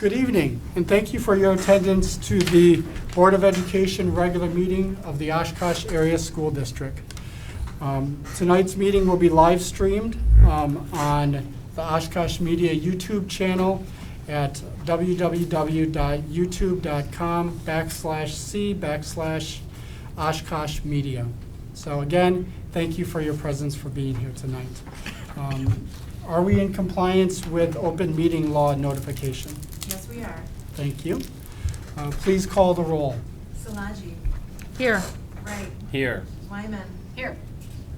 Good evening, and thank you for your attendance to the Board of Education regular meeting of the Oshkosh Area School District. Tonight's meeting will be live streamed on the Oshkosh Media YouTube channel at www.youtube.com/c/Oshkosh Media. So again, thank you for your presence, for being here tonight. Are we in compliance with open meeting law notification? Yes, we are. Thank you. Please call the roll. Szilagyi. Here. Wright. Here. Wyman. Here.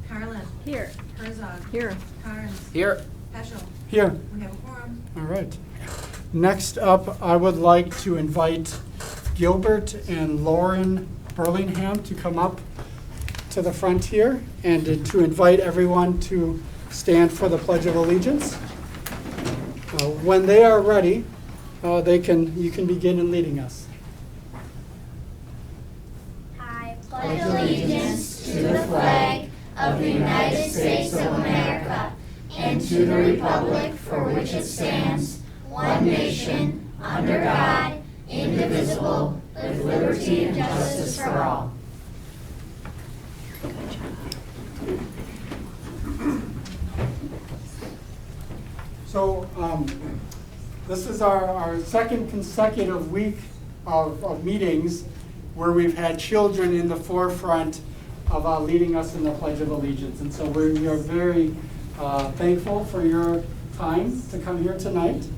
Carlin. Here. Herzog. Here. Carnes. Here. Peschel. Here. We have a quorum. All right. Next up, I would like to invite Gilbert and Lauren Burlingham to come up to the front here and to invite everyone to stand for the Pledge of Allegiance. When they are ready, you can begin in leading us. I pledge allegiance to the flag of the United States of America and to the republic for which it stands, one nation, under God, indivisible, with liberty and justice for all. So this is our second consecutive week of meetings where we've had children in the forefront of leading us in the Pledge of Allegiance. And so we are very thankful for your time to come here tonight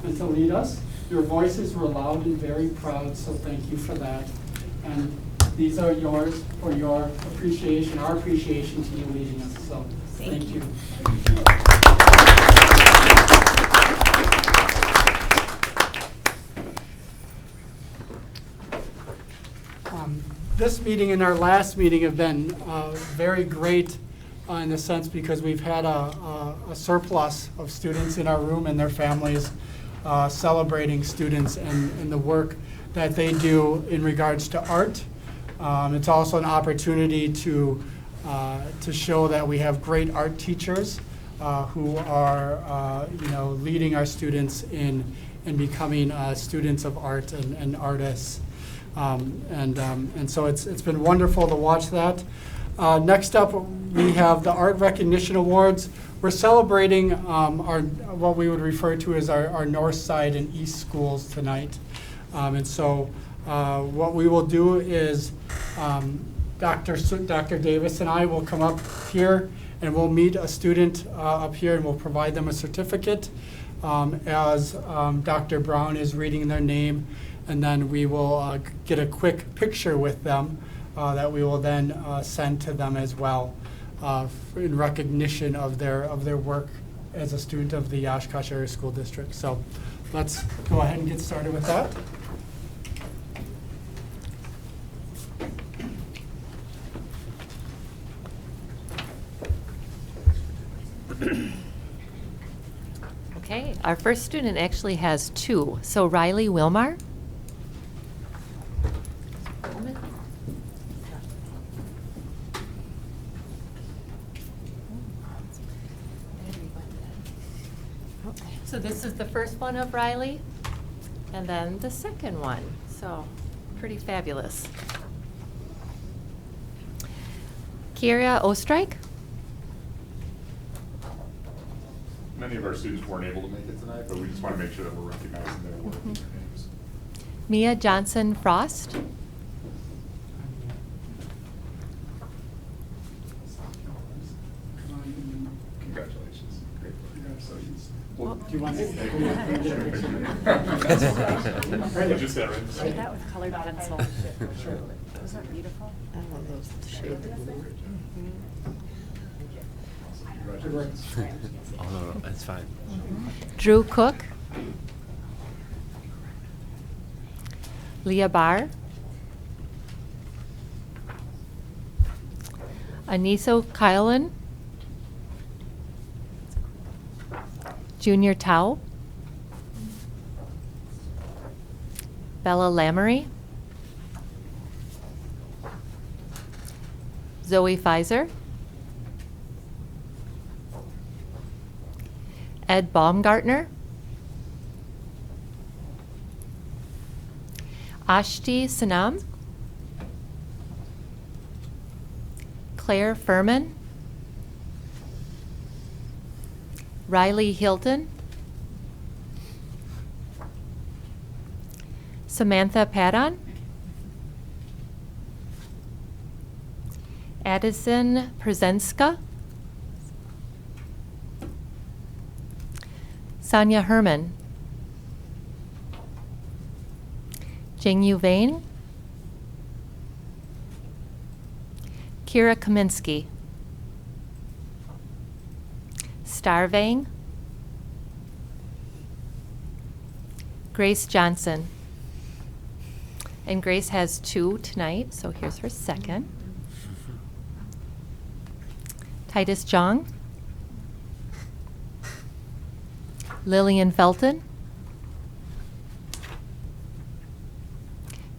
and to lead us. Your voices were loud and very proud, so thank you for that. And these are yours for your appreciation, our appreciation to you leading us. So thank you. This meeting and our last meeting have been very great in the sense because we've had a surplus of students in our room and their families celebrating students and the work that they do in regards to art. It's also an opportunity to show that we have great art teachers who are leading our students in becoming students of art and artists. And so it's been wonderful to watch that. Next up, we have the Art Recognition Awards. We're celebrating what we would refer to as our North Side and East schools tonight. And so what we will do is Dr. Davis and I will come up here and we'll meet a student up here and we'll provide them a certificate as Dr. Brown is reading their name. And then we will get a quick picture with them that we will then send to them as well in recognition of their work as a student of the Oshkosh Area School District. So let's go ahead and get started with that. Okay, our first student actually has two. So Riley Wilmar. So this is the first one of Riley, and then the second one. So pretty fabulous. Kira Ostrike. Many of our students weren't able to make it tonight, but we just want to make sure that we're recognizing their work and their names. Mia Johnson Frost. Congratulations. Great work. Well, do you want to? Just that, right? Did that with colored pencil. Sure. Was that beautiful? I love those shades. Oh, no, that's fine. Drew Cook. Leah Barr. Aniso Kylan. Junior Tao. Bella Lamory. Zoe Pfizer. Ed Baumgartner. Ashti Sanam, Claire Furman, Riley Hilton, Samantha Padon, Addison Przenska, Sonia Herman, Jingyu Vane, Kira Kaminsky, Star Vang, Grace Johnson. And Grace has 2 tonight, so here's her second. Titus Jong, Lillian Felton,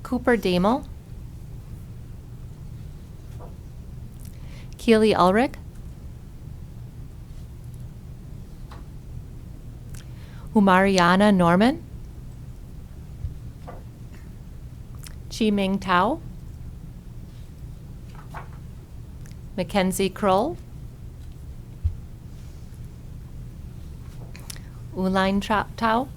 Cooper Damel, Keely Ulrich, Umariana Norman, Chi Ming Tao, Mackenzie Kroll, Uline Tao,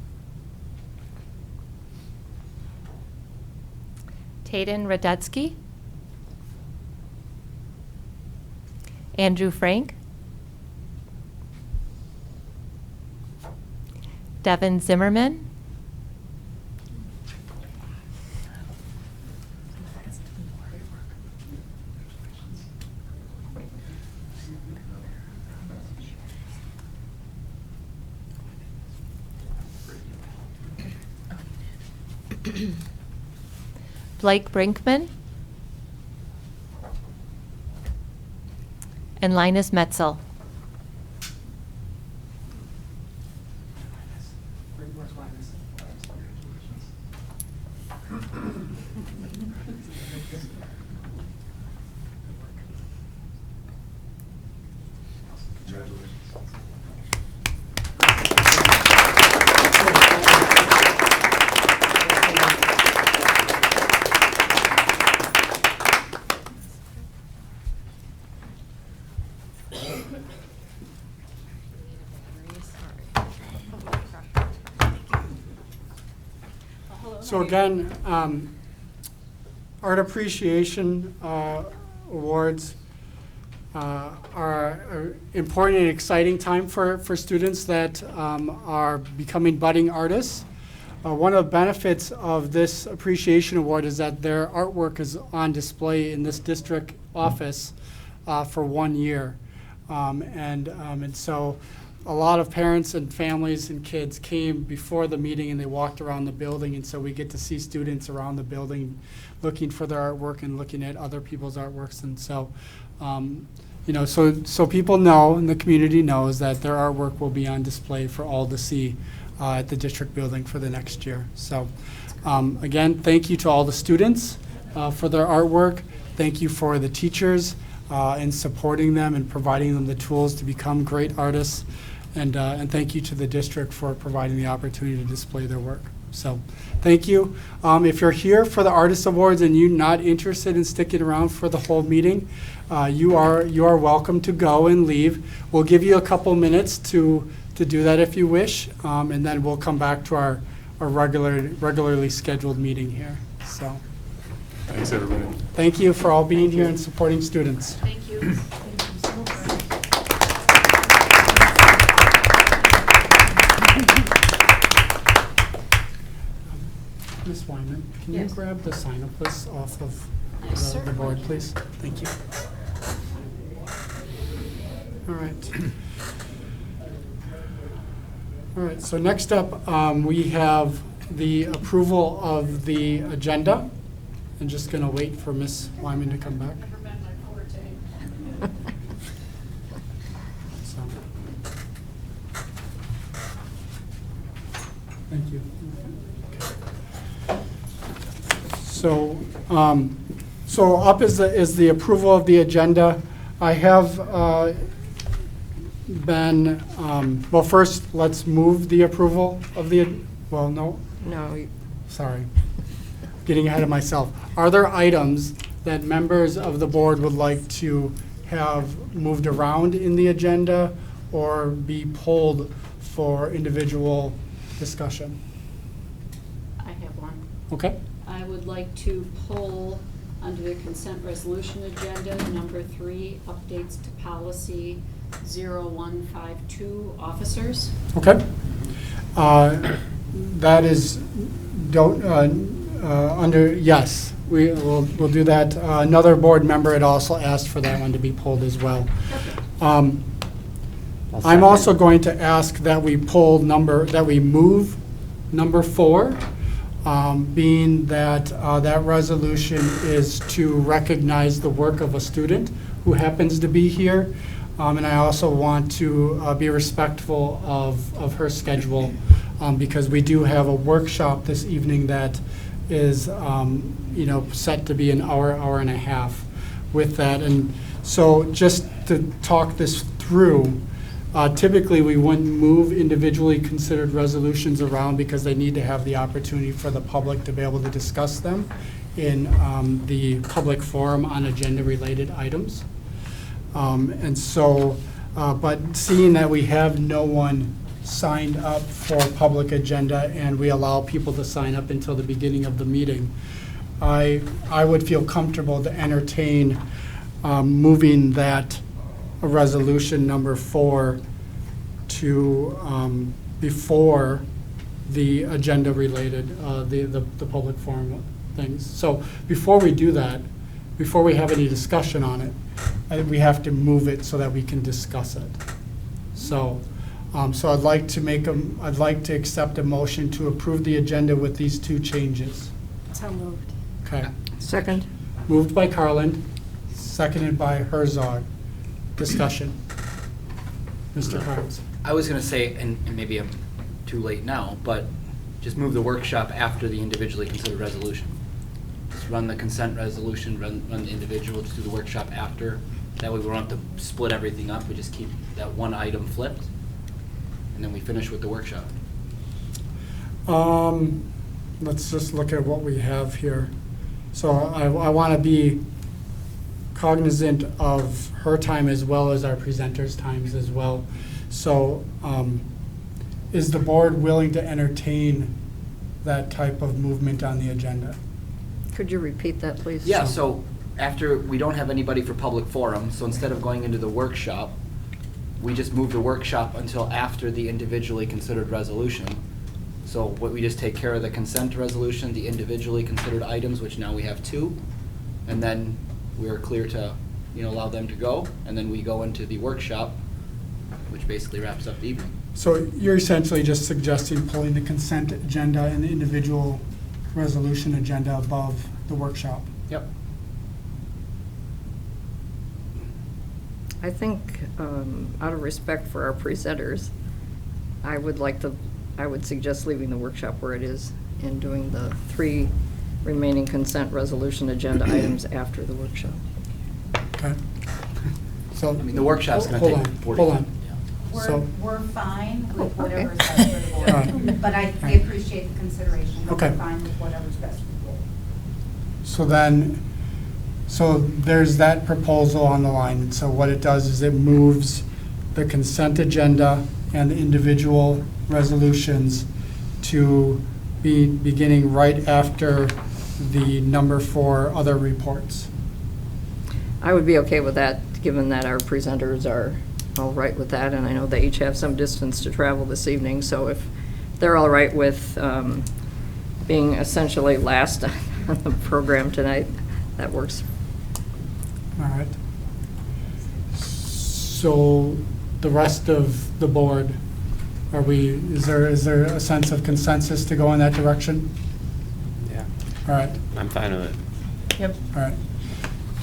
Tayden Radetzky, Andrew Frank, Devin Zimmerman, Blake Brinkman, and Linus Metzel. So again, Art Appreciation Awards are an important and exciting time for students that are becoming budding artists. One of the benefits of this appreciation award is that their artwork is on display in this district office for 1 year. And so a lot of parents and families and kids came before the meeting and they walked around the building, and so we get to see students around the building looking for their artwork and looking at other people's artworks. And so, you know, so people know and the community knows that their artwork will be on display for all to see at the district building for the next year. So again, thank you to all the students for their artwork. Thank you for the teachers in supporting them and providing them the tools to become great artists. And thank you to the district for providing the opportunity to display their work. So thank you. If you're here for the Artist Awards and you're not interested in sticking around for the whole meeting, you are welcome to go and leave. We'll give you a couple minutes to do that if you wish, and then we'll come back to our regularly scheduled meeting here. So Thanks, everybody. thank you for all being here and supporting students. Thank you. Ms. Wyman, can you Yes. grab the sign-up list off of the board, please? Thank you. All right. All right, so next up, we have the approval of the agenda. I'm just going to wait for Ms. Wyman to come back. So. Thank you. So, so up is the approval of the agenda. I have been, well, first, let's move the approval of the, well, no, No, sorry. getting ahead of myself. Are there items that members of the board would like to have moved around in the agenda or be pulled for individual discussion? I have one. Okay? I would like to pull under the consent resolution agenda, number 3, updates to policy 0152, officers. Okay. That is, under, yes, we'll do that. Another board member had also asked for that one to be pulled as well. I'm also going to ask that we move number 4, being that that resolution is to recognize the work of a student who happens to be here. And I also want to be respectful of her schedule, because we do have a workshop this evening that is, set to be an hour and a half with that. And so just to talk this through, typically we wouldn't move individually considered resolutions around because they need to have the opportunity for the public to be able to discuss them in the public forum on agenda-related items. But seeing that we have no one signed up for public agenda and we allow people to sign up until the beginning of the meeting, I would feel comfortable to entertain moving that resolution number 4 to before the agenda-related, the public forum things. So before we do that, before we have any discussion on it, we have to move it so that we can discuss it. So, so I'd like to accept a motion to approve the agenda with these 2 changes. So moved. Okay. Second. Moved by Carland, seconded by Herzog. Discussion. Mr. Carnes. I was going to say, and maybe I'm too late now, but just move the workshop after the individually considered resolution. Just run the consent resolution, run the individual, just do the workshop after. That way we don't have to split everything up. We just keep that one item flipped, and then we finish with the workshop. Let's just look at what we have here. So I want to be cognizant of her time as well as our presenters' times as well. So is the board willing to entertain that type of movement on the agenda? Could you repeat that, please? Yeah, so after, we don't have anybody for public forum, so instead of going into the workshop, we just move the workshop until after the individually considered resolution. So what we just take care of the consent resolution, the individually considered items, which now we have 2, and then we are clear to, allow them to go, and then we go into the workshop, which basically wraps up the evening. So you're essentially just suggesting pulling the consent agenda and the individual resolution agenda above the workshop? Yep. I think, out of respect for our presenters, I would suggest leaving the workshop where it is and doing the 3 remaining consent resolution agenda items after the workshop. Okay. So, The workshop's going to hold take on, 40 hold on. Yeah. So- We're fine with Okay. whatever's best for the board. Alright. But I appreciate the consideration. But Okay. We're fine with whatever's best for the board. So then, so there's that proposal on the line. And so what it does is it moves the consent agenda and the individual resolutions to be beginning right after the number 4 other reports. I would be okay with that, given that our presenters are all right with that, and I know they each have some distance to travel this evening, so if they're all right with being essentially last on the program tonight, that works. All right. So the rest of the board, is there a sense of consensus to go in that direction? Yeah, All right, I'm fine with it. Yep. all right.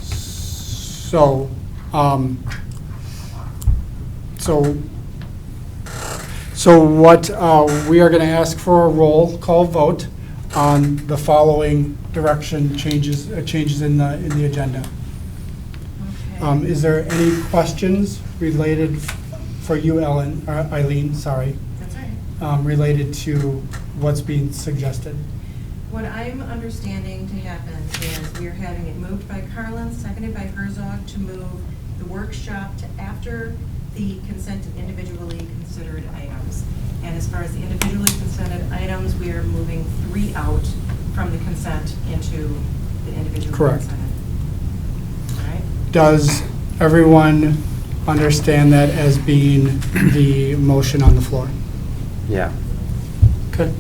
So, so what, we are going to ask for a roll call vote on the following direction changes in the agenda. Is there any questions related for you, Eileen, sorry, That's right. related to what's being suggested? What I'm understanding to happen is we are having it moved by Carlin, seconded by Herzog, to move the workshop to after the consent and individually considered items. And as far as the individually consented items, we are moving 3 out from the consent into the individually Correct. consented. All right? Does everyone understand that as being the motion on the floor? Yeah. Okay.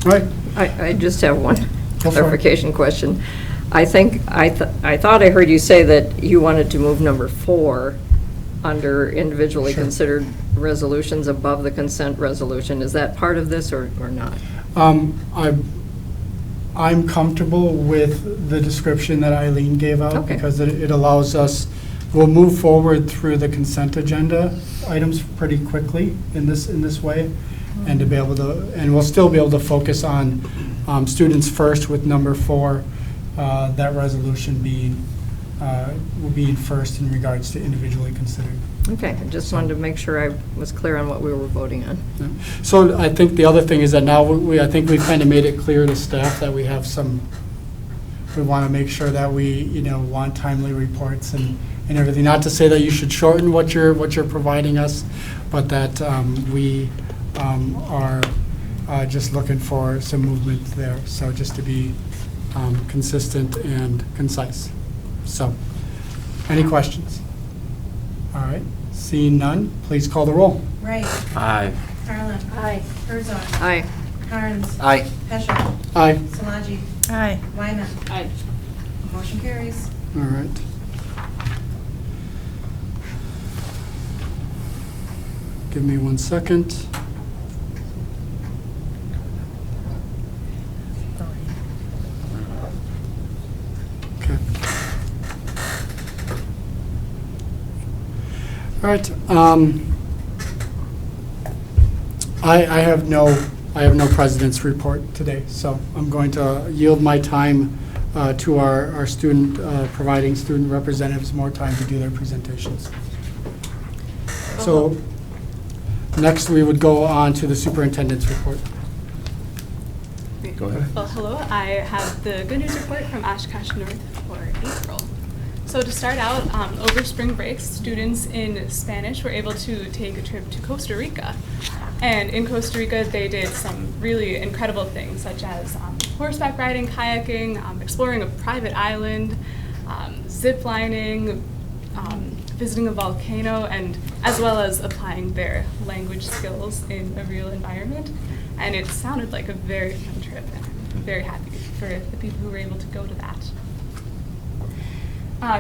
All right. I just have one Go for it. clarification question. I thought I heard you say that you wanted to move number 4 under individually Sure. considered resolutions above the consent resolution. Is that part of this or not? I'm comfortable with the description that Eileen gave out Okay. because it allows us, we'll move forward through the consent agenda items pretty quickly in this way, and to be able to, and we'll still be able to focus on students first with number 4, that resolution will be first in regards to individually considered. Okay, I just wanted to make sure I was clear on what we were voting on. Yeah. So I think the other thing is that now I think we've kind of made it clear to staff that we want to make sure that we, want timely reports and everything. Not to say that you should shorten what you're providing us, but that we are just looking for some movement there. So just to be consistent and concise. So, any questions? All right, seeing none, please call the roll. Wright. Aye. Carlin. Aye. Herzog. Aye. Carnes. Aye. Peschel. Aye. Solaji. Aye. Wyman. Aye. Motion carries. All right. Give me 1 second. Okay. All right. I have no president's report today, so I'm going to yield my time to our student, providing student representatives more time to do their presentations. So next, we would go on to the superintendent's report. Go ahead. Well, hello. I have the good news report from Oshkosh North for April. So to start out, over spring break, students in Spanish were able to take a trip to Costa Rica. And in Costa Rica, they did some really incredible things, such as horseback riding, kayaking, exploring a private island, zip lining, visiting a volcano, and as well as applying their language skills in a real environment. And it sounded like a very fun trip, and I'm very happy for the people who were able to go to that.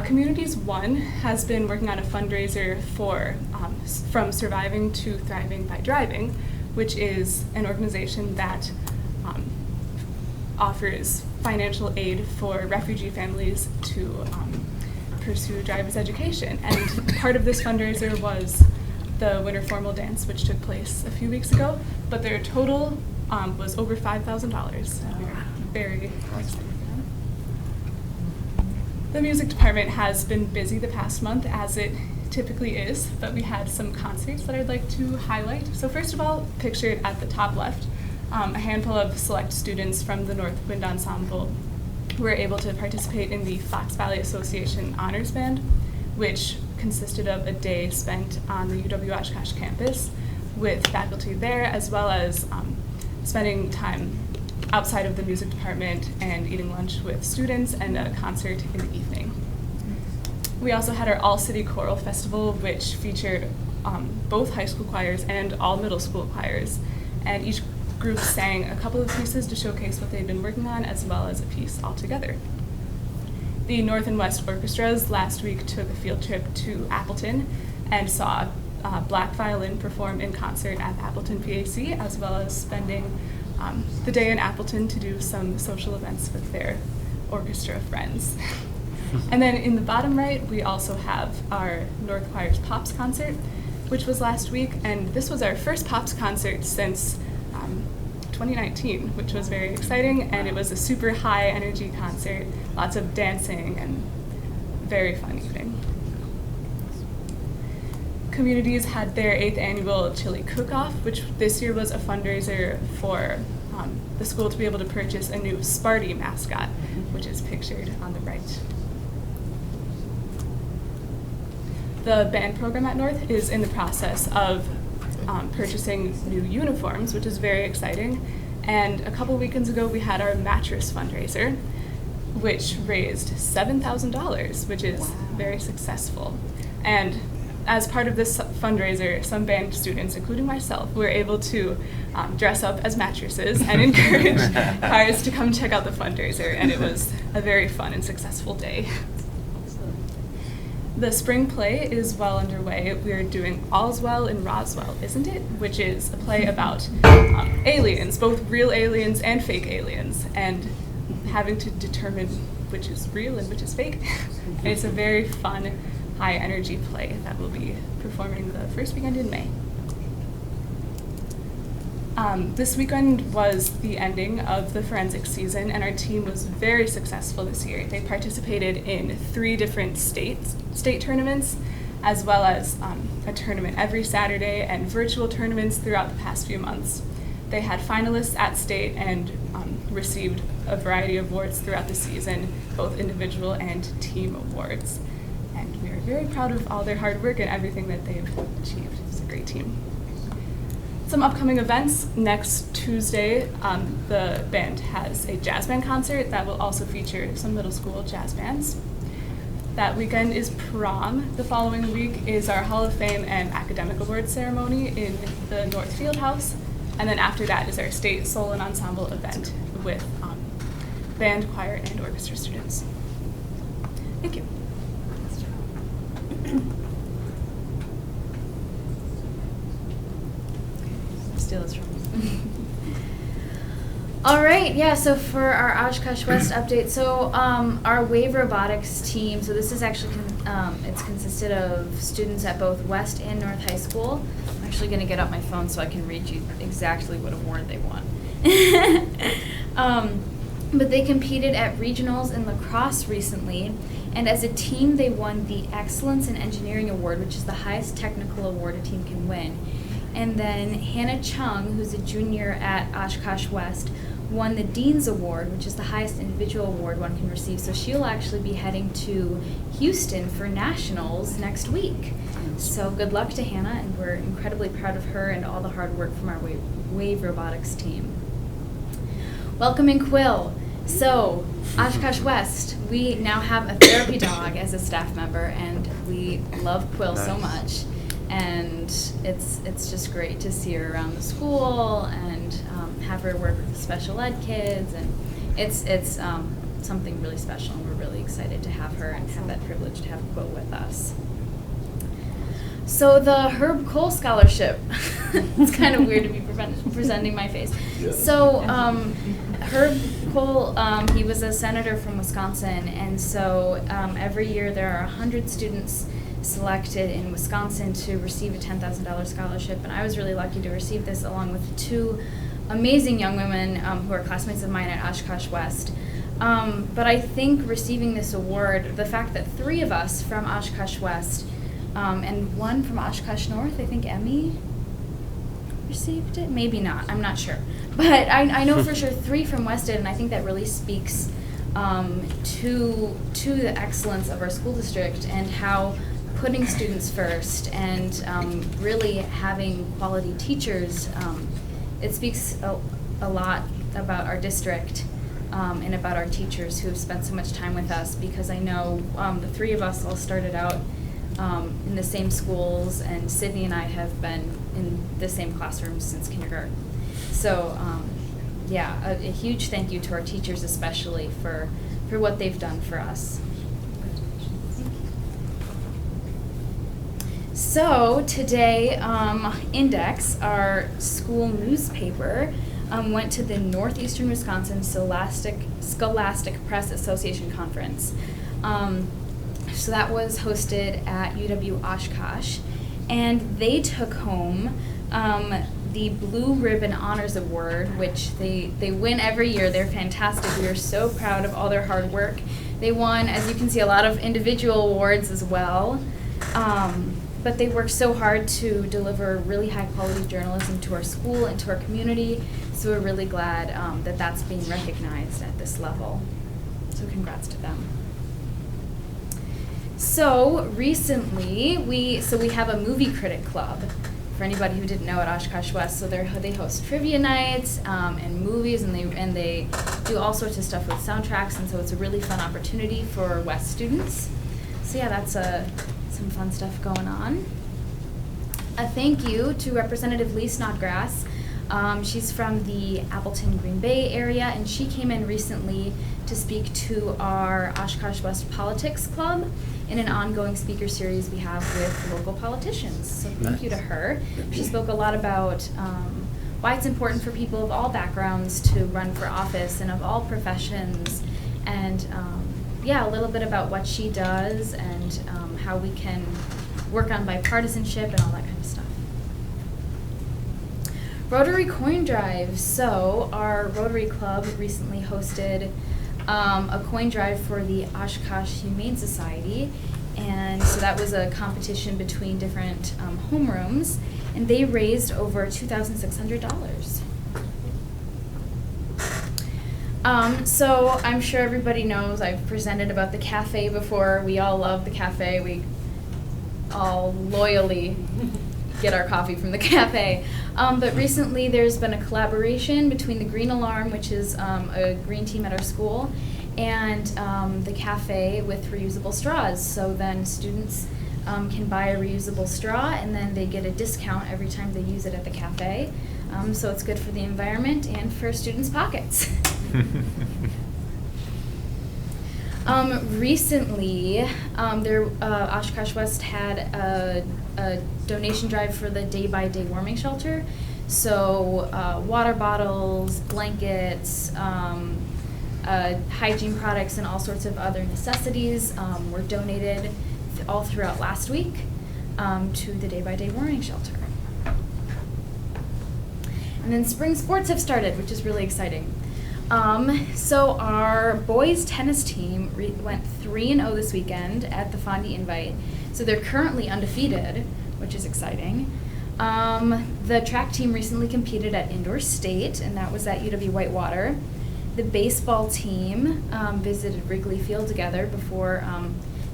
Communities One has been working on a fundraiser for From Surviving to Thriving by Driving, which is an organization that offers financial aid for refugee families to pursue driver's education. And part of this fundraiser was the winter formal dance, which took place a few weeks ago, but their total was over $5,000. We're very excited. The music department has been busy the past month, as it typically is, but we had some concerts that I'd like to highlight. So first of all, pictured at the top left, a handful of select students from the North Wind Ensemble were able to participate in the Fox Valley Association Honors Band, which consisted of a day spent on the UW-Oshkosh campus with faculty there, as well as spending time outside of the music department and eating lunch with students and a concert in the evening. We also had our All-City Choral Festival, which featured both high school choirs and all middle school choirs, and each group sang a couple of pieces to showcase what they'd been working on, as well as a piece altogether. The North and West Orchestras last week took a field trip to Appleton and saw Black Violin perform in concert at the Appleton PAC, as well as spending the day in Appleton to do some social events with their orchestra friends. And then in the bottom right, we also have our North Choir's Pops concert, which was last week, and this was our first Pops concert since 2019, which was very exciting, and it was a super high energy concert, lots of dancing, and very fun evening. Communities had their 8th annual chili cook-off, which this year was a fundraiser for the school to be able to purchase a new Sparty mascot, which is pictured on the right. The band program at North is in the process of purchasing new uniforms, which is very exciting. And a couple weekends ago, we had our mattress fundraiser, which raised $7,000, which is very successful. And as part of this fundraiser, some band students, including myself, were able to dress up as mattresses and encourage choirs to come check out the fundraiser, and it was a very fun and successful day. The spring play is well underway. We are doing All's Well in Roswell, Isn't It? Which is a play about aliens, both real aliens and fake aliens, and having to determine which is real and which is fake. And it's a very fun, high-energy play that will be performing the first weekend in May. This weekend was the ending of the forensic season, and our team was very successful this year. They participated in 3 different state tournaments, as well as a tournament every Saturday and virtual tournaments throughout the past few months. They had finalists at state and received a variety of awards throughout the season, both individual and team awards. And we are very proud of all their hard work and everything that they've achieved. It's a great team. Some upcoming events. Next Tuesday, the band has a jazz band concert that will also feature some middle school jazz bands. That weekend is prom. The following week is our Hall of Fame and Academic Awards ceremony in the North Field House. And then after that is our state solo and ensemble event with band, choir, and orchestra students. Thank you. Steal this from me. All right, yeah, so for our Oshkosh West update, so our Wave Robotics team, so this is actually, it's consisted of students at both West and North High School. I'm actually gonna get out my phone so I can read you exactly what award they won. But they competed at regionals in lacrosse recently, and as a team they won the Excellence in Engineering Award, which is the highest technical award a team can win. And then Hannah Chung, who's a junior at Oshkosh West, won the Dean's Award, which is the highest individual award one can receive. So she'll actually be heading to Houston for nationals next week. So good luck to Hannah, and we're incredibly proud of her and all the hard work from our Wave Robotics team. Welcoming Quill. So Oshkosh West, we now have a therapy dog as a staff member, and we love Quill so much. And it's just great to see her around the school and have her work with the special ed kids, and it's something really special, and we're really excited to have her and have that privilege to have Quill with us. So the Herb Cole Scholarship, it's kind of weird to be presenting my face. Yeah. So Herb Cole, he was a senator from Wisconsin, and so every year there are 100 students selected in Wisconsin to receive a $10,000 scholarship, and I was really lucky to receive this along with 2 amazing young women who are classmates of mine at Oshkosh West. But I think receiving this award, the fact that 3 of us from Oshkosh West and 1 from Oshkosh North, I think Emmy received it, maybe not, I'm not sure. But I know for sure 3 from West did, and I think that really speaks to the excellence of our school district and how putting students first and really having quality teachers, it speaks a lot about our district and about our teachers who have spent so much time with us, because I know the 3 of us all started out in the same schools, and Sydney and I have been in the same classrooms since kindergarten. So yeah, a huge thank you to our teachers especially for what they've done for us. So today, Index, our school newspaper, went to the Northeastern Wisconsin Scholastic Press Association Conference. So that was hosted at UW Oshkosh, and they took home the Blue Ribbon Honors Award, which they win every year. They're fantastic. We are so proud of all their hard work. They won, as you can see, a lot of individual awards as well. but they work so hard to deliver really high quality journalism to our school and to our community. So we're really glad that that's being recognized at this level. So congrats to them. So recently, we have a movie critic club. For anybody who didn't know, at Oshkosh West, so they host trivia nights and movies, and they do all sorts of stuff with soundtracks, and so it's a really fun opportunity for West students. So yeah, that's some fun stuff going on. A thank you to Representative Lee Snodgrass. She's from the Appleton Green Bay area, and she came in recently to speak to our Oshkosh West Politics Club in an ongoing speaker series we have with local politicians. So thank you to her. She spoke a lot about why it's important for people of all backgrounds to run for office and of all professions, and yeah, a little bit about what she does and how we can work on bipartisanship and all that kind of stuff. Rotary Coin Drive. So our Rotary Club recently hosted a coin drive for the Oshkosh Humane Society, and so that was a competition between different homerooms, and they raised over $2,600. So I'm sure everybody knows I've presented about the cafe before. We all love the cafe. We all loyally get our coffee from the cafe. But recently there's been a collaboration between the Green Alarm, which is a green team at our school, and the cafe with reusable straws. So then students can buy a reusable straw, and then they get a discount every time they use it at the cafe. So it's good for the environment and for students' pockets. Recently, Oshkosh West had a donation drive for the day-by-day warming shelter. So water bottles, blankets, hygiene products, and all sorts of other necessities were donated all throughout last week to the day-by-day warming shelter. And then spring sports have started, which is really exciting. So our boys tennis team went 3-0 this weekend at the Fondy Invite. So they're currently undefeated, which is exciting. The track team recently competed at Indoor State, and that was at UW Whitewater. The baseball team visited Wrigley Field together before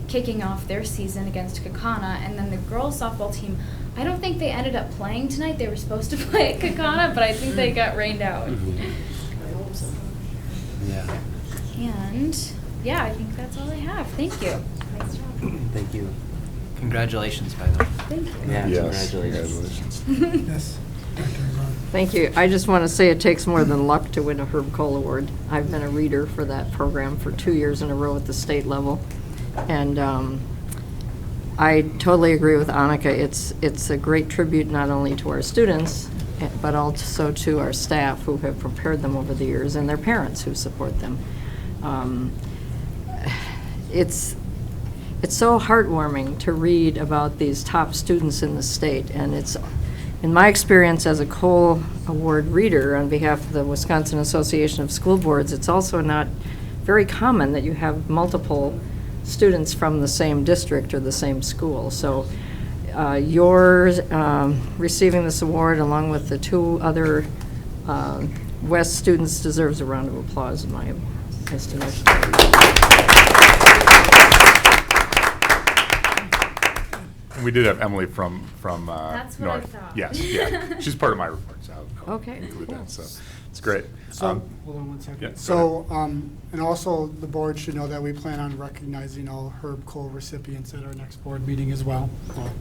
kicking off their season against Kaukauna. And then the girls softball team, I don't think they ended up playing tonight. They were supposed to play at Kaukauna, but I think they got rained out. Yeah. And yeah, I think that's all I have. Thank you. Nice job. Thank you. Congratulations, by the way. Thank you. Yeah, Yes, congratulations. Yes. Thank you. I just want to say it takes more than luck to win a Herb Cole Award. I've been a reader for that program for 2 years in a row at the state level. And I totally agree with Annika. It's a great tribute not only to our students, but also to our staff who have prepared them over the years and their parents who support them. It's so heartwarming to read about these top students in the state, and it's, in my experience as a Cole Award reader on behalf of the Wisconsin Association of School Boards, it's also not very common that you have multiple students from the same district or the same school. So you're receiving this award along with the 2 other West students deserves a round of applause in my estimation. And we did have Emily from That's what I North. thought. Yes, yeah. She's part of my report, so I'll Okay, include cool. that. So it's great. So, hold on one second. yeah, go So, and also the board should know that we plan on recognizing all Herb Cole recipients at our next board meeting as well.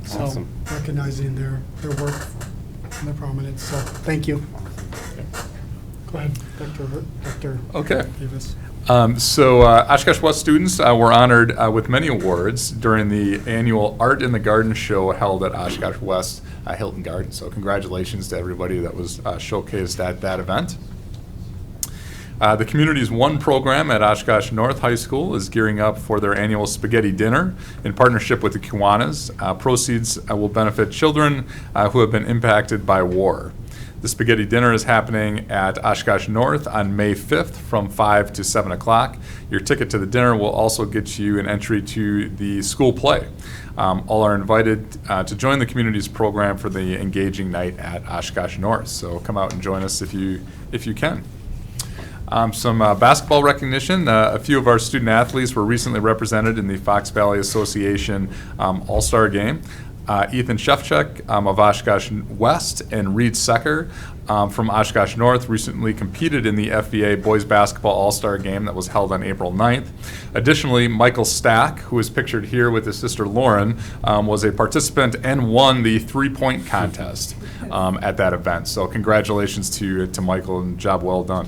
So Awesome. recognizing their work and their prominence. So thank you. Go ahead, Dr. Okay. Davis. So Oshkosh West students were honored with many awards during the annual Art in the Garden show held at Oshkosh West Hilton Garden. So congratulations to everybody that was showcased at that event. The Communities One program at Oshkosh North High School is gearing up for their annual spaghetti dinner in partnership with the Kiwanis. Proceeds will benefit children who have been impacted by war. The spaghetti dinner is happening at Oshkosh North on May 5th from 5 to 7 o'clock. Your ticket to the dinner will also get you an entry to the school play. All are invited to join the community's program for the engaging night at Oshkosh North. So come out and join us if you can. Some basketball recognition. A few of our student athletes were recently represented in the Fox Valley Association All-Star Game. Ethan Shevchuk of Oshkosh West and Reed Secker from Oshkosh North recently competed in the FVA Boys Basketball All-Star Game that was held on April 9th. Additionally, Michael Stack, who is pictured here with his sister Lauren, was a participant and won the three-point contest at that event. So congratulations to Michael, and job well done.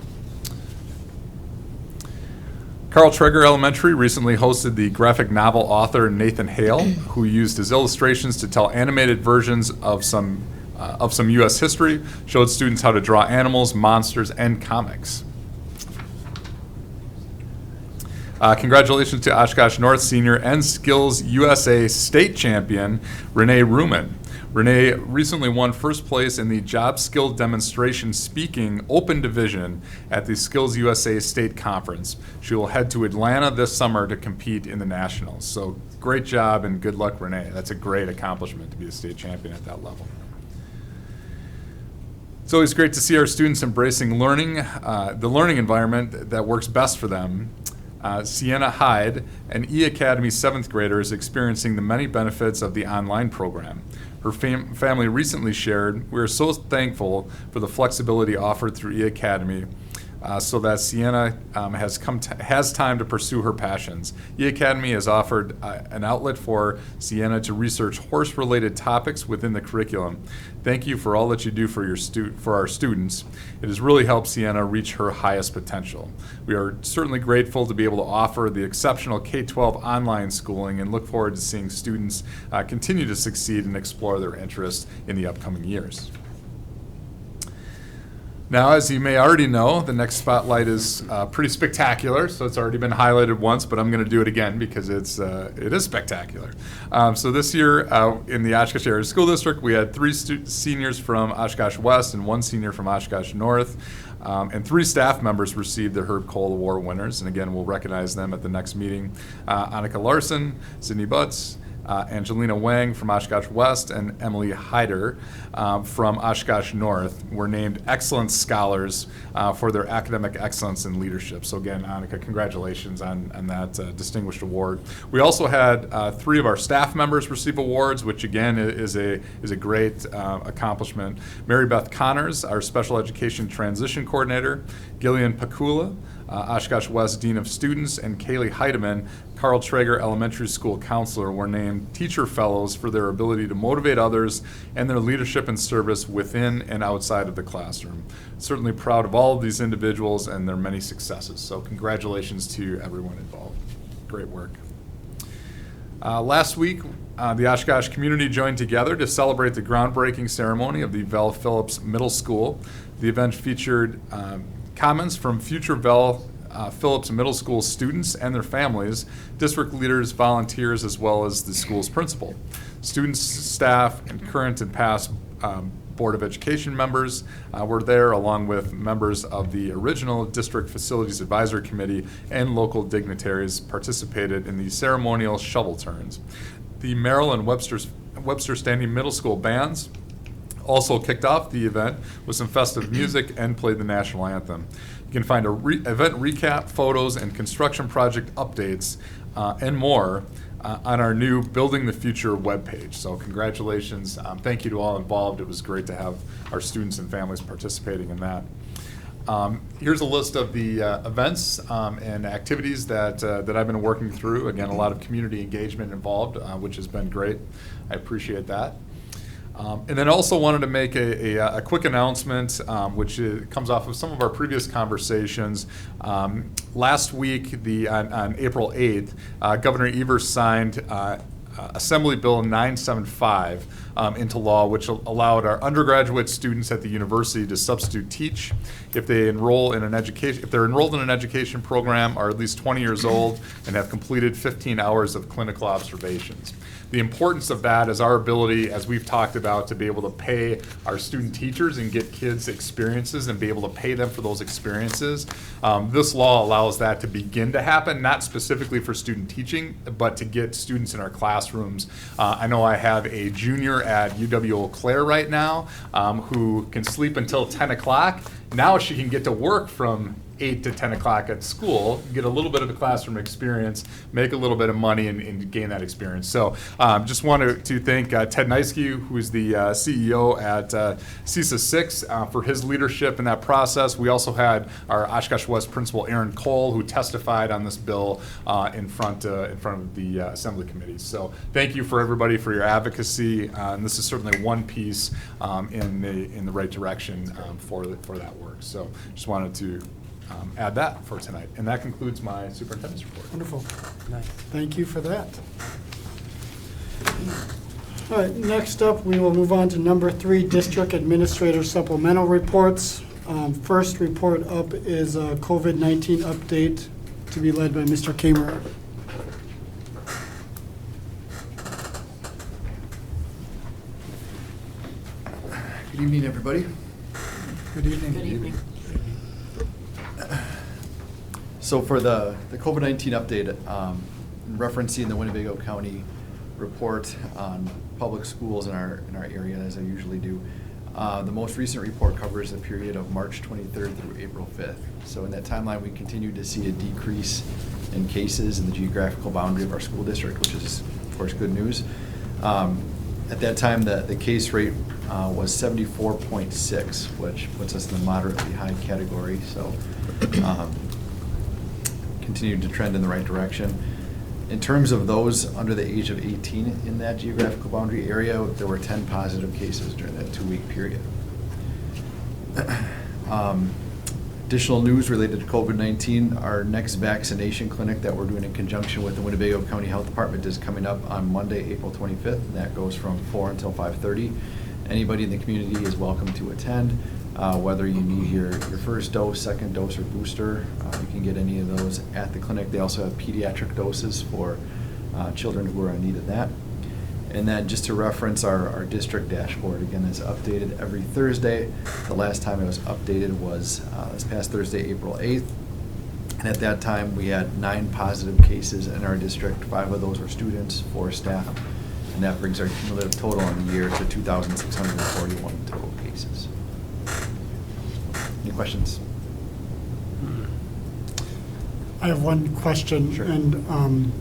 Carl Traeger Elementary recently hosted the graphic novel author Nathan Hale, who used his illustrations to tell animated versions of some U.S. history, showed students how to draw animals, monsters, and comics. Congratulations to Oshkosh North Senior and Skills USA State Champion Renee Ruman. Renee recently won first place in the Job Skill Demonstration Speaking Open Division at the Skills USA State Conference. She will head to Atlanta this summer to compete in the Nationals. So great job and good luck, Renee. That's a great accomplishment to be a state champion at that level. It's always great to see our students embracing learning, the learning environment that works best for them. Sienna Hyde, an E-Academy 7th grader, is experiencing the many benefits of the online program. Her family recently shared, "We are so thankful for the flexibility offered through E-Academy so that Sienna has time to pursue her passions. E-Academy has offered an outlet for Sienna to research horse-related topics within the curriculum. Thank you for all that you do for our students. It has really helped Sienna reach her highest potential. We are certainly grateful to be able to offer the exceptional K-12 online schooling and look forward to seeing students continue to succeed and explore their interests in the upcoming years." Now, as you may already know, the next spotlight is pretty spectacular, so it's already been highlighted once, but I'm going to do it again because it is spectacular. So this year in the Oshkosh Area School District, we had 3 seniors from Oshkosh West and 1 senior from Oshkosh North, and 3 staff members received the Herb Cole Award winners, and again, we'll recognize them at the next meeting. Annika Larson, Sydney Butts, Angelina Wang from Oshkosh West, and Emily Hyder from Oshkosh North were named excellent scholars for their academic excellence and leadership. So again, Annika, congratulations on that distinguished award. We also had 3 of our staff members receive awards, which again is a great accomplishment. Mary Beth Connors, our special education transition coordinator, Gillian Pakula, Oshkosh West Dean of Students, and Kaylee Heidemann, Carl Traeger Elementary School Counselor, were named Teacher Fellows for their ability to motivate others and their leadership and service within and outside of the classroom. Certainly proud of all of these individuals and their many successes. So congratulations to everyone involved. Great work. Last week, the Oshkosh community joined together to celebrate the groundbreaking ceremony of the Vel Phillips Middle School. The event featured comments from future Vel Phillips Middle School students and their families, district leaders, volunteers, as well as the school's principal. Students, staff, and current and past Board of Education members were there, along with members of the original District Facilities Advisory Committee, and local dignitaries participated in the ceremonial shovel turns. The Merrill and Webster Standing Middle School bands also kicked off the event with some festive music and played the national anthem. You can find event recap, photos, and construction project updates and more on our new Building the Future webpage. So congratulations. Thank you to all involved. It was great to have our students and families participating in that. Here's a list of the events and activities that I've been working through. Again, a lot of community engagement involved, which has been great. I appreciate that. And then also wanted to make a quick announcement, which comes off of some of our previous conversations. Last week, on April 8th, Governor Evers signed Assembly Bill 975, into law, which allowed our undergraduate students at the university to substitute teach if they enroll in an education, if they're enrolled in an education program, are at least 20 years old, and have completed 15 hours of clinical observations. The importance of that is our ability, as we've talked about, to be able to pay our student teachers and get kids experiences and be able to pay them for those experiences. This law allows that to begin to happen, not specifically for student teaching, but to get students in our classrooms. I know I have a junior at UW-Eau Claire right now who can sleep until 10 o'clock. Now she can get to work from 8 to 10 o'clock at school, get a little bit of a classroom experience, make a little bit of money, and gain that experience. So just wanted to thank Ted Neiske, who is the CEO at CISA 6, for his leadership in that process. We also had our Oshkosh West principal, Aaron Cole, who testified on this bill in front of the Assembly Committee. So thank you for everybody for your advocacy, and this is certainly one piece in the right direction for that work. So just wanted to add that for tonight. And that concludes my superintendent's report. Wonderful. Nice. Thank you for that. All right, next up, we will move on to number 3, District Administrator Supplemental Reports. First report up is a COVID-19 update to be led by Mr. Kamerer. Good evening, everybody. Good evening. Good evening. So for the COVID-19 update, referencing the Winnebago County report on public schools in our area, as I usually do, the most recent report covers the period of March 23rd through April 5th. So in that timeline, we continued to see a decrease in cases in the geographical boundary of our school district, which is, of course, good news. At that time, the case rate was 74.6, which puts us in the moderately high category. So continued to trend in the right direction. In terms of those under the age of 18 in that geographical boundary area, there were 10 positive cases during that 2-week period. Additional news related to COVID-19, our next vaccination clinic that we're doing in conjunction with the Winnebago County Health Department is coming up on Monday, April 25th, and that goes from 4 until 5:30. Anybody in the community is welcome to attend. Whether you need your first dose, second dose, or booster, you can get any of those at the clinic. They also have pediatric doses for children who are in need of that. And then just to reference our district dashboard, again, it's updated every Thursday. The last time it was updated was this past Thursday, April 8th. And at that time, we had 9 positive cases in our district. 5 of those were students, 4 staff. And that brings our cumulative total on the year to 2,641 total cases. Any questions? I have one question. Sure. And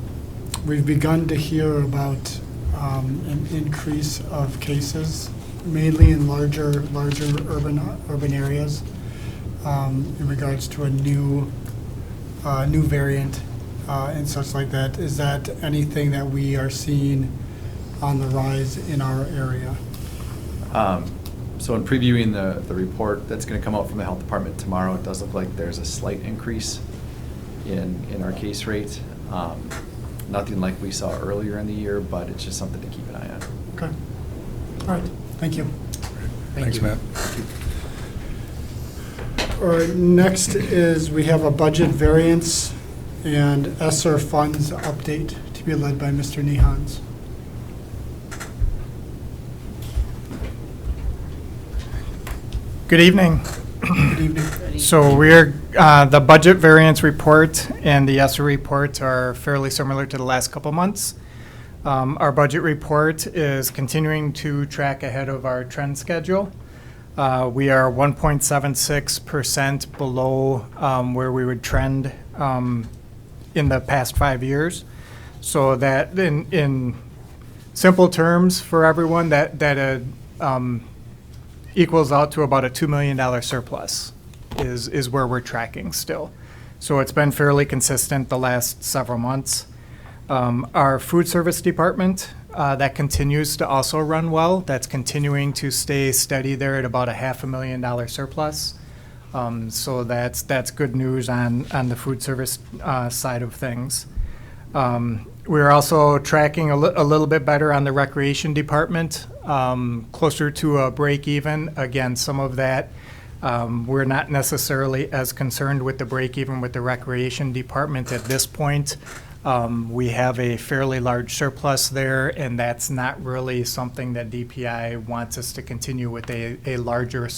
we've begun to hear about an increase of cases, mainly in larger urban areas, in regards to a new variant and such like that. Is that anything that we are seeing on the rise in our area? So in previewing the report that's going to come out from the health department tomorrow, it does look like there's a slight increase in our case rate. Nothing like we saw earlier in the year, but it's just something to keep an eye on. Okay. All right. Thank you. Thanks, Matt. All right. Next is we have a budget variance and ESSER funds update to be led by Mr. Nehans. Good evening. Good evening. So we're, the budget variance report and the ESSER report are fairly similar to the last couple months. Our budget report is continuing to track ahead of our trend schedule. We are 1.76% below where we would trend in the past 5 years. So that in simple terms for everyone, that equals out to about a $2 million surplus is where we're tracking still. So it's been fairly consistent the last several months. Our food service department, that continues to also run well. That's continuing to stay steady there at about a $500,000 surplus. So that's good news on the food service side of things. We're also tracking a little bit better on the recreation department. closer to a break even. Again, some of that, we're not necessarily as concerned with the break even with the recreation department at this point. We have a fairly large surplus there, and that's not really something that DPI wants us to continue with a larger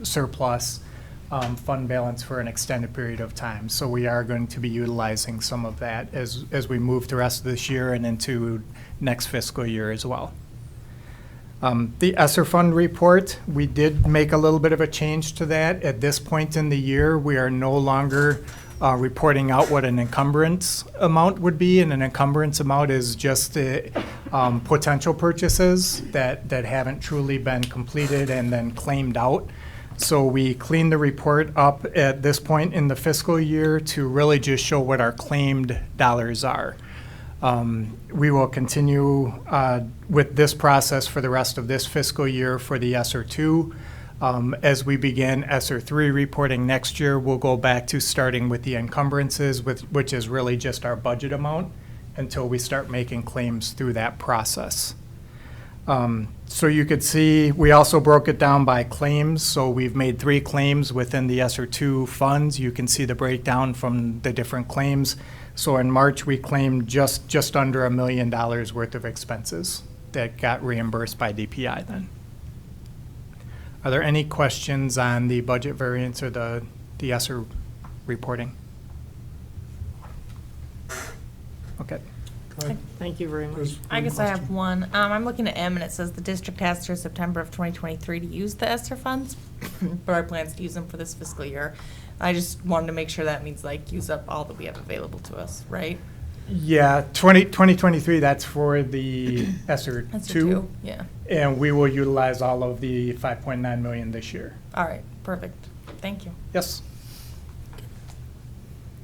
surplus fund balance for an extended period of time. So we are going to be utilizing some of that as we move the rest of this year and into next fiscal year as well. The ESSER fund report, we did make a little bit of a change to that. At this point in the year, we are no longer reporting out what an encumbrance amount would be, and an encumbrance amount is just potential purchases that haven't truly been completed and then claimed out. So we cleaned the report up at this point in the fiscal year to really just show what our claimed dollars are. We will continue with this process for the rest of this fiscal year for the ESSER 2. As we begin ESSER 3 reporting next year, we'll go back to starting with the encumbrances, which is really just our budget amount, until we start making claims through that process. So you could see, we also broke it down by claims. So we've made 3 claims within the ESSER 2 funds. You can see the breakdown from the different claims. So in March, we claimed just under $1 million worth of expenses that got reimbursed by DPI then. Are there any questions on the budget variance or the ESSER reporting? Okay. Thank you very much. There's I one guess I have question. one. I'm looking at M, and it says the district has through September of 2023 to use the ESSER funds, but our plans to use them for this fiscal year. I just wanted to make sure that means like use up all that we have available to us, right? Yeah, 2023, that's for the ESSER ESSER 2. 2, yeah. And we will utilize all of the 5.9 million this year. All right, perfect. Thank you. Yes.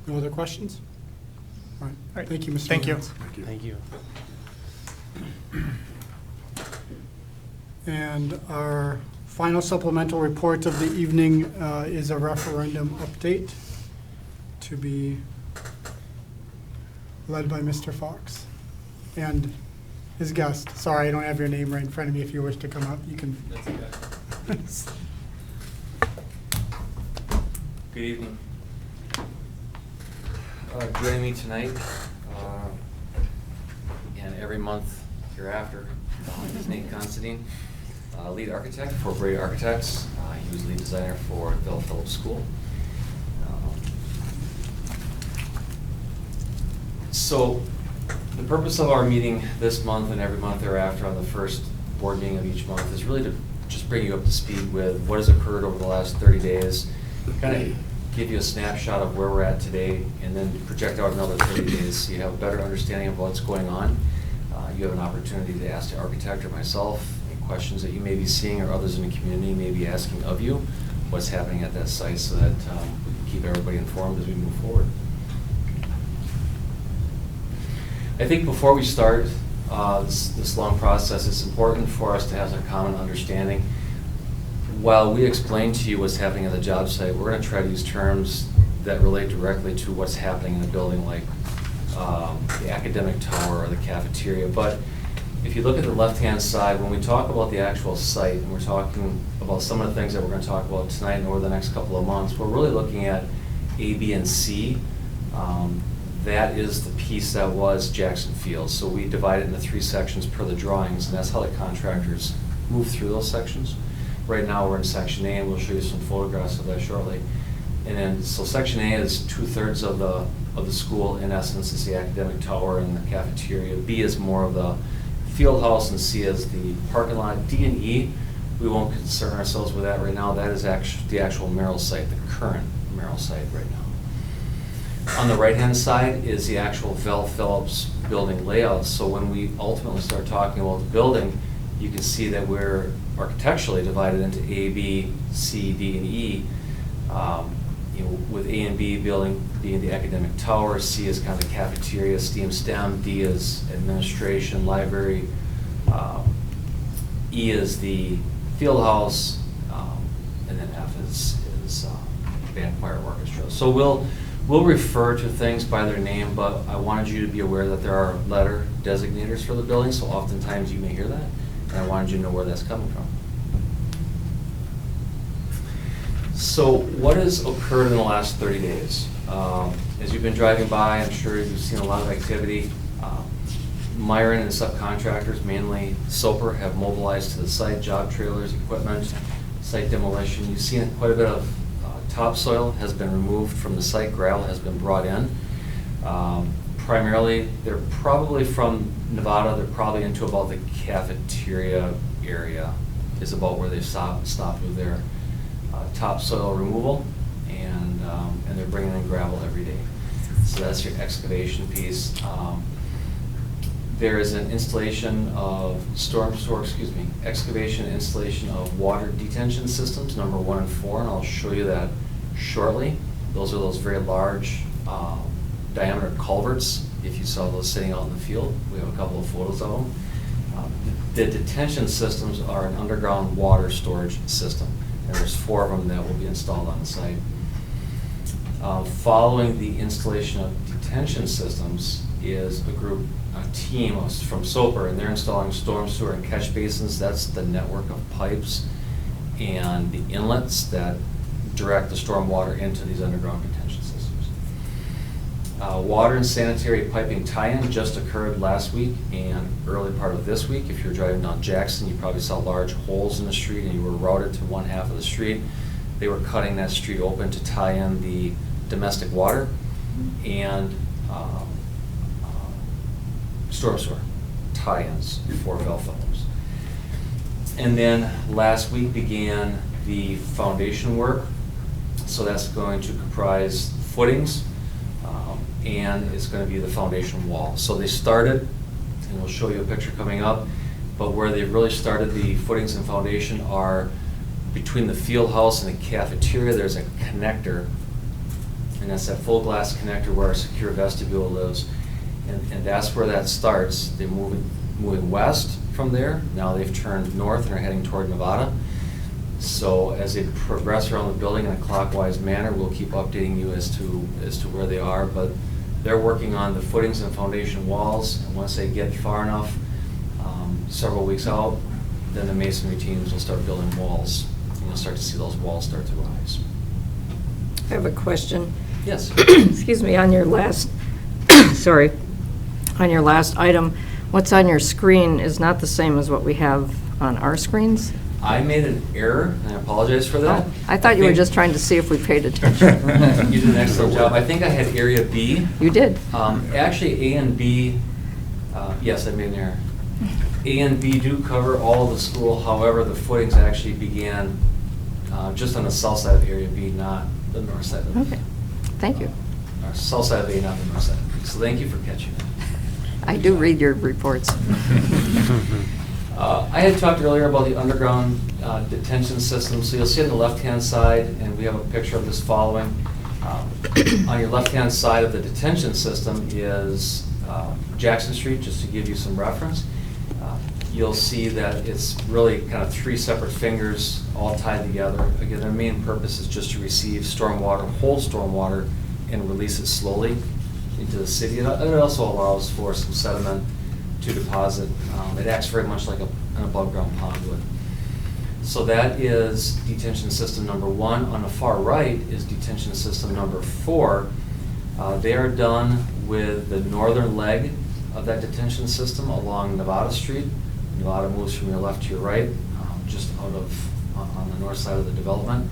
No other questions? All right. Thank you, Mr. Thank you. Nance. Thank you. And our final supplemental report of the evening is a referendum update to be led by Mr. Fox and his guest. Sorry, I don't have your name right in front of me. If you wish to come up, you can. That's okay. Good evening. Joining me tonight and every month hereafter is Nate Considine, lead architect for Brady Architects. He was lead designer for Bill Phillips School. So the purpose of our meeting this month and every month thereafter on the first board meeting of each month is really to just bring you up to speed with what has occurred over the last 30 days, kind of give you a snapshot of where we're at today, and then project out another 30 days so you have a better understanding of what's going on. You have an opportunity to ask the architect or myself any questions that you may be seeing or others in the community may be asking of you, what's happening at that site, so that we can keep everybody informed as we move forward. I think before we start this long process, it's important for us to have a common understanding. While we explain to you what's happening at the job site, we're going to try to use terms that relate directly to what's happening in the building, like the academic tower or the cafeteria. But if you look at the left-hand side, when we talk about the actual site, and we're talking about some of the things that we're going to talk about tonight and over the next couple of months, we're really looking at A, B, and C. That is the piece that was Jackson Field. So we divide it into 3 sections per the drawings, and that's how the contractors move through those sections. Right now, we're in Section A, and we'll show you some photographs of that shortly. And then, so Section A is 2/3 of the school. In essence, it's the academic tower and the cafeteria. B is more of the field house, and C is the parking lot. D and E, we won't concern ourselves with that right now. That is the actual Merrill site, the current Merrill site right now. On the right-hand side is the actual Vel Phillips building layout. So when we ultimately start talking about the building, you can see that we're architecturally divided into A, B, C, D, and E. With A and B building being the academic tower, C is kind of the cafeteria, STEM, D is administration, library, E is the field house, and then F is band, choir, orchestra. So we'll refer to things by their name, but I wanted you to be aware that there are letter designators for the building, so oftentimes you may hear that. And I wanted you to know where that's coming from. So what has occurred in the last 30 days? As you've been driving by, I'm sure you've seen a lot of activity. Myron and subcontractors, mainly Soper, have mobilized to the site, job trailers, equipment, site demolition. You've seen quite a bit of topsoil has been removed from the site, gravel has been brought in. Primarily, they're probably from Nevada, they're probably into about the cafeteria area is about where they've stopped with their topsoil removal, and they're bringing in gravel every day. So that's your excavation piece. There is an installation of excavation and installation of water detention systems, number 1 and 4, and I'll show you that shortly. Those are those very large diameter culverts. If you saw those sitting out in the field, we have a couple of photos of them. The detention systems are an underground water storage system, and there's 4 of them that will be installed on the site. Following the installation of detention systems is a team from Soper, and they're installing storm sewer and catch basins. That's the network of pipes and the inlets that direct the storm water into these underground detention systems. Water and sanitary piping tie-in just occurred last week and early part of this week. If you're driving down Jackson, you probably saw large holes in the street and you were routed to one half of the street. They were cutting that street open to tie in the domestic water and storm sewer tie-ins for Belleville homes. And then last week began the foundation work. So that's going to comprise footings and it's going to be the foundation wall. So they started, and we'll show you a picture coming up, but where they've really started the footings and foundation are between the field house and the cafeteria. There's a connector, and that's that full glass connector where our secure vestibule lives. And that's where that starts. They're moving west from there. Now they've turned north and are heading toward Nevada. So as they progress around the building in a clockwise manner, we'll keep updating you as to where they are. But they're working on the footings and foundation walls. And once they get far enough, several weeks out, then the masonry teams will start building walls. And you'll start to see those walls start to rise. I have a question. Yes. Excuse me, on your last, sorry, on your last item, what's on your screen is not the same as what we have on our screens? I made an error, and I apologize for that. Oh, I thought you were just trying to see if we paid attention. You did an excellent job. I think I had area B. You did. Actually, A and B, yes, I made an error. A and B do cover all of the school. However, the footings actually began just on the south side of area B, not the north side of Okay, thank you. South side of A, not the north side. So thank you for catching that. I do read your reports. I had talked earlier about the underground detention system. So you'll see on the left-hand side, and we have a picture of this following. On your left-hand side of the detention system is Jackson Street, just to give you some reference. You'll see that it's really kind of 3 separate fingers all tied together. Again, their main purpose is just to receive stormwater, hold stormwater, and release it slowly into the city. It also allows for some sediment to deposit. It acts very much like an above-ground pond would. So that is detention system number 1. On the far right is detention system number 4. They are done with the northern leg of that detention system along Nevada Street. Nevada moves from your left to your right, just out of on the north side of the development.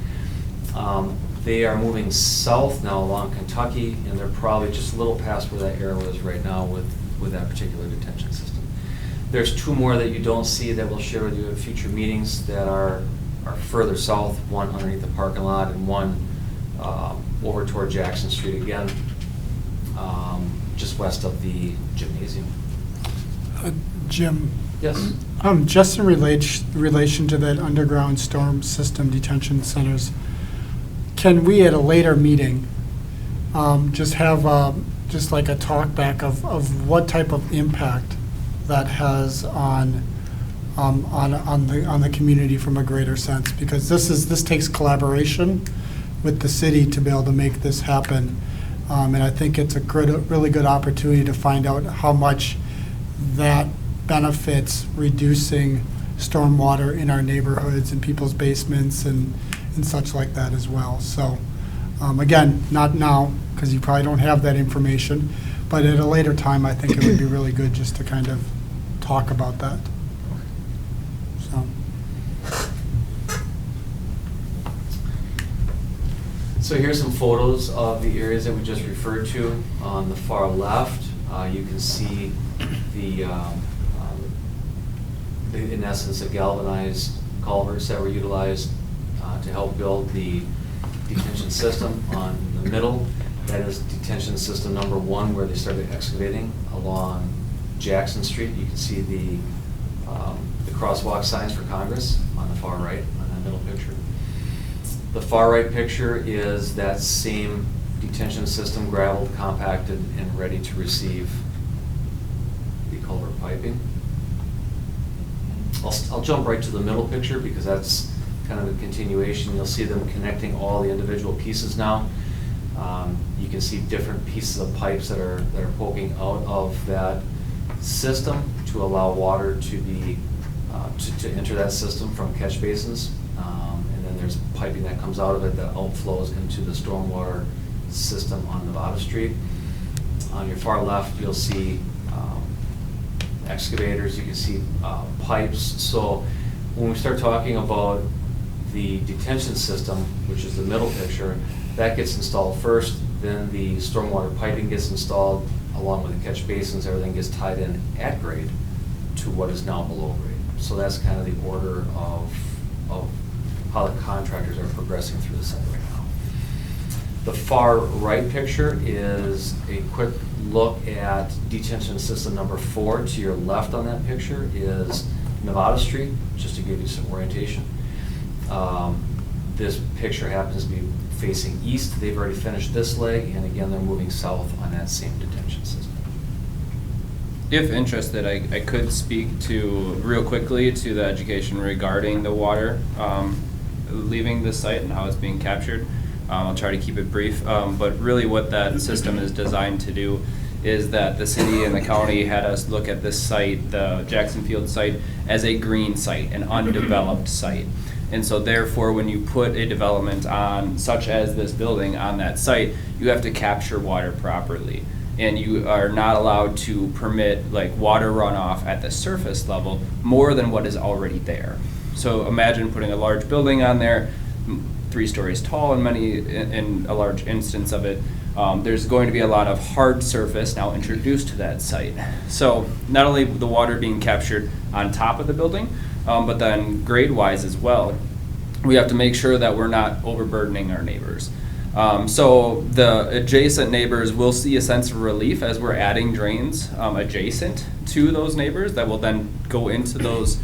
They are moving south now along Kentucky, and they're probably just a little past where that arrow is right now with that particular detention system. There's 2 more that you don't see that we'll share with you at future meetings that are further south, one underneath the parking lot and one over toward Jackson Street again, just west of the gymnasium. Jim? Yes? Just in relation to that underground storm system detention centers, can we at a later meeting just have just like a talk back of what type of impact that has on the community from a greater sense? Because this takes collaboration with the city to be able to make this happen. And I think it's a really good opportunity to find out how much that benefits reducing stormwater in our neighborhoods and people's basements and such like that as well. So, again, not now, because you probably don't have that information, but at a later time, I think it would be really good just to kind of talk about that. So. So here's some photos of the areas that we just referred to. On the far left, you can see in essence, the galvanized culverts that were utilized to help build the detention system. On the middle, that is detention system number 1, where they started excavating along Jackson Street. You can see the crosswalk signs for Congress on the far right, on that middle picture. The far right picture is that same detention system, gravelled, compacted, and ready to receive the culvert piping. I'll jump right to the middle picture because that's kind of a continuation. You'll see them connecting all the individual pieces now. You can see different pieces of pipes that are poking out of that system to allow water to be to enter that system from catch basins. And then there's piping that comes out of it that outflows into the stormwater system on Nevada Street. On your far left, you'll see excavators, you can see pipes. So when we start talking about the detention system, which is the middle picture, that gets installed first, then the stormwater piping gets installed along with the catch basins. Everything gets tied in at grade to what is now below grade. So that's kind of the order of how the contractors are progressing through the site right now. The far right picture is a quick look at detention system number 4. To your left on that picture is Nevada Street, just to give you some orientation. This picture happens to be facing east. They've already finished this leg, and again, they're moving south on that same detention system. If interested, I could speak to, real quickly, to the education regarding the water leaving the site and how it's being captured. I'll try to keep it brief, but really what that system is designed to do is that the city and the county had us look at this site, the Jackson Field site, as a green site, an undeveloped site. And so therefore, when you put a development on, such as this building, on that site, you have to capture water properly. And you are not allowed to permit like water runoff at the surface level more than what is already there. So imagine putting a large building on there, 3 stories tall in a large instance of it. There's going to be a lot of hard surface now introduced to that site. So not only the water being captured on top of the building, but then grade-wise as well, we have to make sure that we're not overburdening our neighbors. So the adjacent neighbors will see a sense of relief as we're adding drains adjacent to those neighbors that will then go into those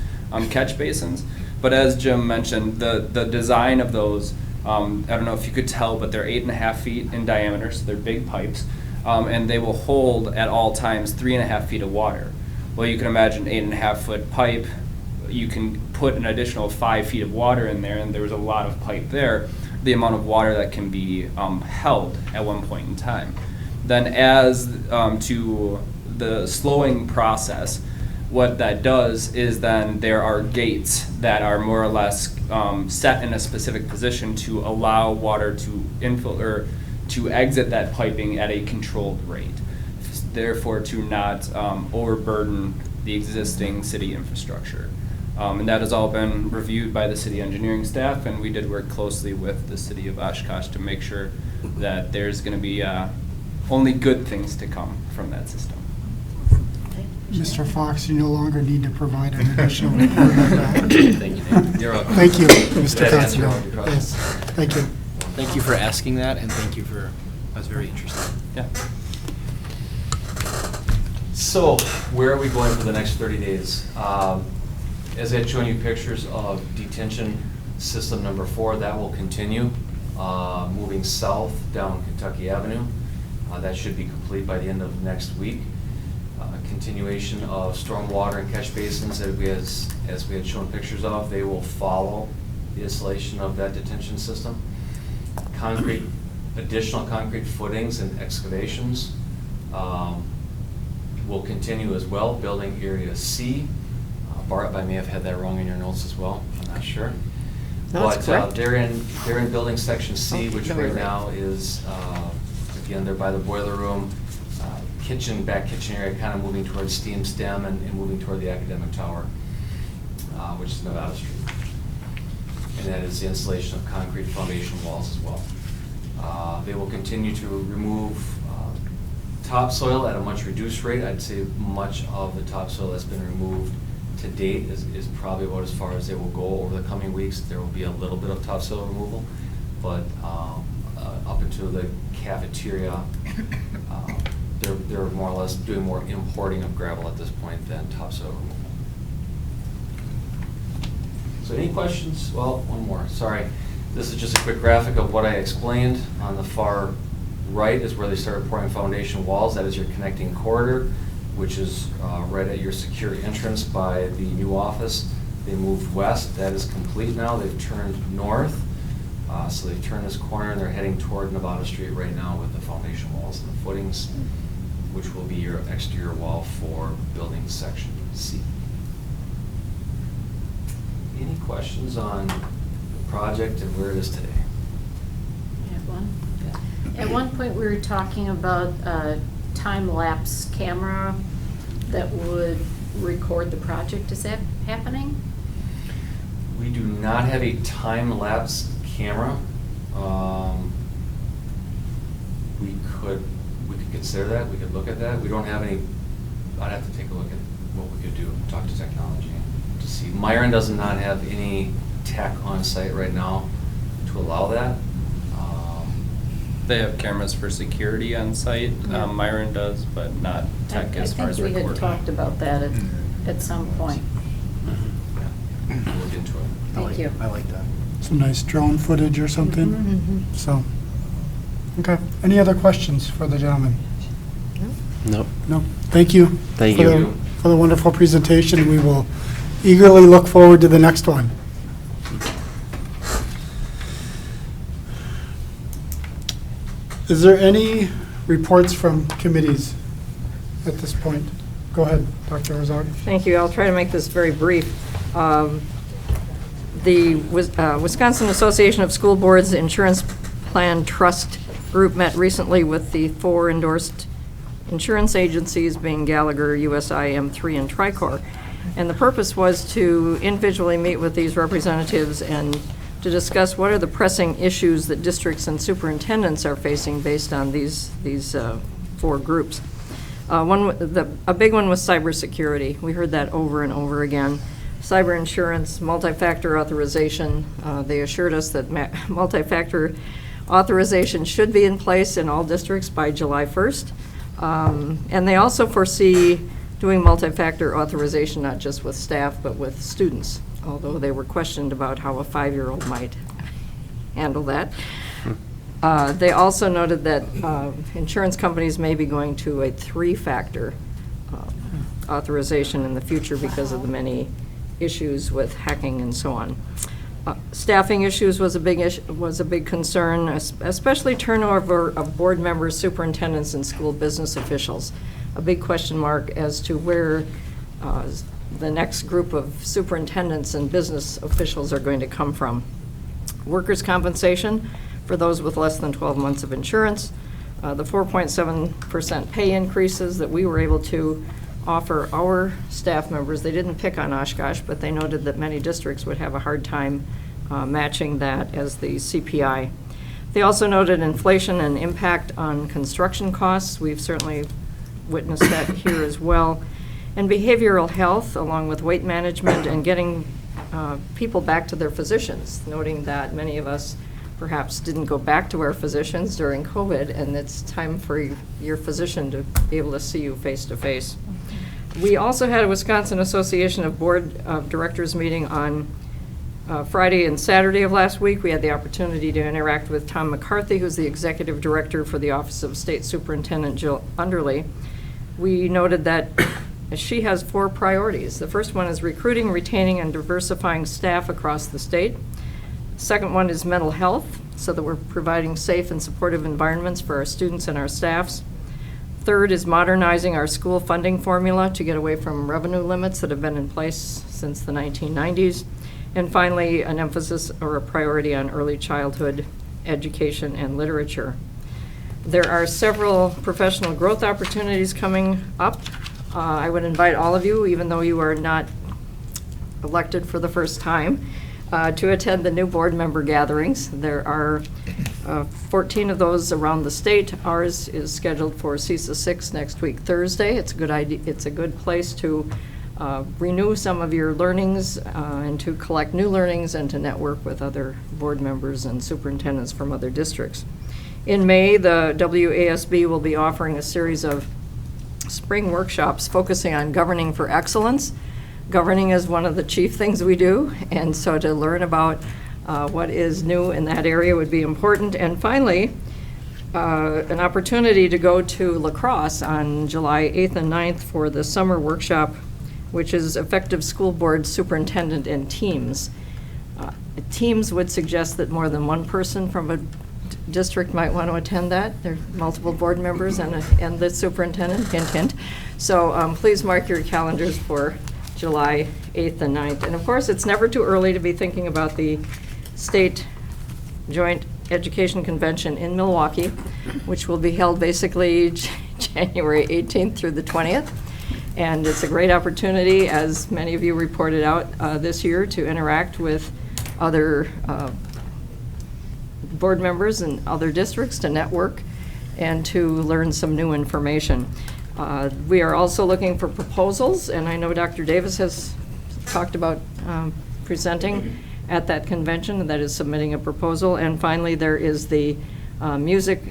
catch basins. But as Jim mentioned, the design of those, I don't know if you could tell, but they're 8.5 feet in diameter, so they're big pipes, and they will hold at all times 3.5 feet of water. Well, you can imagine 8.5 foot pipe, you can put an additional 5 feet of water in there, and there's a lot of pipe there, the amount of water that can be held at one point in time. Then as to the slowing process, what that does is then there are gates that are more or less set in a specific position to allow water to to exit that piping at a controlled rate, therefore to not overburden the existing city infrastructure. And that has all been reviewed by the city engineering staff, and we did work closely with the city of Oshkosh to make sure that there's going to be only good things to come from that system. Mr. Fox, you no longer need to provide an additional report on that. Thank you. You're welcome. Thank you, Mr. Did that answer Constable. all your questions? Yes, thank you. Thank you for asking that, and thank you for, that was very interesting. Yeah. So, where are we going for the next 30 days? As I had shown you pictures of detention system number 4, that will continue, moving south down Kentucky Avenue. That should be complete by the end of next week. Continuation of stormwater and catch basins as we had shown pictures of, they will follow the installation of that detention system. Additional concrete footings and excavations will continue as well. Building area C, Barb, I may have had that wrong in your notes as well, I'm not sure. No, it's But correct. they're in building section C, Oh, which no, you're right right. now is, again, they're by the boiler room, back kitchen area, kind of moving towards steam stem and moving toward the academic tower, which is Nevada Street. And that is the installation of concrete foundation walls as well. They will continue to remove topsoil at a much reduced rate. I'd say much of the topsoil that's been removed to date is probably about as far as they will go over the coming weeks. There will be a little bit of topsoil removal, but up into the cafeteria, they're more or less doing more importing of gravel at this point than topsoil removal. So any questions? Well, one more, sorry. This is just a quick graphic of what I explained. On the far right is where they started pouring foundation walls. That is your connecting corridor, which is right at your secure entrance by the new office. They moved west. That is complete now. They've turned north. So they've turned this corner and they're heading toward Nevada Street right now with the foundation walls and the footings, which will be your exterior wall for building section C. Any questions on the project and where it is today? At one point, we were talking about a time-lapse camera that would record the project. Is that happening? We do not have a time-lapse camera. We could consider that, we could look at that. We don't have any, I'd have to take a look at what we could do, talk to technology to see. Myron does not have any tech on site right now to allow that. They have cameras for security on site. Yeah. Myron does, but not tech as far as I think we recording. had talked about that at some point. We'll look into it. Thank you. I like that. Some nice drone footage or something. Mhm. So, okay. Any other questions for the gentleman? Nope. No. Thank you. Thank for you. the- For the wonderful presentation. We will eagerly look forward to the next one. Is there any reports from committees at this point? Go ahead, Dr. Herzog. Thank you. I'll try to make this very brief. The Wisconsin Association of School Boards Insurance Plan Trust Group met recently with the 4 endorsed insurance agencies, being Gallagher, USI, M3, and Tricor. And the purpose was to individually meet with these representatives and to discuss what are the pressing issues that districts and superintendents are facing based on these 4 groups. A big one was cybersecurity. We heard that over and over again. Cyber insurance, multi-factor authorization. They assured us that multi-factor authorization should be in place in all districts by July 1st. And they also foresee doing multi-factor authorization not just with staff but with students, although they were questioned about how a 5-year-old might handle that. They also noted that insurance companies may be going to a 3-factor authorization in the future because of the many issues with hacking and so on. Staffing issues was a big concern, especially turnover of board members, superintendents, and school business officials. A big question mark as to where the next group of superintendents and business officials are going to come from. Workers' compensation for those with less than 12 months of insurance, the 4.7% pay increases that we were able to offer our staff members. They didn't pick on Oshkosh, but they noted that many districts would have a hard time matching that as the CPI. They also noted inflation and impact on construction costs. We've certainly witnessed that here as well. And behavioral health, along with weight management and getting people back to their physicians, noting that many of us perhaps didn't go back to our physicians during COVID, and it's time for your physician to be able to see you face to face. We also had a Wisconsin Association of Board of Directors meeting on Friday and Saturday of last week. We had the opportunity to interact with Tom McCarthy, who's the Executive Director for the Office of State Superintendent Jill Underley. We noted that she has 4 priorities. The first one is recruiting, retaining, and diversifying staff across the state. Second one is mental health, so that we're providing safe and supportive environments for our students and our staffs. Third is modernizing our school funding formula to get away from revenue limits that have been in place since the 1990s. And finally, an emphasis or a priority on early childhood education and literature. There are several professional growth opportunities coming up. I would invite all of you, even though you are not elected for the first time, to attend the new board member gatherings. There are 14 of those around the state. Ours is scheduled for CESA 6 next week, Thursday. It's a good idea. It's a good place to renew some of your learnings and to collect new learnings and to network with other board members and superintendents from other districts. In May, the WASB will be offering a series of spring workshops focusing on governing for excellence. Governing is one of the chief things we do, and so to learn about what is new in that area would be important. And finally, an opportunity to go to La Crosse on July 8th and 9th for the summer workshop, which is Effective School Board Superintendent and Teams. Teams would suggest that more than one person from a district might want to attend that. There are multiple board members and the superintendent, hint, hint. So please mark your calendars for July 8th and 9th. And of course, it's never too early to be thinking about the State Joint Education Convention in Milwaukee, which will be held basically January 18th through the 20th. And it's a great opportunity, as many of you reported out this year, to interact with other board members in other districts, to network, and to learn some new information. We are also looking for proposals, and I know Dr. Davis has talked about presenting at that convention, and that is submitting a proposal. And finally, there is the music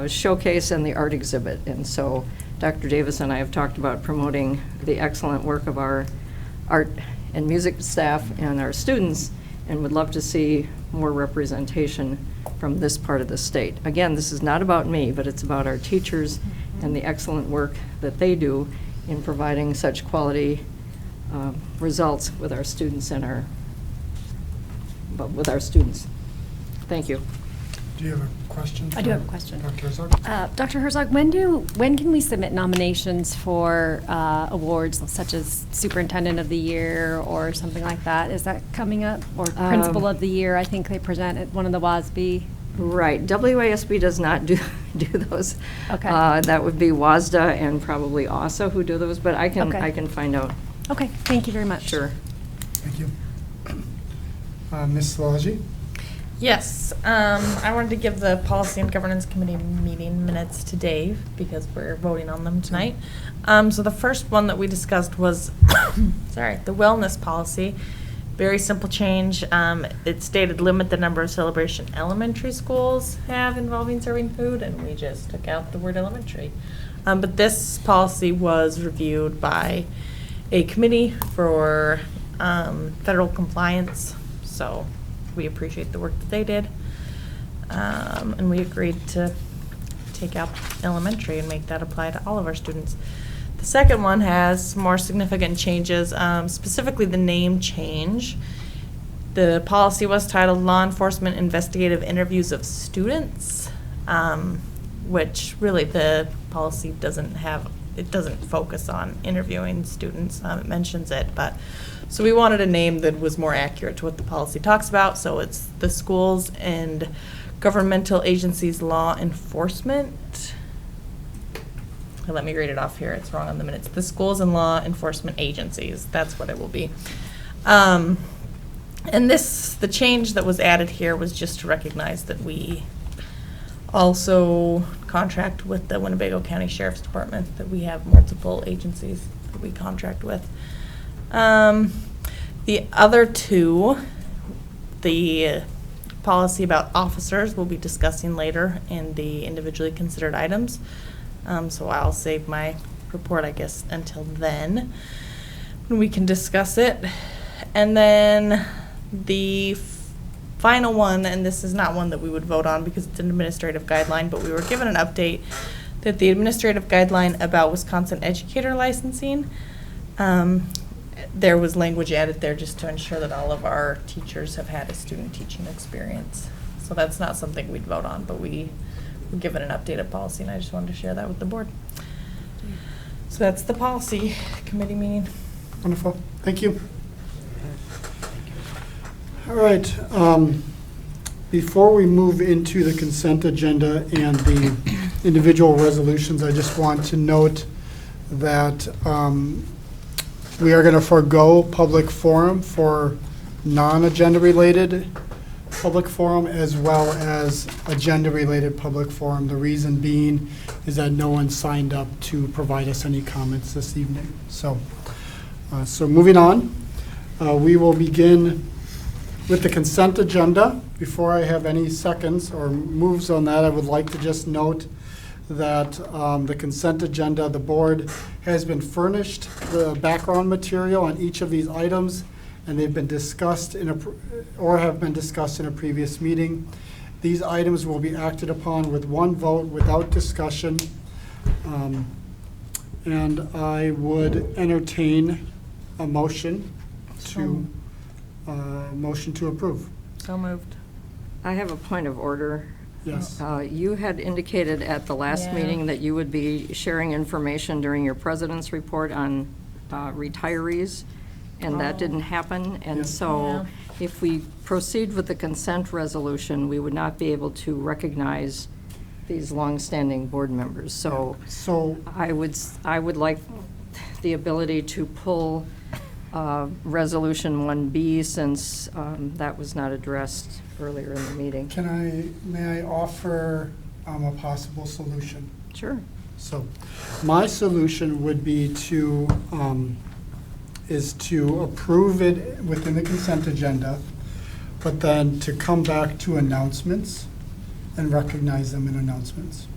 showcase and the art exhibit. And so Dr. Davis and I have talked about promoting the excellent work of our art and music staff and our students, and would love to see more representation from this part of the state. Again, this is not about me, but it's about our teachers and the excellent work that they do in providing such quality results with our students and with our students. Thank you. Do you have a question? I do have a question. Dr. Herzog? Dr. Herzog, when can we submit nominations for awards such as Superintendent of the Year or something like that? Is that coming up? Or Principal of the Year, I think they present at one of the WASB. Right. WASB does not do those. Okay. That would be WASDA and probably ASA who do those, but I can find out. Okay, thank you very much. Sure. Thank you. Ms. Szilagyi? Yes, I wanted to give the Policy and Governance Committee meeting minutes to Dave because we're voting on them tonight. So the first one that we discussed was, the wellness policy. Very simple change. It stated limit the number of Celebration elementary schools have involving serving food, and we just took out the word elementary. But this policy was reviewed by a committee for federal compliance, so we appreciate the work that they did. And we agreed to take out elementary and make that apply to all of our students. The second one has more significant changes, specifically the name change. The policy was titled Law Enforcement Investigative Interviews of Students, which really the policy doesn't focus on interviewing students. It mentions it, but so we wanted a name that was more accurate to what the policy talks about. So it's the Schools and Governmental Agencies Law Enforcement. Let me read it off here. It's wrong on the minutes. The Schools and Law Enforcement Agencies. That's what it will be. And the change that was added here was just to recognize that we also contract with the Winnebago County Sheriff's Department, that we have multiple agencies that we contract with. The other two, the policy about officers we'll be discussing later in the individually considered items. So I'll save my report, I guess, until then, when we can discuss it. And then the final one, and this is not one that we would vote on because it's an administrative guideline, but we were given an update that the administrative guideline about Wisconsin educator licensing, there was language added there just to ensure that all of our teachers have had a student teaching experience. So that's not something we'd vote on, but we were given an updated policy, and I just wanted to share that with the board. So that's the policy committee meeting. Wonderful, thank you. All right, before we move into the consent agenda and the individual resolutions, I just want to note that we are going to forego public forum for non-agenda related public forum as well as agenda related public forum. The reason being is that no one signed up to provide us any comments this evening. So moving on, we will begin with the consent agenda. Before I have any seconds or moves on that, I would like to just note that the consent agenda, the board has been furnished the background material on each of these items, and they've been discussed or have been discussed in a previous meeting. These items will be acted upon with one vote without discussion. And I would entertain a motion to approve. So moved. I have a point of order. Yes. You had indicated at the last Yeah. meeting that you would be sharing information during your president's report on retirees, and that didn't happen. And so if we proceed with the consent resolution, we would not be able to recognize these longstanding board members. So I would like the ability to pull Resolution 1B, since that was not addressed earlier in the meeting. May I offer a possible solution? Sure. So my solution would be to approve it within the consent agenda, but then to come back to announcements and recognize them in announcements.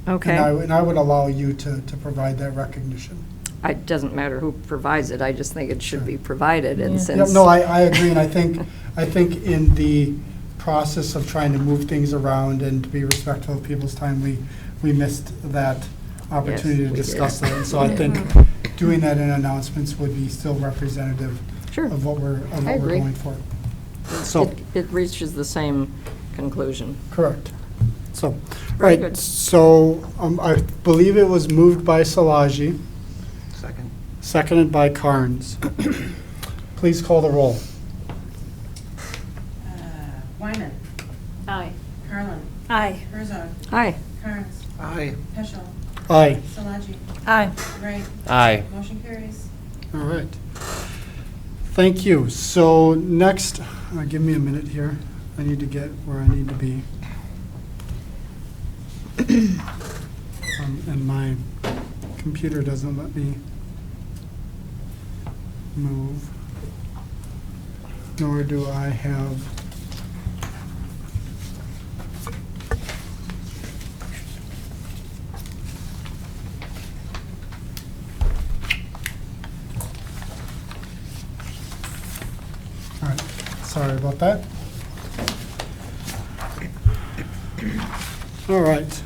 Okay. And I would allow you to provide that recognition. It doesn't matter who provides it, I just think it should be provided, and Yep, since. no, I agree, and I think in the process of trying to move things around and to be respectful of people's time, we missed that opportunity to we discuss did. that. And so I think doing that in announcements would be still representative of what we're agree. going for. So, It reaches the same conclusion. correct. So, Very right, good. so I believe it was moved by Salaji. Second. Seconded by Carnes. Please call the roll. Wyman. Aye. Carlin. Aye. Herzog. Aye. Carnes. Aye. Peschel. Aye. Salaji. Aye. Wright. Aye. Motion carries. All right. Thank you. So next, give me a minute here. I need to get where I need to be. And my computer doesn't let me move, nor do I have. All right, sorry about that. All right,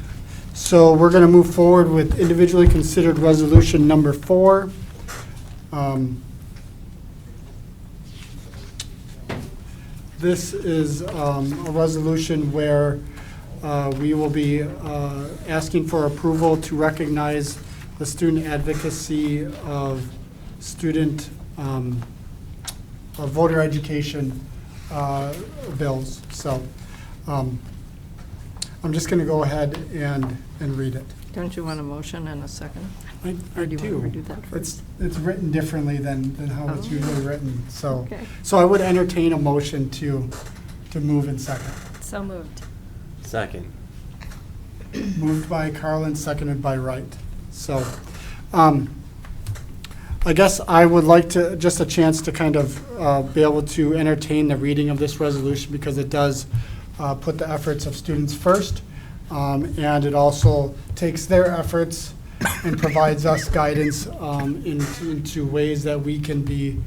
so we're going to move forward with individually considered resolution number 4. This is a resolution where we will be asking for approval to recognize the student advocacy of student of voter education bills. So I'm just going to go ahead and read it. Don't you want a motion and a second? I Or do you do. want to redo that first? It's written differently than how it's Oh. usually written. So Okay. so I would entertain a motion to move in second. So moved. Second. Moved by Carlin, seconded by Wright. So I guess I would like to, just a chance to kind of be able to entertain the reading of this resolution, because it does put the efforts of students first, and it also takes their efforts and provides us guidance into ways that we can be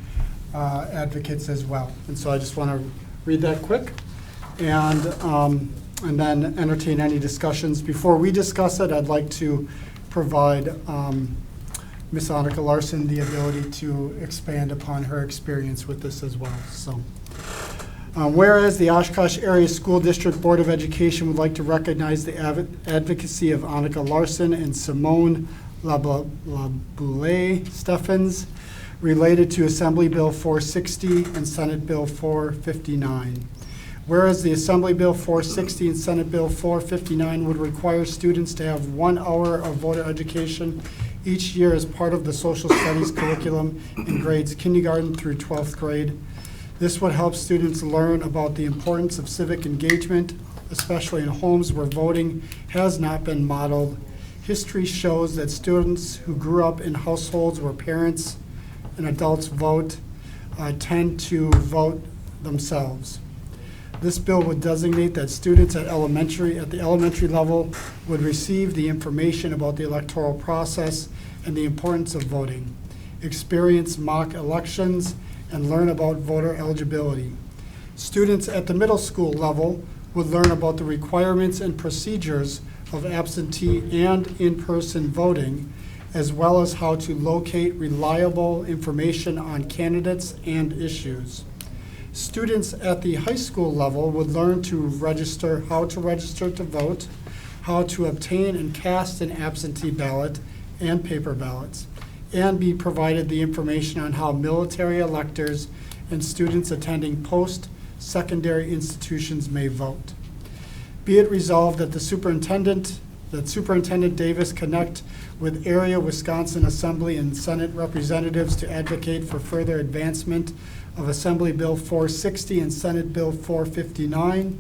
advocates as well. And so I just want to read that quick, and then entertain any discussions. Before we discuss it, I'd like to provide Ms. Annika Larson the ability to expand upon her experience with this as well. So, whereas the Oshkosh Area School District Board of Education would like to recognize the advocacy of Annika Larson and Simone LaBoule Steffens related to Assembly Bill 460 and Senate Bill 459. Whereas the Assembly Bill 460 and Senate Bill 459 would require students to have 1 hour of voter education each year as part of the social studies curriculum in grades kindergarten through 12th grade. This would help students learn about the importance of civic engagement, especially in homes where voting has not been modeled. History shows that students who grew up in households where parents and adults vote tend to vote themselves. This bill would designate that students at the elementary level would receive the information about the electoral process and the importance of voting, experience mock elections, and learn about voter eligibility. Students at the middle school level would learn about the requirements and procedures of absentee and in-person voting, as well as how to locate reliable information on candidates and issues. Students at the high school level would learn how to register to vote, how to obtain and cast an absentee ballot and paper ballots, and be provided the information on how military electors and students attending post-secondary institutions may vote. Be it resolved that Superintendent Davis connect with area Wisconsin Assembly and Senate representatives to advocate for further advancement of Assembly Bill 460 and Senate Bill 459.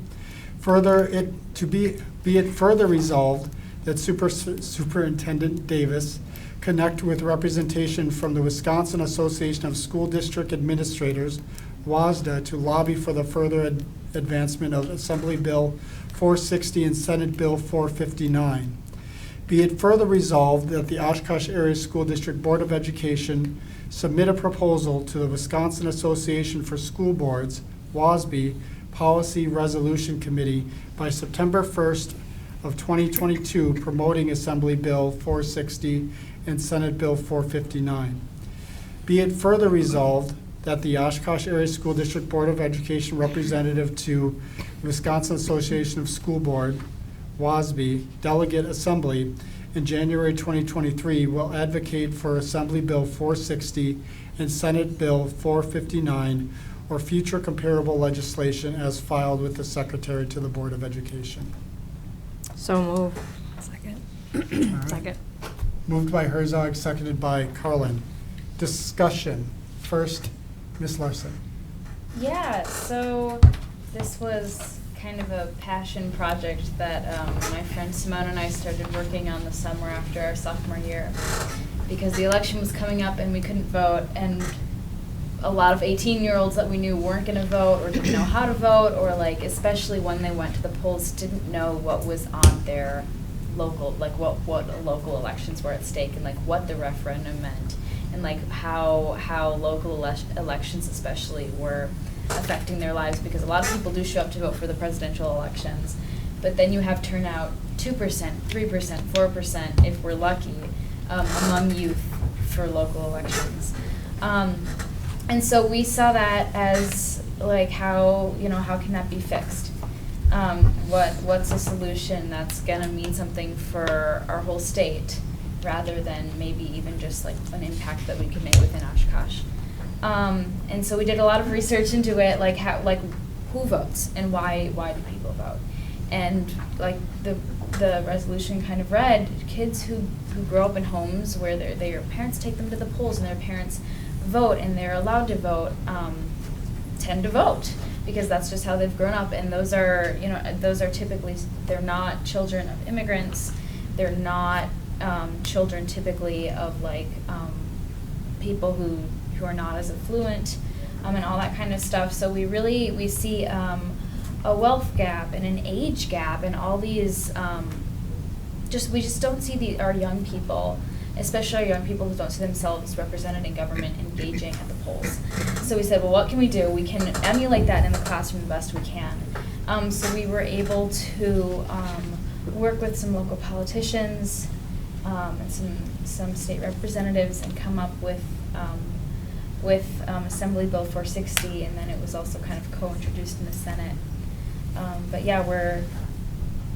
Be it further resolved that Superintendent Davis connect with representation from the Wisconsin Association of School District Administrators, WASDA, to lobby for the further advancement of Assembly Bill 460 and Senate Bill 459. Be it further resolved that the Oshkosh Area School District Board of Education submit a proposal to the Wisconsin Association for School Boards, WASB, Policy Resolution Committee by September 1st of 2022 promoting Assembly Bill 460 and Senate Bill 459. Be it further resolved that the Oshkosh Area School District Board of Education representative to Wisconsin Association of School Board, WASB, Delegate Assembly in January 2023 will advocate for Assembly Bill 460 and Senate Bill 459 or future comparable legislation as filed with the Secretary to the Board of Education. So moved. Second. All right. Second. Moved by Herzog, seconded by Carlin. Discussion. First, Ms. Larson. Yeah, so this was kind of a passion project that my friend Simone and I started working on the summer after our sophomore year, because the election was coming up and we couldn't vote, and a lot of 18-year-olds that we knew weren't going to vote or didn't know how to vote, or like especially when they went to the polls didn't know what was on their local, like what local elections were at stake, and like what the referendum meant, and like how local elections especially were affecting their lives, because a lot of people do show up to vote for the presidential elections, but then you have turnout 2%, 3%, 4% if we're lucky among youth for local elections. And so we saw that as like how can that be fixed? What's a solution that's gonna mean something for our whole state, rather than maybe even just like an impact that we can make within Oshkosh. And so we did a lot of research into it, like who votes and why do people vote? And like the resolution kind of read, kids who grow up in homes where their parents take them to the polls and their parents vote and they're allowed to vote, tend to vote, because that's just how they've grown up. And those are typically, they're not children of immigrants, they're not children typically of like people who are not as affluent, and all that kind of stuff. So we see a wealth gap and an age gap and all these, we just don't see our young people, especially our young people who don't see themselves represented in government, engaging at the polls. So we said, well, what can we do? We can emulate that in the classroom the best we can. So we were able to work with some local politicians and some state representatives and come up with Assembly Bill 460, and then it was also kind of co-introduced in the Senate. But yeah,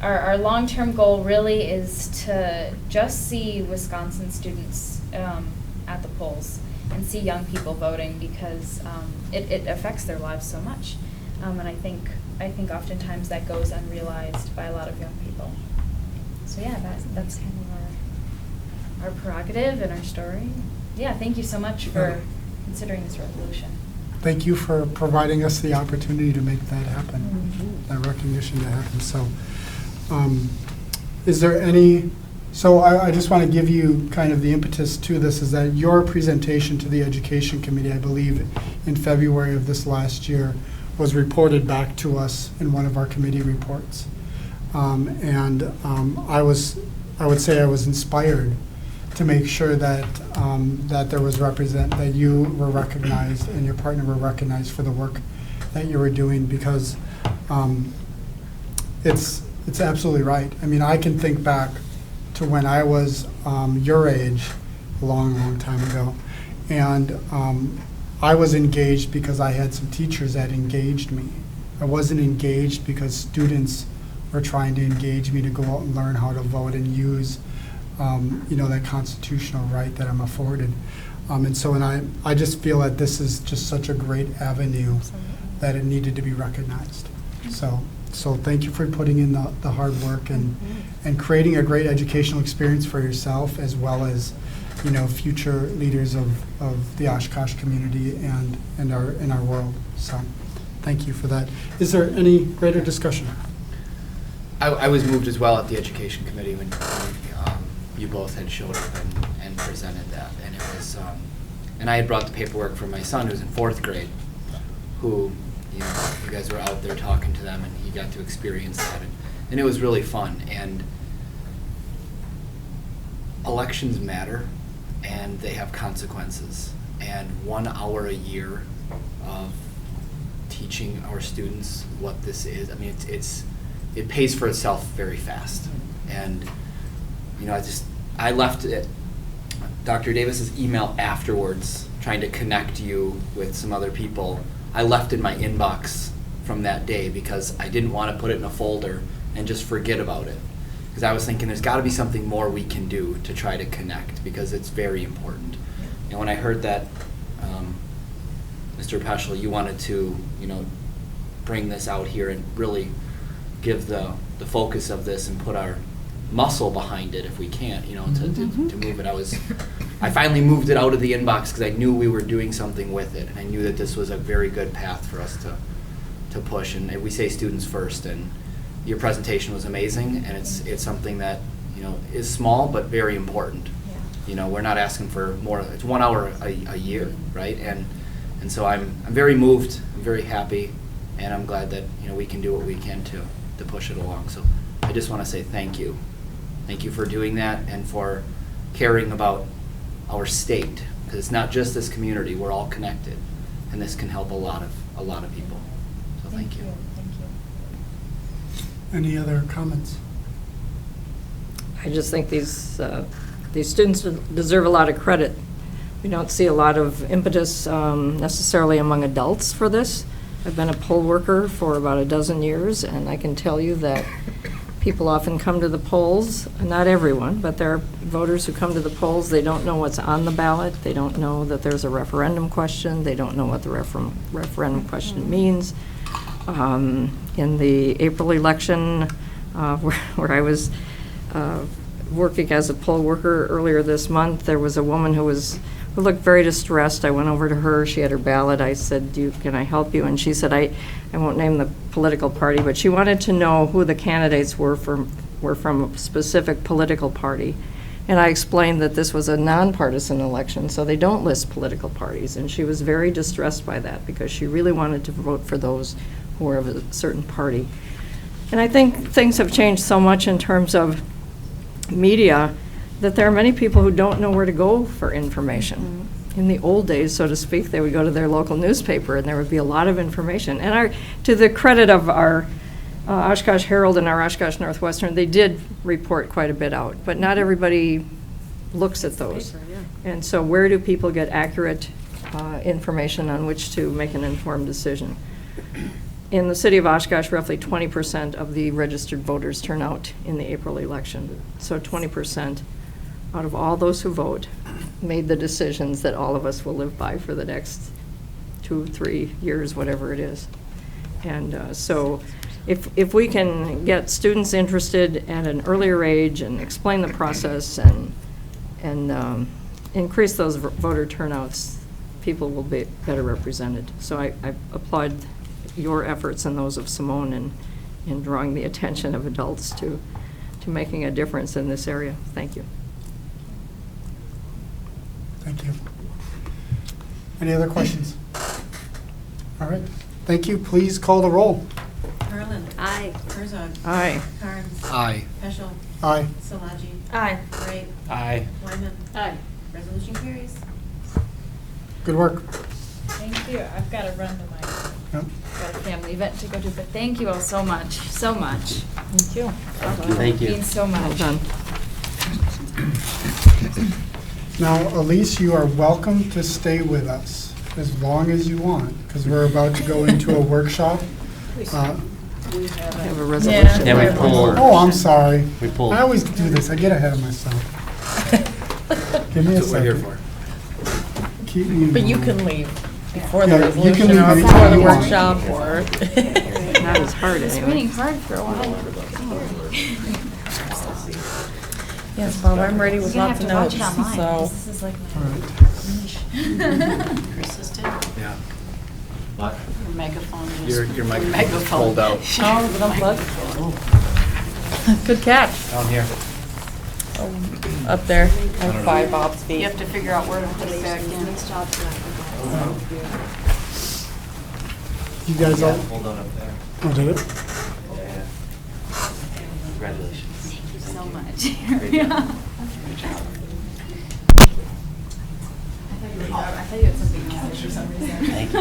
our long-term goal really is to just see Wisconsin students at the polls and see young people voting, because it affects their lives so much. And I think oftentimes that goes unrealized by a lot of young people. So yeah, that's kind of our prerogative and our story. Yeah, thank you so much for considering this resolution. Thank you for providing us the opportunity to make that happen, that recognition to happen. So, is there any, so I just want to give you kind of the impetus to this, is that your presentation to the Education Committee, I believe in February of this last year, was reported back to us in one of our committee reports. I would say I was inspired to make sure that that there was that you were recognized and your partner were recognized for the work that you were doing, because it's absolutely right. I mean, I can think back to when I was your age, a long time ago, and I was engaged because I had some teachers that engaged me. I wasn't engaged because students were trying to engage me to go out and learn how to vote and use that constitutional right that I'm afforded. And I just feel that this is just such a great avenue that it needed to be recognized. So thank you for putting in the hard work and creating a great educational experience for yourself, as well as future leaders of the Oshkosh community and in our world. So thank you for that. Is there any greater discussion? I was moved as well at the Education Committee when you both had showed up and presented that. And it was, and I had brought the paperwork from my son, who's in 4th grade, who, you guys were out there talking to them, and he got to experience that. And it was really fun. And elections matter, and they have consequences. And 1 hour a year of teaching our students what this is, I mean, it pays for itself very fast. And I left Dr. Davis's email afterwards, trying to connect you with some other people. I left in my inbox from that day because I didn't want to put it in a folder and just forget about it. Because I was thinking there's got to be something more we can do to try to connect, because it's very important. And when I heard that, Mr. Peschel, you wanted to, bring this out here and really give the focus of this and put our muscle behind it, if we can't, to move it. I finally moved it out of the inbox because I knew we were doing something with it, and I knew that this was a very good path for us to push. And we say students first, and your presentation was amazing, and it's something that is small but very important. Yeah. We're not asking for more. It's 1 hour a year, right? And so I'm very moved. I'm very happy, and I'm glad that we can do what we can to push it along. So I just want to say thank you. Thank you for doing that and for caring about our state, because it's not just this community. We're all connected, and this can help a lot of people. So thank you. Thank you. Any other comments? I just think these students deserve a lot of credit. We don't see a lot of impetus necessarily among adults for this. I've been a poll worker for about a dozen years, and I can tell you that people often come to the polls, not everyone, but there are voters who come to the polls, they don't know what's on the ballot, they don't know that there's a referendum question, they don't know what the referendum question means. In the April election, where I was working as a poll worker earlier this month, there was a woman who looked very distressed. I went over to her. She had her ballot. I said, can I help you? And she said, I won't name the political party, but she wanted to know who the candidates were from a specific political party. And I explained that this was a nonpartisan election, so they don't list political parties. And she was very distressed by that because she really wanted to vote for those who were of a certain party. And I think things have changed so much in terms of media that there are many people who don't know where to go for information. In the old days, so to speak, they would go to their local newspaper and there would be a lot of information. And to the credit of our Oshkosh Herald and our Oshkosh Northwestern, they did report quite a bit out, but not everybody looks at those. And so where do people get accurate information on which to make an informed decision? in the city of Oshkosh, roughly 20% of the registered voters turn out in the April election. So 20% out of all those who vote made the decisions that all of us will live by for the next 2-3 years, whatever it is. And so if we can get students interested at an earlier age and explain the process and increase those voter turnouts, people will be better represented. So I applaud your efforts and those of Simone in drawing the attention of adults to making a difference in this area. Thank you. Thank you. Any other questions? All right. Thank you. Please call the roll. Carlin. Aye. Herzog. Aye. Carnes. Aye. Peschel. Aye. Szilagyi. Aye. Wright. Aye. Wyman. Aye. Resolution carries. Good work. Thank you. I've got to run to my Yep. got a family event to go to, but thank you all so much, so much. Thank you. Thank you. It means so Well much. done. Now, Elise, you are welcome to stay with us as long as you want, because we're about to go into a workshop. We have a resolution. Yeah, we pulled. Oh, I'm sorry. We pulled. I always do this. I get ahead of myself. Give me a That's what we're here second. for. Keep me in But you mind. can leave before Yeah, the you can resolution leave or anytime before the you want. workshop or. Not as hard It's anyway. raining hard for a while. Yes, Bob, I'm ready with You're gonna lots have of to watch notes, it online, so. 'cause this is like All my right. Persistent. Yeah. What? Your megaphone Your microphone's pulled out. Oh, is it unplugged? Good catch. Down here. Up there, like 5 Bob's feet. You have to figure out where to put it back in. You guys all, Hold on up there. oh, did it? Yeah. Congratulations. Thank you so much. Yeah. I thought you had something else for some reason. Thank you.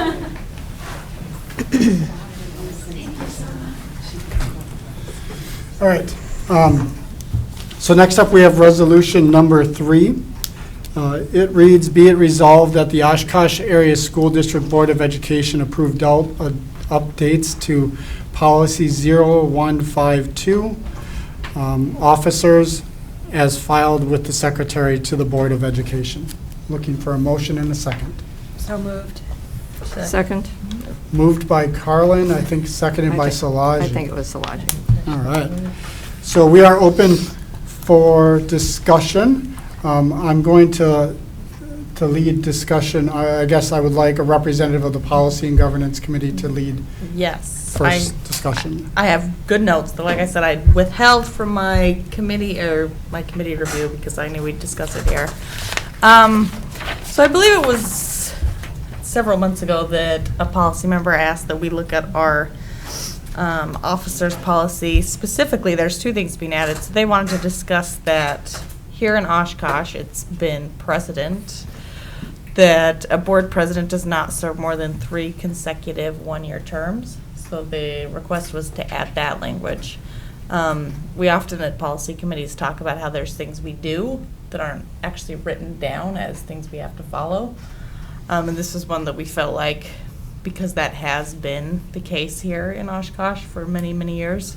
All right. So next up, we have resolution number 3. It reads, "Be it resolved that the Oshkosh Area School District Board of Education approved updates to policy 0152, officers, as filed with the secretary to the Board of Education." Looking for a motion and a second. So moved. Second? Moved by Carlin, I think seconded by Szilagyi. I think it was Szilagyi. All right. So we are open for discussion. I'm going to lead discussion. I guess I would like a representative of the Policy and Governance Committee to lead Yes. first discussion. I have good notes, but like I said, I withheld from my committee review because I knew we'd discuss it here. So I believe it was several months ago that a policy member asked that we look at our officers policy. Specifically, there's 2 things being added. So they wanted to discuss that here in Oshkosh, it's been precedent that a board president does not serve more than 3 consecutive one-year terms. So the request was to add that language. We often at policy committees talk about how there's things we do that aren't actually written down as things we have to follow. And this is one that we felt like, because that has been the case here in Oshkosh for many, many years,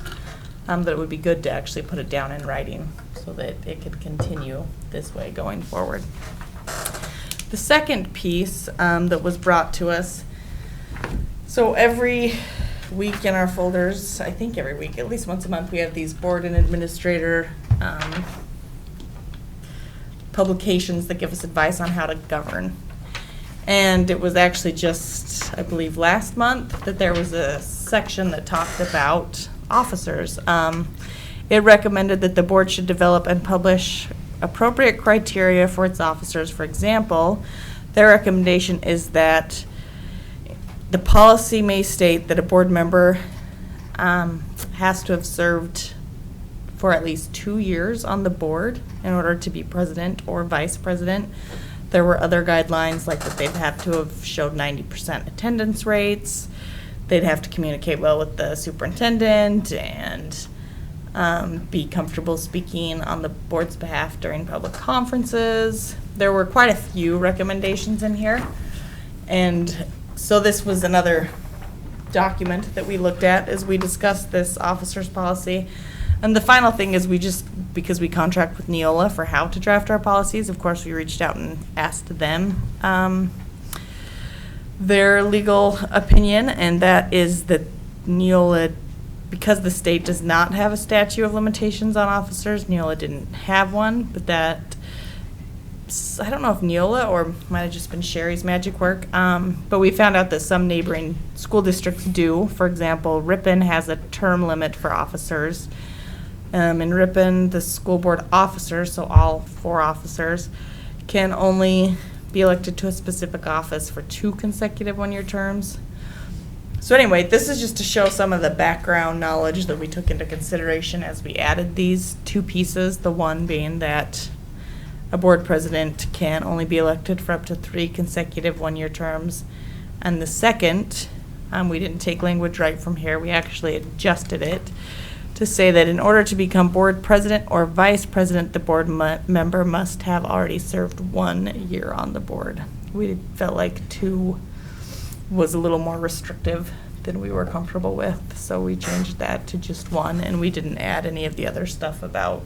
that it would be good to actually put it down in writing so that it could continue this way going forward. The second piece that was brought to us, so every week in our folders, I think every week, at least once a month, we have these board and administrator publications that give us advice on how to govern. And it was actually just, I believe, last month that there was a section that talked about officers. It recommended that the board should develop and publish appropriate criteria for its officers. For example, their recommendation is that the policy may state that a board member has to have served for at least 2 years on the board in order to be president or vice president. There were other guidelines, like that they'd have to have showed 90% attendance rates, they'd have to communicate well with the superintendent, and be comfortable speaking on the board's behalf during public conferences. There were quite a few recommendations in here. And so this was another document that we looked at as we discussed this officers policy. And the final thing is because we contract with Neola for how to draft our policies, of course, we reached out and asked them their legal opinion, and that is that Neola, because the state does not have a statute of limitations on officers, Neola didn't have one, but that, I don't know if Neola or might have just been Sherry's magic work, but we found out that some neighboring school districts do. For example, Ripon has a term limit for officers. In Ripon, the school board officers, so all 4 officers, can only be elected to a specific office for 2 consecutive one-year terms. So anyway, this is just to show some of the background knowledge that we took into consideration as we added these 2 pieces, the one being that a board president can only be elected for up to 3 consecutive one-year terms. And the second, we didn't take language right from here, we actually adjusted it to say that in order to become board president or vice president, the board member must have already served 1 year on the board. We felt like 2 was a little more restrictive than we were comfortable with, so we changed that to just 1, and we didn't add any of the other stuff about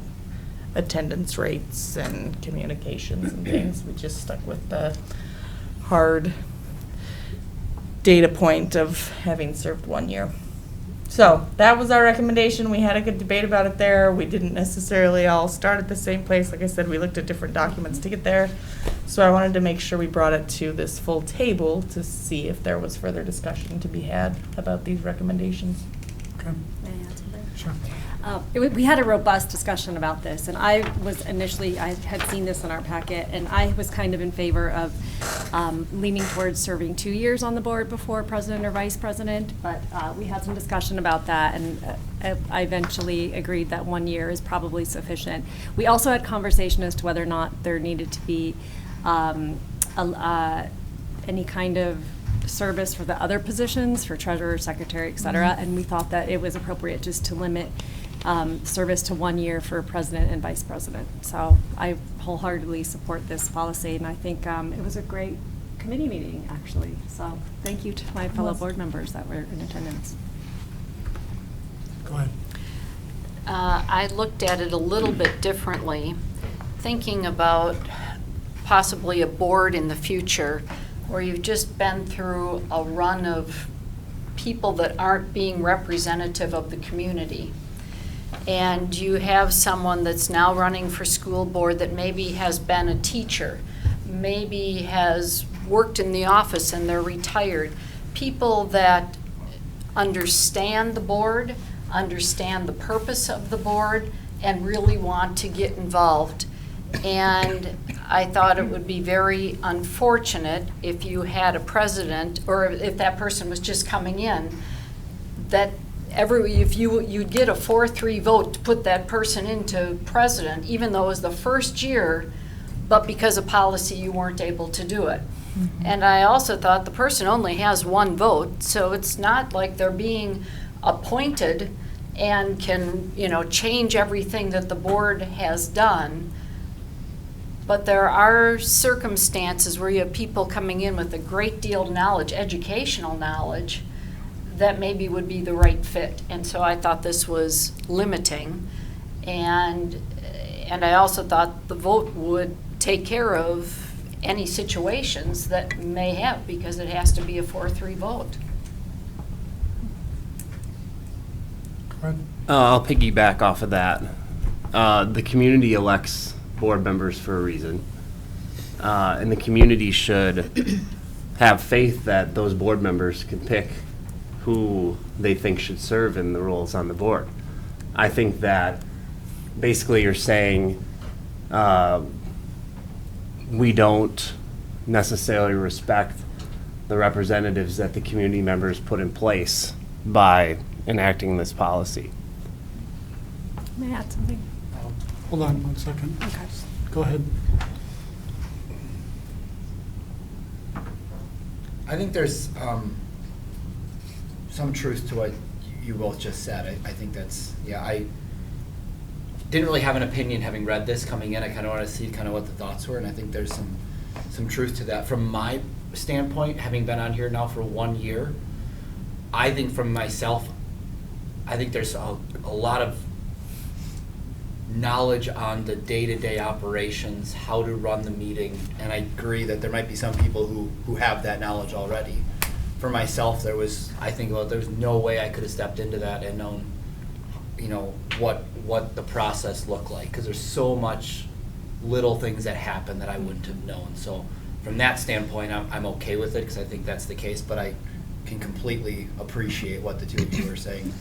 attendance rates and communications and things. We just stuck with the hard data point of having served 1 year. So that was our recommendation. We had a good debate about it there. We didn't necessarily all start at the same place. Like I said, we looked at different documents to get there. So I wanted to make sure we brought it to this full table to see if there was further discussion to be had about these recommendations. Okay. May I add something? Sure. We had a robust discussion about this, and I had seen this in our packet, and I was kind of in favor of leaning towards serving 2 years on the board before president or vice president, but we had some discussion about that, and I eventually agreed that 1 year is probably sufficient. We also had conversation as to whether or not there needed to be any kind of service for the other positions, for treasurer, secretary, et cetera, and we thought that it was appropriate just to limit service to 1 year for president and vice president. So I wholeheartedly support this policy, and I think it was a great committee meeting, actually. So thank you to my fellow board members that were in attendance. Go ahead. I looked at it a little bit differently, thinking about possibly a board in the future where you've just been through a run of people that aren't being representative of the community. And you have someone that's now running for school board that maybe has been a teacher, maybe has worked in the office and they're retired. People that understand the board, understand the purpose of the board, and really want to get involved. And I thought it would be very unfortunate if you had a president, or if that person was just coming in, that if you'd get a 4-3 vote to put that person into president, even though it was the first year, but because of policy you weren't able to do it. Mm-hmm. And I also thought the person only has 1 vote, so it's not like they're being appointed and can, change everything that the board has done. But there are circumstances where you have people coming in with a great deal of knowledge, educational knowledge, that maybe would be the right fit. And so I thought this was limiting. And I also thought the vote would take care of any situations that may have, because it has to be a 4-3 vote. I'll piggyback off of that. The community elects board members for a reason. And the community should have faith that those board members can pick who they think should serve in the roles on the board. I think that basically you're saying we don't necessarily respect the representatives that the community members put in place by enacting this policy. May I add something? Hold on 1 second. Okay. Go ahead. I think there's some truth to what you both just said. I think that's, I didn't really have an opinion having read this coming in. I kind of wanted to see kind of what the thoughts were, and I think there's some truth to that. From my standpoint, having been on here now for 1 year, I think from myself, I think there's a lot of knowledge on the day-to-day operations, how to run the meeting, and I agree that there might be some people who have that knowledge already. For myself, I think there's no way I could have stepped into that and known, what the process looked like, because there's so much little things that happen that I wouldn't have known. So from that standpoint, I'm okay with it, because I think that's the case, but I can completely appreciate what the two of you are saying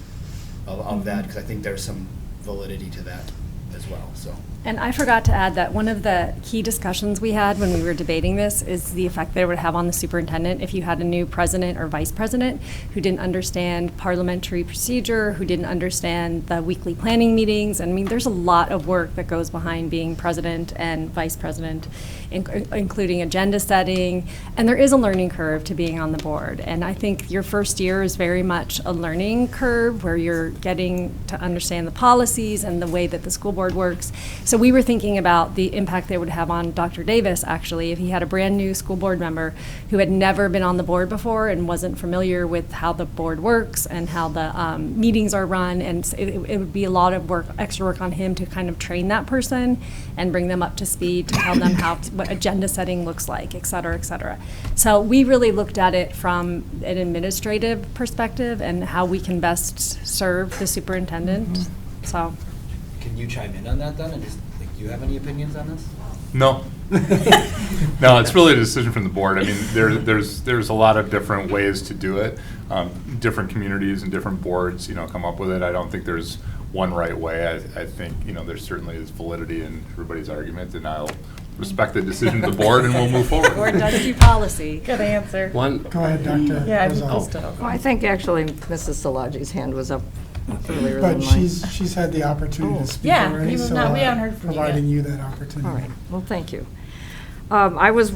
of that, because I think there's some validity to that as well. So. And I forgot to add that one of the key discussions we had when we were debating this is the effect that it would have on the superintendent if you had a new president or vice president who didn't understand parliamentary procedure, who didn't understand the weekly planning meetings. I mean, there's a lot of work that goes behind being president and vice president, including agenda setting, and there is a learning curve to being on the board. And I think your first year is very much a learning curve where you're getting to understand the policies and the way that the school board works. So we were thinking about the impact they would have on Dr. Davis, actually, if he had a brand new school board member who had never been on the board before and wasn't familiar with how the board works and how the meetings are run. And it would be a lot of work, extra work on him to kind of train that person and bring them up to speed, to tell them what agenda setting looks like, et cetera, et cetera. So we really looked at it from an administrative perspective and how we can best serve the superintendent. So. Can you chime in on that then? And just, do you have any opinions on this? No. No, it's really a decision from the board. I mean, there's a lot of different ways to do it. Different communities and different boards, come up with it. I don't think there's one right way. I think, there certainly is validity in everybody's argument, and I'll respect the decision of the board, and we'll move forward. Or does do policy. Good answer. Go ahead, Dr. Yeah, Herzog. I think actually Mrs. Salaji's hand was up earlier But than mine. she's had the opportunity to speak Yeah, already, we so haven't heard from you providing yet. you that opportunity. All right, well, thank you. I was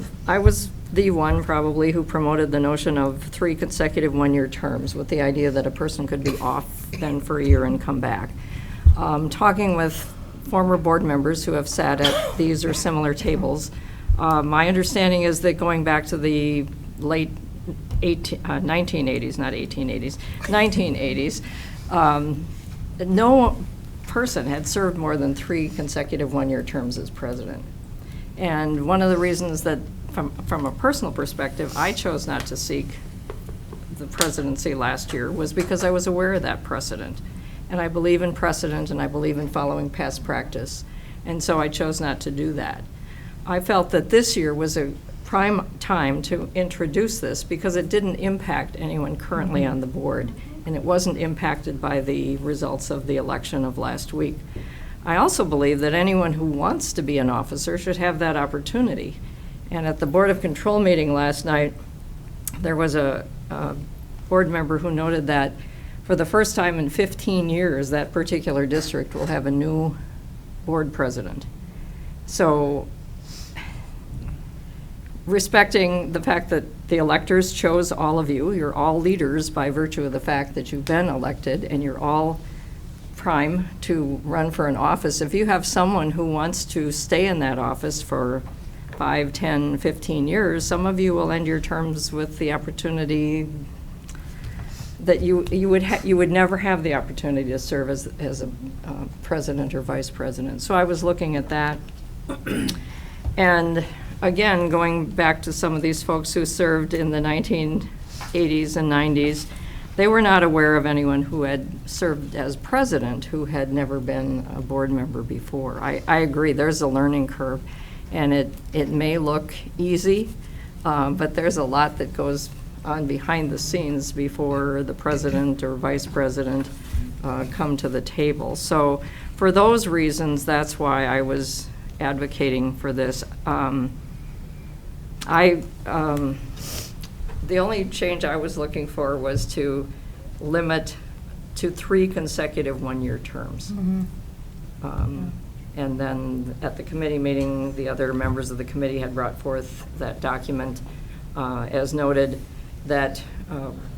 the one probably who promoted the notion of 3 consecutive one-year terms with the idea that a person could be off then for a year and come back. Talking with former board members who have sat at these or similar tables, my understanding is that going back to the late 1980s, not 1880s, 1980s, no person had served more than 3 consecutive one-year terms as president. And one of the reasons that, from a personal perspective, I chose not to seek the presidency last year was because I was aware of that precedent. And I believe in precedent, and I believe in following past practice. And so I chose not to do that. I felt that this year was a prime time to introduce this because it didn't impact anyone currently on the board, and it wasn't impacted by the results of the election of last week. I also believe that anyone who wants to be an officer should have that opportunity. And at the Board of Control meeting last night, there was a board member who noted that for the first time in 15 years, that particular district will have a new board president. So, respecting the fact that the electors chose all of you, you're all leaders by virtue of the fact that you've been elected, and you're all prime to run for an office. If you have someone who wants to stay in that office for 5, 10, 15 years, some of you will end your terms with the opportunity that you would never have the opportunity to serve as a president or vice president. So I was looking at that. And again, going back to some of these folks who served in the 1980s and 90s, they were not aware of anyone who had served as president who had never been a board member before. I agree, there's a learning curve, and it may look easy, but there's a lot that goes on behind the scenes before the president or vice president come to the table. So for those reasons, that's why I was advocating for this. The only change I was looking for was to limit to 3 consecutive one-year terms. And then at the committee meeting, the other members of the committee had brought forth that document, as noted, that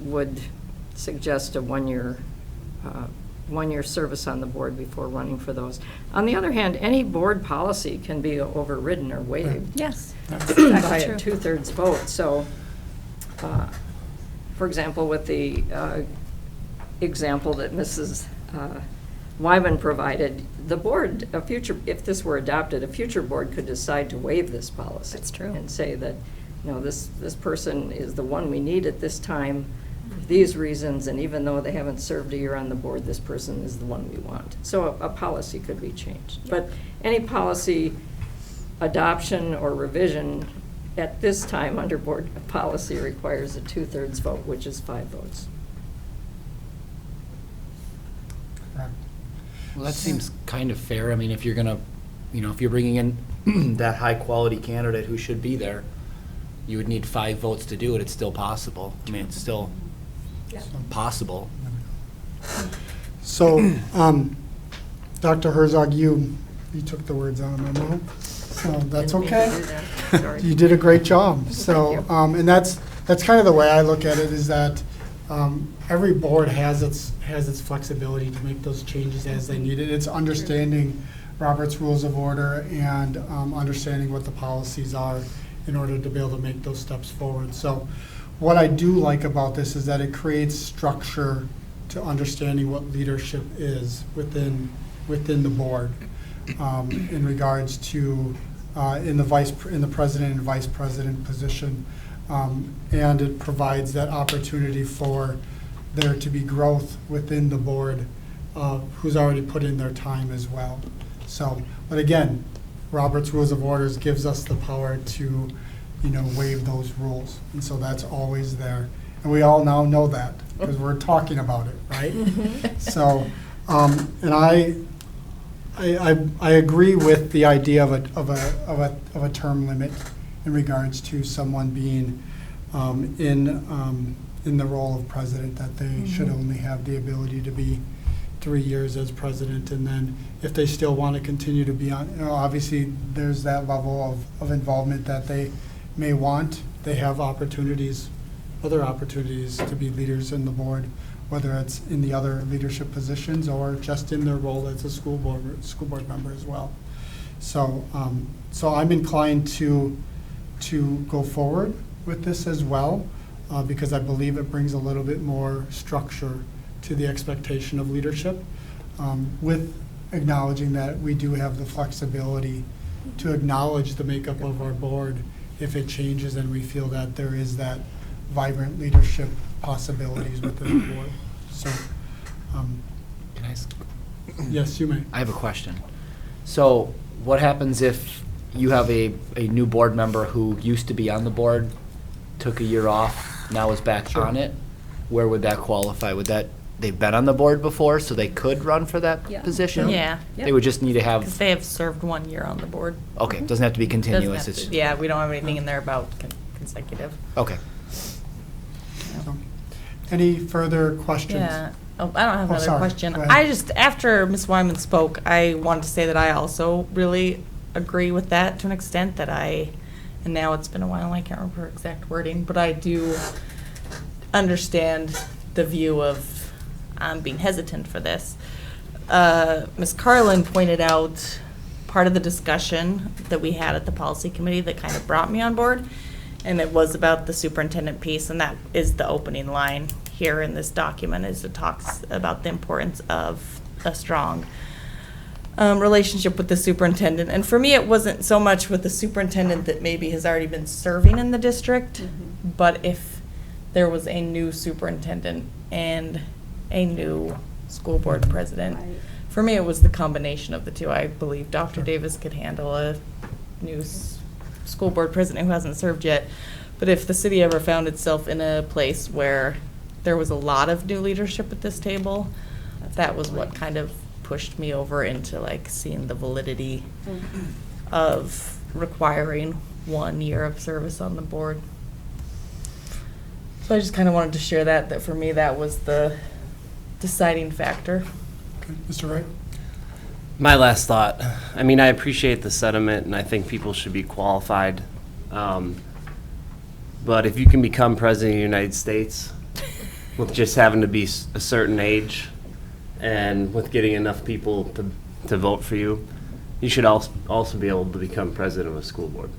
would suggest a one-year service on the board before running for those. On the other hand, any board policy can be overridden or waived. Yes, By a 2/3 vote. So for example, with the example that Mrs. Wyman provided, the board, if this were adopted, a future board could decide to waive this policy. That's true. And say that, this person is the one we need at this time for these reasons, and even though they haven't served a year on the board, this person is the one we want. So a policy could be changed. But any policy adoption or revision at this time under board policy requires a 2/3 vote, which is 5 votes. Well, that seems kind of fair. I mean, if you're gonna, if you're bringing in that high-quality candidate who should be there, you would need 5 votes to do it. It's still possible. I mean, it's still possible. So, Dr. Herzog, you took the words out of my mouth, so that's Didn't mean to okay. do that. Sorry. You did a great job. So, and that's kind of the way I look at it, is that every board has its flexibility to make those changes as they need it. It's understanding Robert's Rules of Order and understanding what the policies are in order to be able to make those steps forward. So what I do like about this is that it creates structure to understanding what leadership is within the board in regards to in the president and vice president position. And it provides that opportunity for there to be growth within the board who's already put in their time as well. So, but again, Robert's Rules of Orders gives us the power to, waive those rules. And so that's always there. And we all now know that because we're talking about it, right? So, and I agree with the idea of a term limit in regards to someone being in the role of president, that they should only have the ability to be 3 years as president, and then if they still want to continue to be on, obviously there's that level of involvement that they may want. They have other opportunities to be leaders in the board, whether it's in the other leadership positions or just in their role as a school board member as well. So, so I'm inclined to go forward with this as well, because I believe it brings a little bit more structure to the expectation of leadership, with acknowledging that we do have the flexibility to acknowledge the makeup of our board if it changes and we feel that there is that vibrant leadership possibilities within the board. So, Can I ask? yes, you may. I have a question. So what happens if you have a new board member who used to be on the board, took a year off, now is back on it? Where would that qualify? They've been on the board before, so they could run for that position? Yeah. They would just need to Because have, they have served 1 year on the board. okay, it doesn't have to be Doesn't continuous. have to- It's Yeah, we don't have anything in there about consecutive. Okay. So, any further questions? Yeah. Oh, I don't have Oh, another sorry. question. Go ahead. I just, after Ms. Wyman spoke, I wanted to say that I also really agree with that to an extent that and now it's been a while, I can't remember her exact wording, but I do understand the view of being hesitant for this. Ms. Carlin pointed out part of the discussion that we had at the policy committee that kind of brought me on board, and it was about the superintendent piece, and that is the opening line here in this document, is it talks about the importance of a strong relationship with the superintendent. And for me, it wasn't so much with the superintendent that maybe has already been serving in the district, but if there was a new superintendent and a new school board president. For me, it was the combination of the two. I believe Dr. Davis could handle a new school board president who hasn't served yet. But if the city ever found itself in a place where there was a lot of new leadership at this table, that was what kind of pushed me over into seeing the validity of requiring 1 year of service on the board. So I just kind of wanted to share that for me, that was the deciding factor. Okay, Mr. Wright? My last thought, I mean, I appreciate the sentiment, and I think people should be qualified. But if you can become president of the United States with just having to be a certain age and with getting enough people to vote for you, you should also be able to become president of a school board.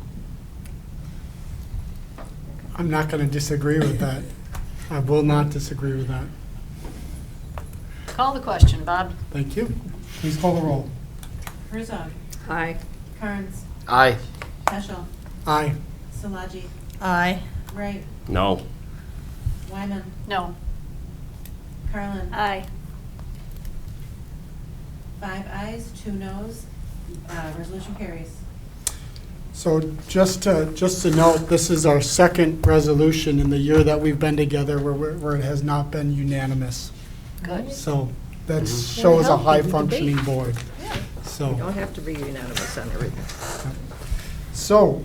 I'm not going to disagree with that. I will not disagree with that. Call the question, Bob. Thank you. Please call the roll. Herzog. Aye. Kearns. Aye. Peschel. Aye. Szilagyi. Aye. Wright. No. Wyman. No. Carlin. Aye. 5 ayes, 2 noes. Resolution carries. So just to note, this is our second resolution in the year that we've been together where it has not been unanimous. Good. So that Mhm. shows a Healthy high-functioning debate. board. You So, don't have to be unanimous on everything. so,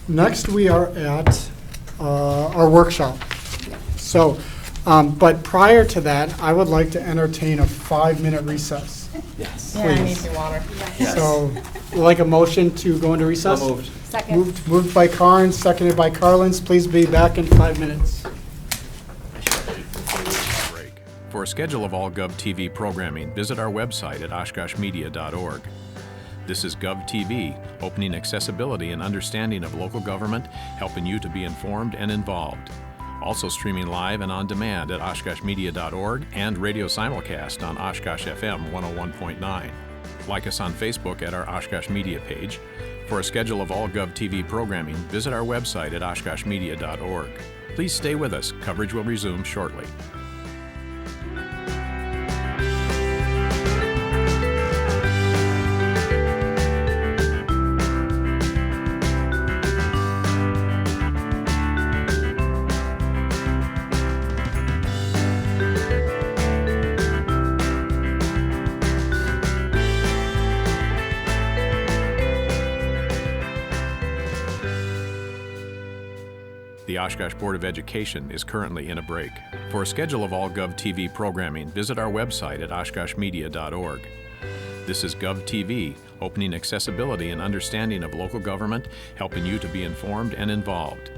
next we are at our workshop. So, but prior to that, I would like to entertain a 5-minute recess. Yes. Yeah, I need Please. new water. Yes. So, like a motion to go into recess? So moved. Second. Moved by Carnes, seconded by Carlins. Please be back in 5 minutes. For a schedule of all GovTV programming, visit our website at oshkoshmedia.org. This is GovTV, opening accessibility and understanding of local government, helping you to be informed and involved. Also streaming live and on demand at oshkoshmedia.org and radio simulcast on Oshkosh FM 101.9. Like us on Facebook at our Oshkosh Media page. For a schedule of all GovTV programming, visit our website at oshkoshmedia.org. Please stay with us. Coverage will resume shortly. The Oshkosh Board of Education is currently in a break. For a schedule of all GovTV programming, visit our website at oshkoshmedia.org. This is GovTV, opening accessibility and understanding of local government, helping you to be informed and involved.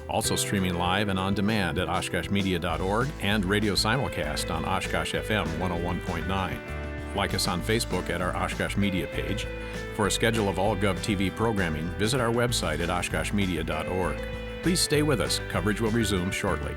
Also streaming live and on demand at oshkoshmedia.org and radio simulcast on Oshkosh FM 101.9. Like us on Facebook at our Oshkosh Media page. For a schedule of all GovTV programming, visit our website at oshkoshmedia.org. Please stay with us. Coverage will resume shortly.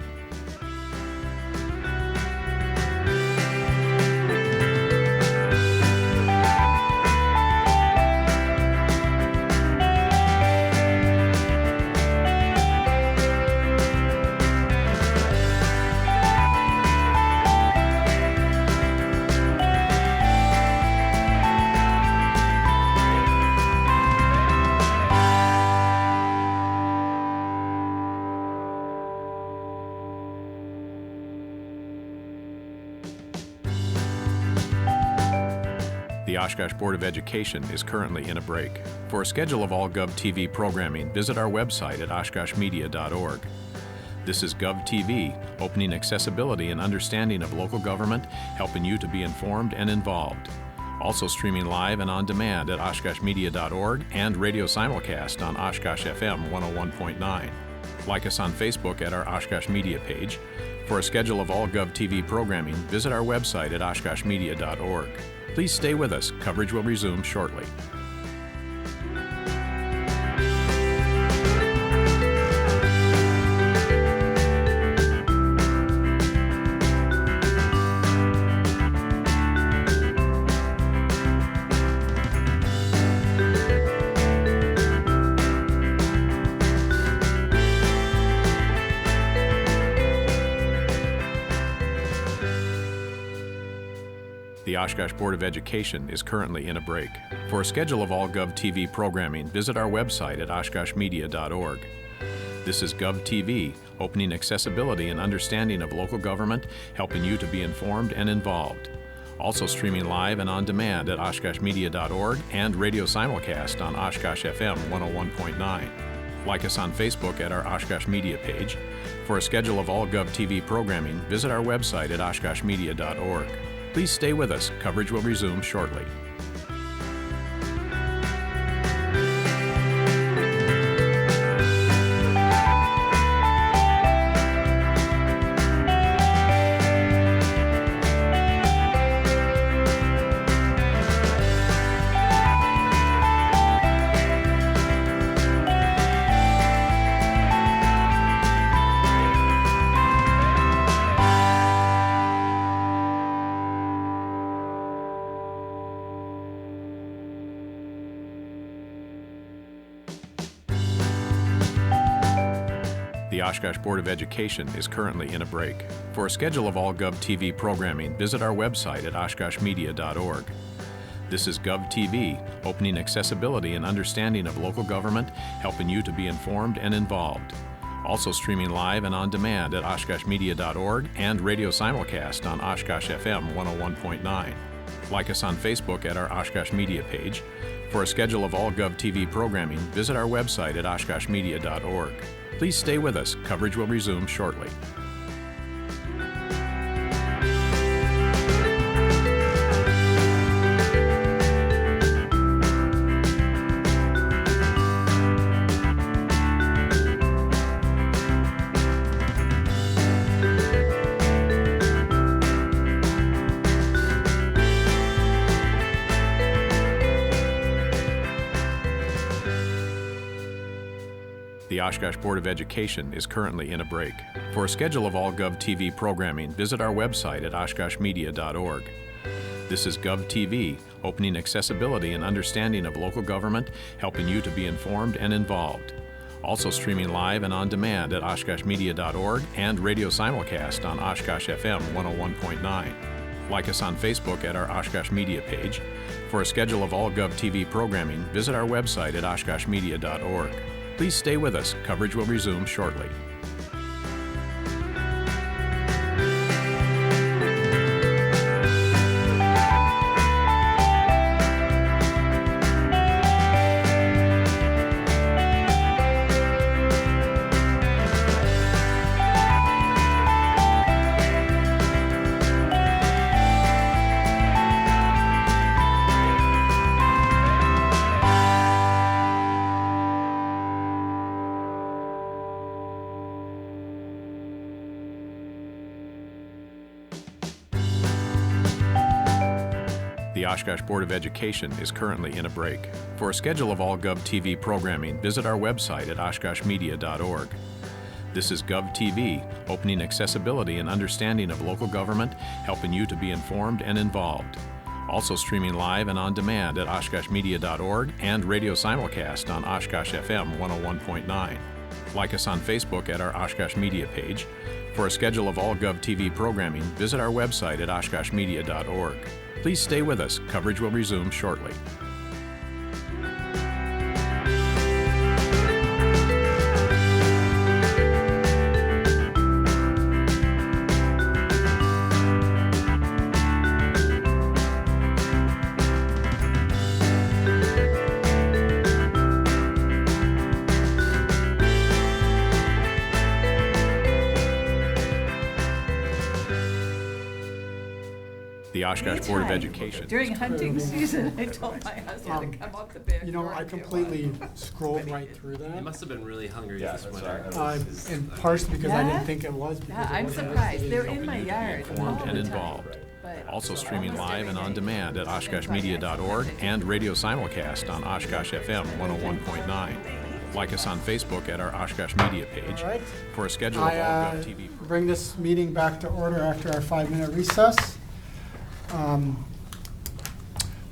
The Oshkosh Board of Education is currently in a break. For a schedule of all GovTV programming, visit our website at oshkoshmedia.org. This is GovTV, opening accessibility and understanding of local government, helping you to be informed and involved. Also streaming live and on demand at oshkoshmedia.org and radio simulcast on Oshkosh FM 101.9. Like us on Facebook at our Oshkosh Media page. For a schedule of all GovTV programming, visit our website at oshkoshmedia.org. Please stay with us. Coverage will resume shortly. The Oshkosh Board of Education is currently in a break. For a schedule of all GovTV programming, visit our website at oshkoshmedia.org. This is GovTV, opening accessibility and understanding of local government, helping you to be informed and involved. Also streaming live and on demand at oshkoshmedia.org and radio simulcast on Oshkosh FM 101.9. Like us on Facebook at our Oshkosh Media page. For a schedule of all GovTV programming, visit our website at oshkoshmedia.org. Please stay with us. Coverage will resume shortly. The Oshkosh Board of Education is currently in a break. For a schedule of all GovTV programming, visit our website at oshkoshmedia.org. This is GovTV, opening accessibility and understanding of local government, helping you to be informed and involved. Also streaming live and on demand at oshkoshmedia.org and radio simulcast on Oshkosh FM 101.9. Like us on Facebook at our Oshkosh Media page. For a schedule of all GovTV programming, visit our website at oshkoshmedia.org. Please stay with us. Coverage will resume shortly. The Oshkosh Board of Education is currently in a break. For a schedule of all GovTV programming, visit our website at oshkoshmedia.org. This is GovTV, opening accessibility and understanding of local government, helping you to be informed and involved. Also streaming live and on demand at oshkoshmedia.org and radio simulcast on Oshkosh FM 101.9. Like us on Facebook at our Oshkosh Media page. For a schedule of all GovTV programming, visit our website at oshkoshmedia.org. Please stay with us. Coverage will resume shortly. The Oshkosh Board of Education is currently in a break. For a schedule of all GovTV programming, visit our website at oshkoshmedia.org. This is GovTV, opening accessibility and understanding of local government, helping you to be informed and involved. Also streaming live and on demand at oshkoshmedia.org and radio simulcast on Oshkosh FM 101.9. Like us on Facebook at our Oshkosh Media page. For a schedule of all GovTV programming, visit our website at oshkoshmedia.org. Please stay with us. Coverage will resume shortly. The Oshkosh Board of Education. During hunting season, I told my husband to come up the back. You know, I completely scrolled right through that. You must have been really hungry this winter. And partially because I didn't Yeah? think it was. because Yeah, it I'm wasn't surprised. listed They're as in my open. yard. Informed and involved. Also streaming live and on demand at oshkoshmedia.org and radio simulcast on Oshkosh FM 101.9. Like us on Facebook at our Oshkosh Media page. All right. For a schedule of all I GovTV. bring this meeting back to order after our 5-minute recess.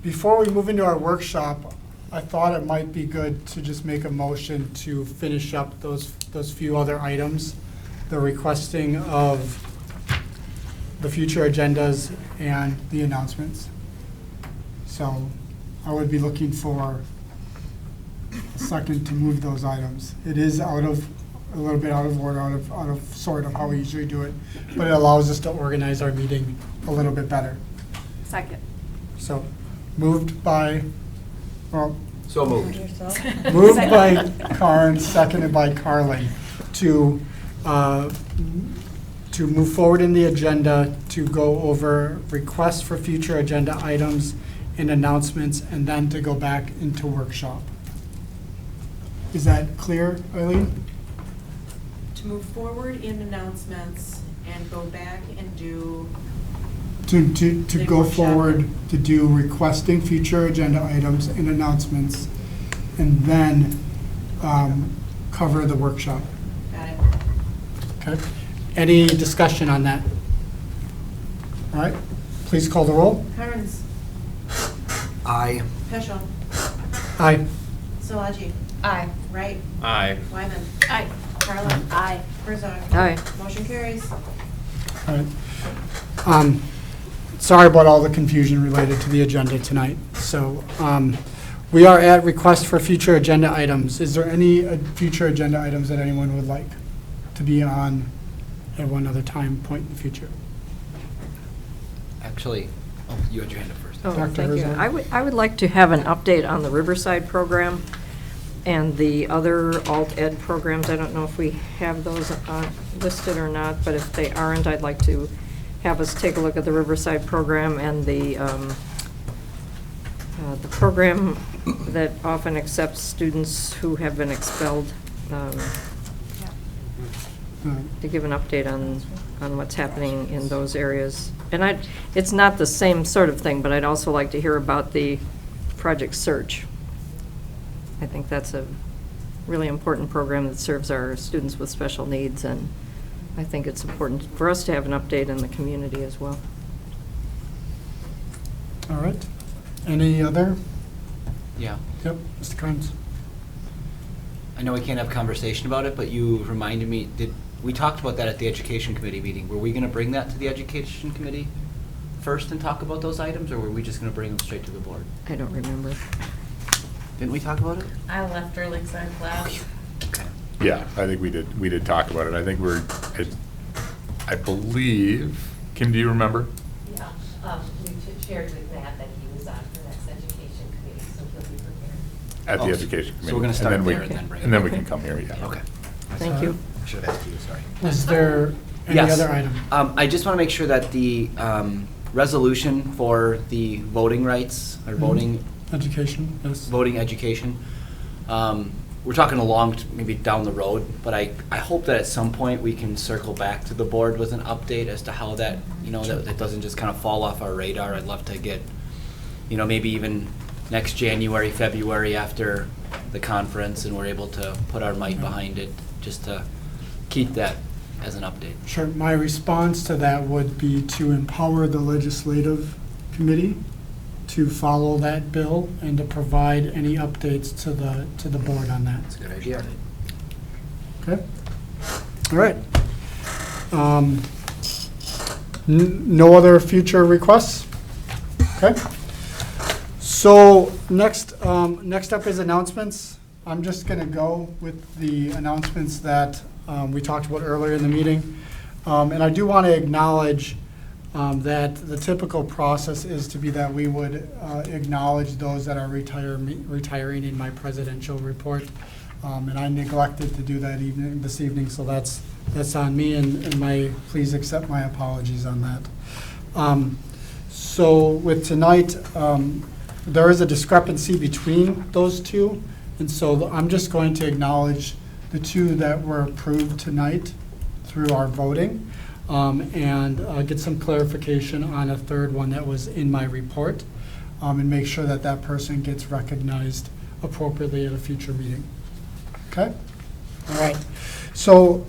Before we move into our workshop, I thought it might be good to just make a motion to finish up those few other items, the requesting of the future agendas and the announcements. So I would be looking for a second to move those items. It is a little bit out of order, out of sort of how we usually do it, but it allows us to organize our meeting a little bit better. Second. So, moved by, well. So moved. Moved by Karen, seconded by Carlin, to move forward in the agenda, to go over requests for future agenda items and announcements, and then to go back into workshop. Is that clear, Eileen? To move forward in announcements and go back and do. To the go workshop. forward, to do requesting future agenda items and announcements, and then cover the workshop. Got it. Okay. Any discussion on that? All right, please call the roll. Kearns. Aye. Peschel. Aye. Szilagyi. Aye. Wright. Aye. Wyman. Aye. Carlin? Aye. Herzog? Aye. Motion carries. All right. Sorry about all the confusion related to the agenda tonight. So we are at request for future agenda items. Is there any future agenda items that anyone would like to be on at one other time point in the future? Actually, you had your hand up first. Oh, Dr. thank you. Herzog? I would like to have an update on the Riverside program and the other alt ed programs. I don't know if we have those listed or not, but if they aren't, I'd like to have us take a look at the Riverside program and the program that often accepts students who have been expelled, to give an update on what's happening in those areas. And it's not the same sort of thing, but I'd also like to hear about the Project Search. I think that's a really important program that serves our students with special needs, and I think it's important for us to have an update in the community as well. All right. Any other? Yeah. Yep, Mr. Carnes. I know we can't have conversation about it, but you reminded me, we talked about that at the Education Committee meeting. Were we going to bring that to the Education Committee first and talk about those items, or were we just going to bring them straight to the board? I don't remember. Didn't we talk about it? I left early because I had class. Okay. Yeah, I think we did talk about it. I think I believe, Kim, do you remember? Yeah, we shared with Matt that he was on the next education committee, so he'll be prepared. At the Oh, Education Committee. So we're going to start and then there and then bring it. And then we can come here, yeah. Okay. Thank you. I should have asked you, sorry. Is there any Yes. other item? I just want to make sure that the resolution for the voting rights, or voting Education, yes. voting education, we're talking maybe down the road, but I hope that at some point we can circle back to the board with an update as to how that, that doesn't just kind of fall off our radar. I'd love to get, maybe even next January, February after the conference, and we're able to put our might behind it, just to keep that as an update. Sure. My response to that would be to empower the legislative committee to follow that bill and to provide any updates to the board on that. That's a good idea. Okay. All right. No other future requests? Okay. So next up is announcements. I'm just going to go with the announcements that we talked about earlier in the meeting. And I do want to acknowledge that the typical process is to be that we would acknowledge those that are retiring in my presidential report. And I neglected to do that this evening, so that's on me, and please accept my apologies on that. So with tonight, there is a discrepancy between those two, and so I'm just going to acknowledge the two that were approved tonight through our voting, and get some clarification on a third one that was in my report, and make sure that that person gets recognized appropriately at a future meeting. Okay? All right. So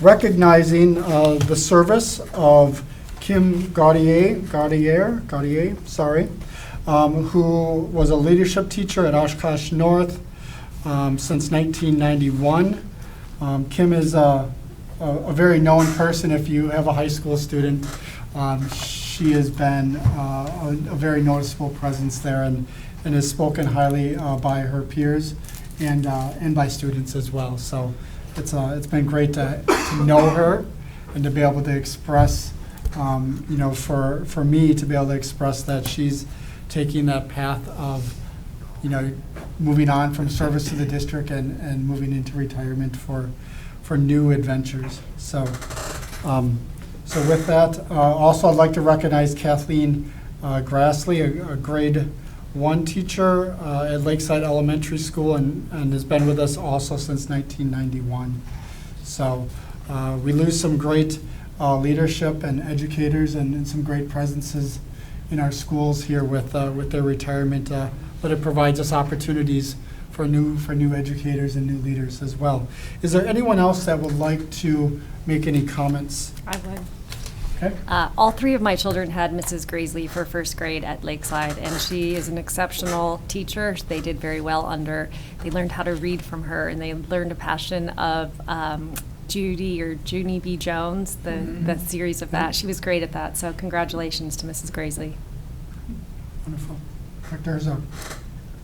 recognizing the service of Kim Gaudier, who was a leadership teacher at Oshkosh North since 1991. Kim is a very known person if you have a high school student. She has been a very noticeable presence there, and is spoken highly by her peers and by students as well. So it's been great to know her and to be able to express, for me to be able to express that she's taking that path of, moving on from service to the district and moving into retirement for new adventures. So with that, also I'd like to recognize Kathleen Grassley, a grade 1 teacher at Lakeside Elementary School, and has been with us also since 1991. So we lose some great leadership and educators and some great presences in our schools here with their retirement, but it provides us opportunities for new educators and new leaders as well. Is there anyone else that would like to make any comments? I would. Okay. All three of my children had Mrs. Graisley for first grade at Lakeside, and she is an exceptional teacher. They did very well under. They learned how to read from her, and they learned a passion of Junie B. Jones, the series of that. She was great at that, so congratulations to Mrs. Graisley. Wonderful. Dr. Herzog.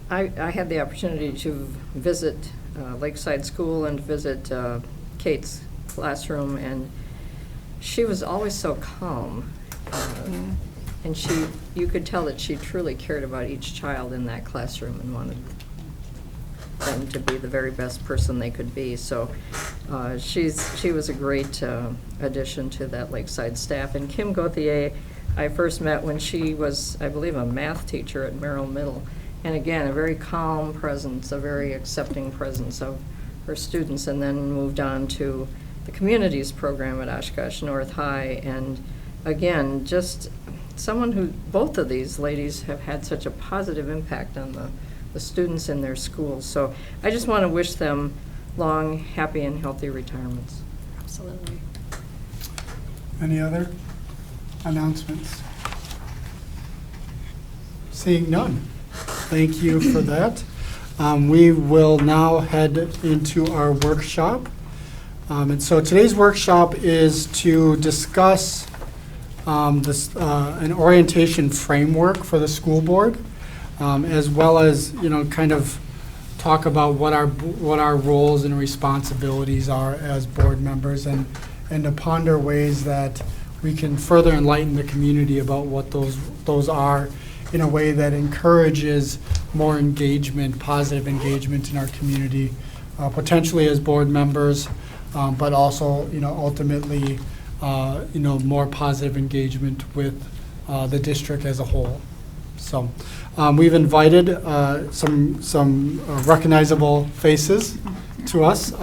I had the opportunity to visit Lakeside School and visit Kate's classroom, and she was always so calm. And you could tell that she truly cared about each child in that classroom and wanted them to be the very best person they could be. So she was a great addition to that Lakeside staff. And Kim Gauthier, I first met when she was, I believe, a math teacher at Merrill Middle. And again, a very calm presence, a very accepting presence of her students, and then moved on to the Communities program at Oshkosh North High. And again, just someone who, both of these ladies have had such a positive impact on the students in their schools. So I just want to wish them long, happy, and healthy retirements. Absolutely. Any other announcements? Seeing none. Thank you for that. We will now head into our workshop. And so today's workshop is to discuss an orientation framework for the school board, as well as, kind of talk about what our roles and responsibilities are as board members, and to ponder ways that we can further enlighten the community about what those are, in a way that encourages more engagement, positive engagement in our community, potentially as board members, but also, ultimately, more positive engagement with the district as a whole. So we've invited some recognizable faces to us.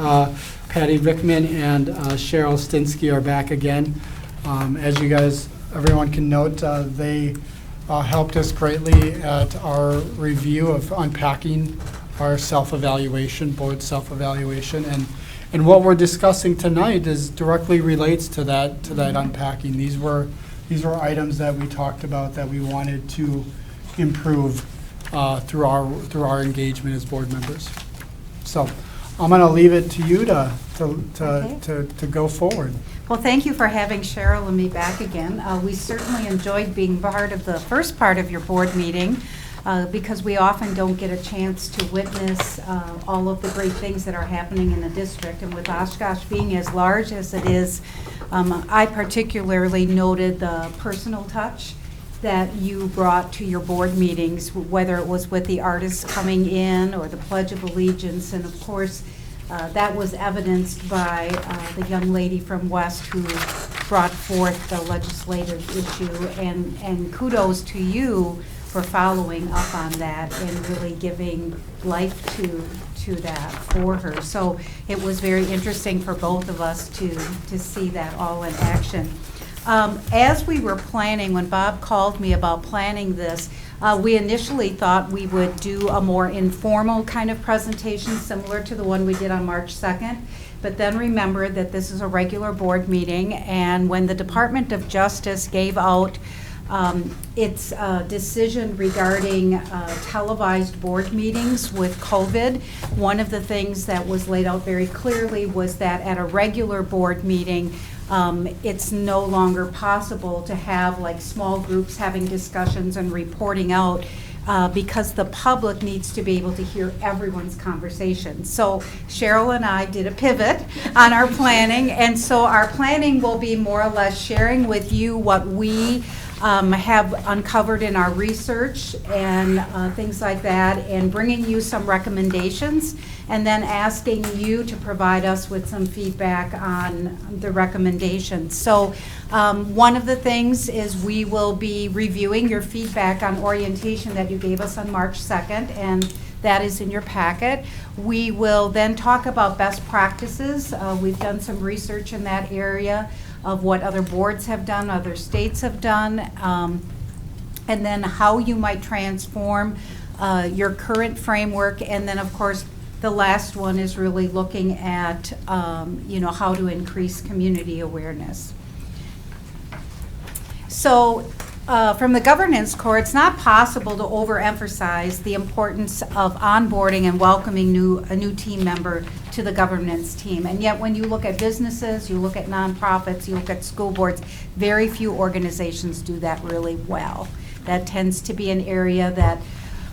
Patty Vickman and Cheryl Stinsky are back again. As everyone can note, they helped us greatly at our review of unpacking our board self-evaluation, and what we're discussing tonight directly relates to that unpacking. These were items that we talked about that we wanted to improve through our engagement as board members. So I'm going to leave it to you to go forward. Well, thank you for having Cheryl and me back again. We certainly enjoyed being part of the first part of your board meeting, because we often don't get a chance to witness all of the great things that are happening in the district. And with Oshkosh being as large as it is, I particularly noted the personal touch that you brought to your board meetings, whether it was with the artists coming in or the Pledge of Allegiance. And of course, that was evidenced by the young lady from West who brought forth the legislative issue. And kudos to you for following up on that and really giving life to that for her. So it was very interesting for both of us to see that all in action. As we were planning, when Bob called me about planning this, we initially thought we would do a more informal kind of presentation similar to the one we did on March 2nd, but then remembered that this is a regular board meeting, and when the Department of Justice gave out its decision regarding televised board meetings with COVID, one of the things that was laid out very clearly was that at a regular board meeting, it's no longer possible to have like small groups having discussions and reporting out because the public needs to be able to hear everyone's conversation. So Cheryl and I did a pivot on our planning, and so our planning will be more or less sharing with you what we have uncovered in our research and things like that, and bringing you some recommendations, and then asking you to provide us with some feedback on the recommendations. So one of the things is we will be reviewing your feedback on orientation that you gave us on March 2nd, and that is in your packet. We will then talk about best practices. We've done some research in that area of what other boards have done, other states have done, and then how you might transform your current framework. And then, of course, the last one is really looking at how to increase community awareness. So, from the governance core, it's not possible to overemphasize the importance of onboarding and welcoming a new team member to the governance team. And yet, when you look at businesses, you look at nonprofits, you look at school boards, very few organizations do that really well. That tends to be an area that,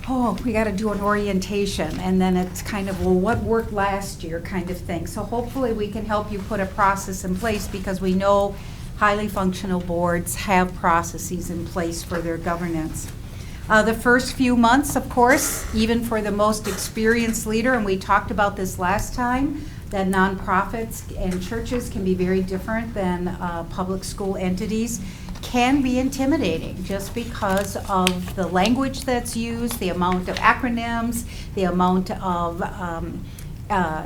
oh, we got to do an orientation, and then it's kind of, well, what worked last year kind of thing. So hopefully we can help you put a process in place, because we know highly functional boards have processes in place for their governance. The first few months, of course, even for the most experienced leader, and we talked about this last time, that nonprofits and churches can be very different than public school entities, can be intimidating just because of the language that's used, the amount of acronyms, the amount of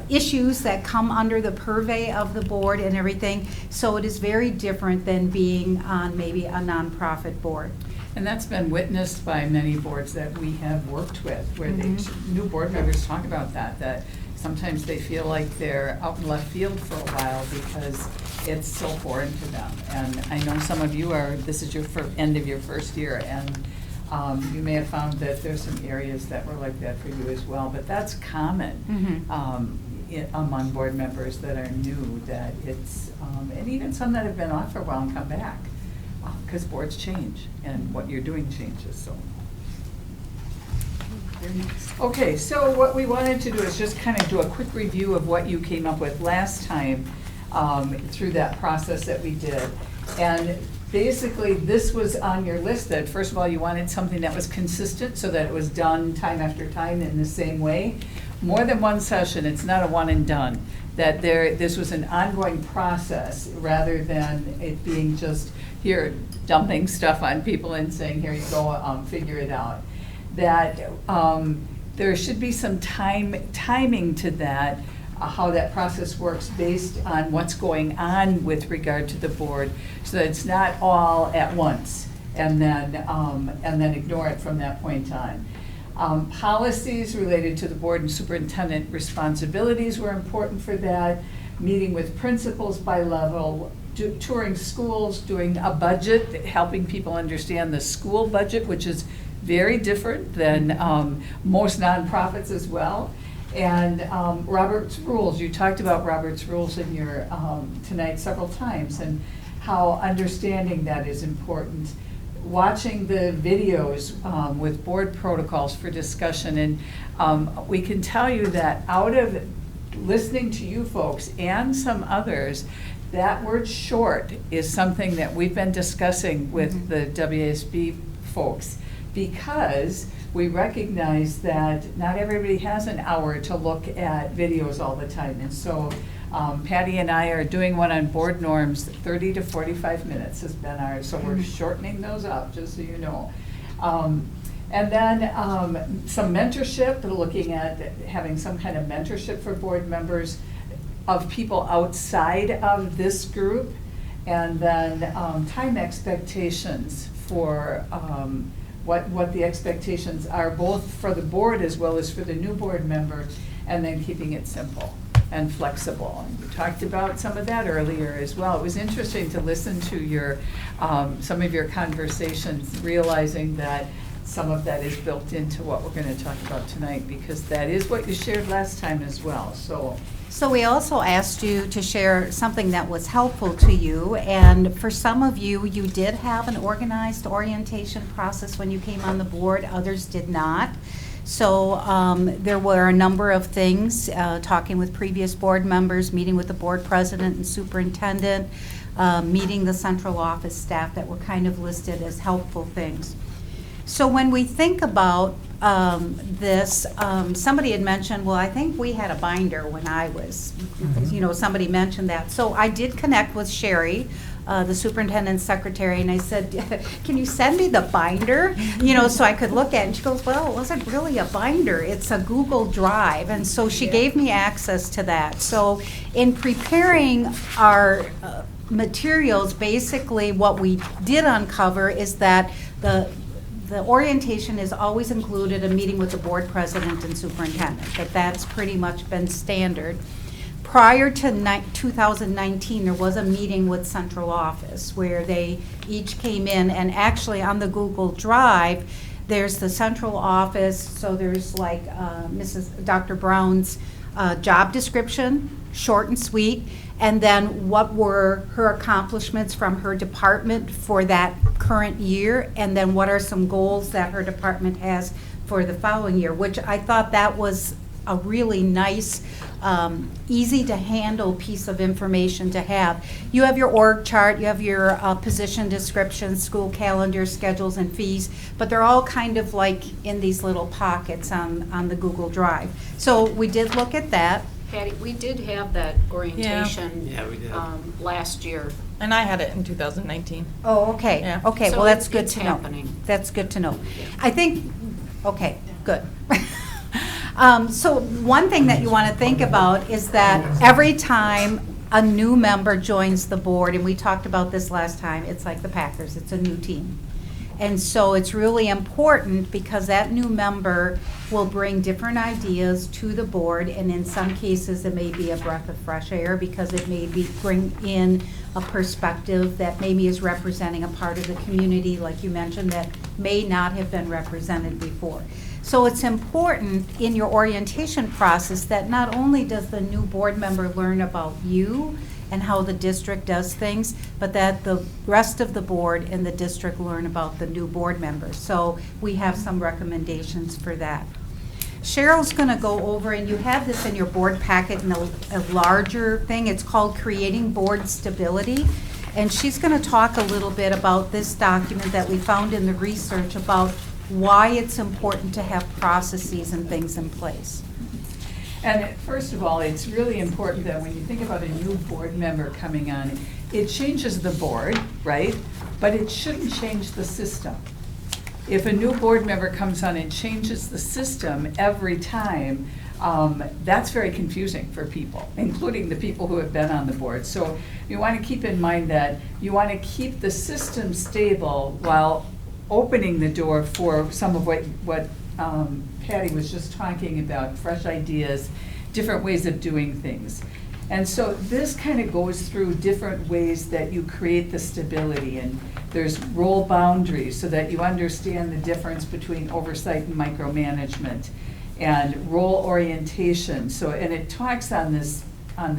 issues that come under the purvey of the board and everything. So it is very different than being on maybe a nonprofit board. And that's been witnessed by many boards that we have worked with, where new board members talk about that sometimes they feel like they're out in left field for a while because it's so foreign to them. And I know some of you this is your end of your first year, and you may have found that there's some areas that were like that for you as well, but that's common among board members that are new, that it's, and even some that have been off for a while and come back, because boards change and what you're doing changes, so. Okay, so what we wanted to do is just kind of do a quick review of what you came up with last time through that process that we did. And basically, this was on your list that, first of all, you wanted something that was consistent so that it was done time after time in the same way. More than one session, it's not a one and done. That this was an ongoing process rather than it being just here dumping stuff on people and saying, here you go, figure it out. That there should be some timing to that, how that process works based on what's going on with regard to the board, so that it's not all at once and then ignore it from that point on. Policies related to the board and superintendent responsibilities were important for that. Meeting with principals by level, touring schools, doing a budget, helping people understand the school budget, which is very different than most nonprofits as well. And Robert's rules, you talked about Robert's rules in your tonight several times, and how understanding that is important. Watching the videos with board protocols for discussion, and we can tell you that out of listening to you folks and some others, that word short is something that we've been discussing with the WASB folks, because we recognize that not everybody has an hour to look at videos all the time. And so Patty and I are doing one on board norms. 30 to 45 minutes has been ours, so we're shortening those up, just so you know. And then some mentorship, looking at having some kind of mentorship for board members of people outside of this group. And then time expectations for what the expectations are, both for the board as well as for the new board member, and then keeping it simple and flexible. And we talked about some of that earlier as well. It was interesting to listen to your some of your conversations, realizing that some of that is built into what we're going to talk about tonight, because that is what you shared last time as well. So we also asked you to share something that was helpful to you, and for some of you, you did have an organized orientation process when you came on the board, others did not. So there were a number of things, talking with previous board members, meeting with the board president and superintendent, meeting the central office staff, that were kind of listed as helpful things. So when we think about this, somebody had mentioned, well, I think we had a binder when I was, somebody mentioned that. So I did connect with Sherry, the superintendent's secretary, and I said, can you send me the binder? So I could look at it. And she goes, well, it wasn't really a binder. It's a Google Drive. And so she gave me access to that. So in preparing our materials, basically what we did uncover is that the orientation is always included a meeting with the board president and superintendent, that's pretty much been standard. prior to 2019, there was a meeting with central office where they each came in, and actually on the Google Drive, there's the central office, so there's like Dr. Brown's job description, short and sweet, and then what were her accomplishments from her department for that current year, and then what are some goals that her department has for the following year, which I thought that was a really nice, easy to handle piece of information to have. You have your org chart, you have your position descriptions, school calendar, schedules, and fees, but they're all kind of like in these little pockets on the Google Drive. So we did look at that. Patty, we did have that orientation Yeah, we did. Last year. And I had it in 2019. Oh, okay. Yeah. Okay, So well, that's it's good to know. happening. That's good to know. I think, okay, good. So one thing that you want to think about is that every time a new member joins the board, and we talked about this last time, it's like the Packers, it's a new team. And so it's really important because that new member will bring different ideas to the board, and in some cases it may be a breath of fresh air because it may be bring in a perspective that maybe is representing a part of the community, like you mentioned, that may not have been represented before. So it's important in your orientation process that not only does the new board member learn about you and how the district does things, but that the rest of the board and the district learn about the new board members. So we have some recommendations for that. Cheryl's going to go over, and you have this in your board packet in a larger thing. It's called Creating Board Stability. And she's going to talk a little bit about this document that we found in the research about why it's important to have processes and things in place. And first of all, it's really important that when you think about a new board member coming on, it changes the board, right? But it shouldn't change the system. If a new board member comes on and changes the system every time, that's very confusing for people, including the people who have been on the board. So you want to keep in mind that you want to keep the system stable while opening the door for some of what Patty was just talking about, fresh ideas, different ways of doing things. And so this kind of goes through different ways that you create the stability, and there's role boundaries so that you understand the difference between oversight and micromanagement, and role orientation. So, and it talks on this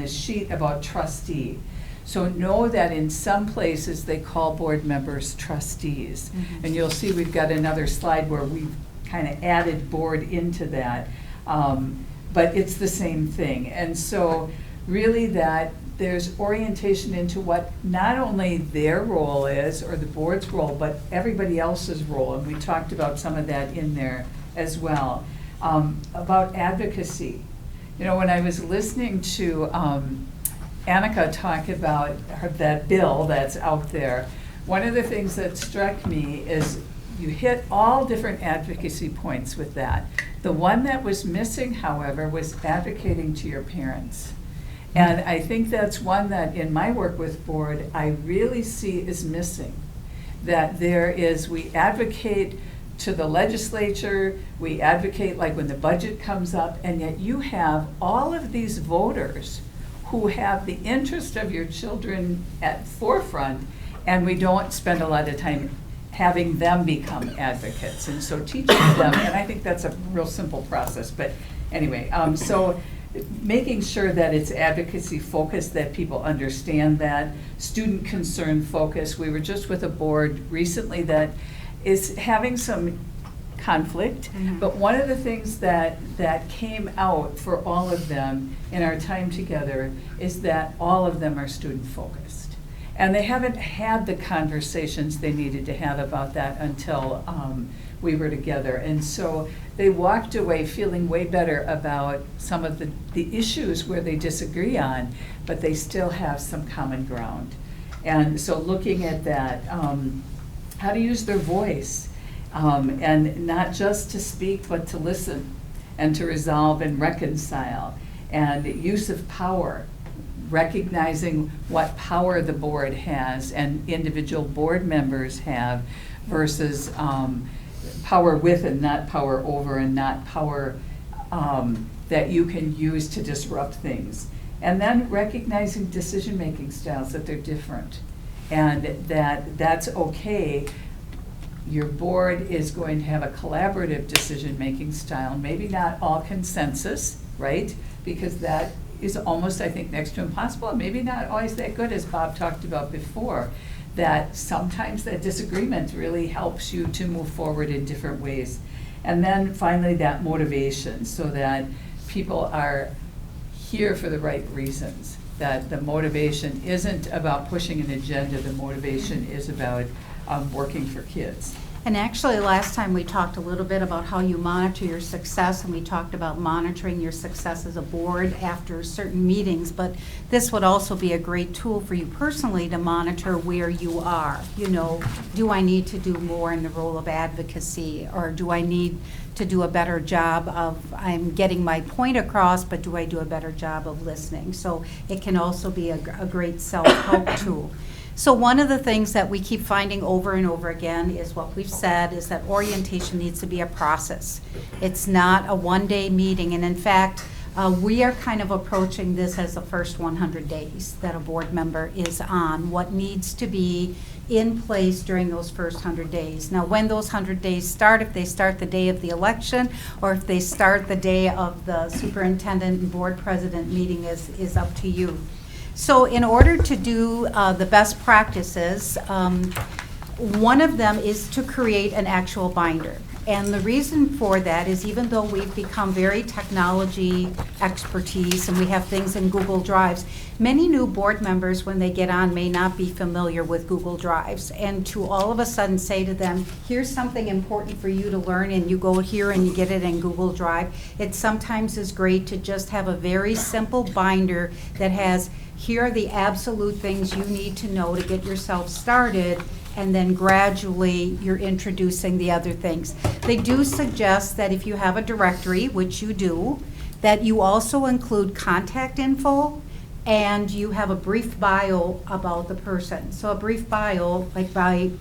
sheet about trustee. So know that in some places they call board members trustees. Mm-hmm. And you'll see we've got another slide where we've kind of added board into that. But it's the same thing. And so really that there's orientation into what not only their role is or the board's role, but everybody else's role. And we talked about some of that in there as well. About advocacy. You know, when I was listening to Annika talk about that bill that's out there, one of the things that struck me is you hit all different advocacy points with that. The one that was missing, however, was advocating to your parents. And I think that's one that in my work with board, I really see is missing. That there is, we advocate to the legislature, we advocate like when the budget comes up, and yet you have all of these voters who have the interest of your children at forefront, and we don't spend a lot of time having them become advocates. And so teaching them, and I think that's a real simple process, but anyway, so making sure that it's advocacy focused, that people understand that, student concern focus. We were just with a board recently that is having some conflict, but one of the things that came out for all of them in our time together is that all of them are student focused. And they haven't had the conversations they needed to have about that until we were together. And so they walked away feeling way better about some of the issues where they disagree on, but they still have some common ground. And so looking at that, how to use their voice, and not just to speak, but to listen and to resolve and reconcile, and use of power, recognizing what power the board has and individual board members have versus power with and not power over, and not power that you can use to disrupt things. And then recognizing decision-making styles, that they're different, and that's okay. Your board is going to have a collaborative decision-making style, maybe not all consensus, right? Because that is almost, I think, next to impossible, and maybe not always that good, as Bob talked about before, that sometimes that disagreement really helps you to move forward in different ways. And then finally, that motivation, so that people are here for the right reasons, that the motivation isn't about pushing an agenda, the motivation is about working for kids. And actually, last time we talked a little bit about how you monitor your success, and we talked about monitoring your success as a board after certain meetings, but this would also be a great tool for you personally to monitor where you are. You know, do I need to do more in the role of advocacy, or do I need to do a better job of, I'm getting my point across, but do I do a better job of listening? So it can also be a great self-help tool. So one of the things that we keep finding over and over again is what we've said is that orientation needs to be a process. It's not a one-day meeting, and in fact, we are kind of approaching this as the first 100 days that a board member is on, what needs to be in place during those first 100 days. Now, when those 100 days start, if they start the day of the election, or if they start the day of the superintendent and board president meeting is up to you. So in order to do the best practices, one of them is to create an actual binder. And the reason for that is, even though we've become very technology expertise and we have things in Google Drives, many new board members, when they get on, may not be familiar with Google Drives. And to all of a sudden say to them, here's something important for you to learn, and you go here and you get it in Google Drive, it sometimes is great to just have a very simple binder that has, here are the absolute things you need to know to get yourself started, and then gradually you're introducing the other things. They do suggest that if you have a directory, which you do, that you also include contact info, and you have a brief bio about the person. So a brief bio, like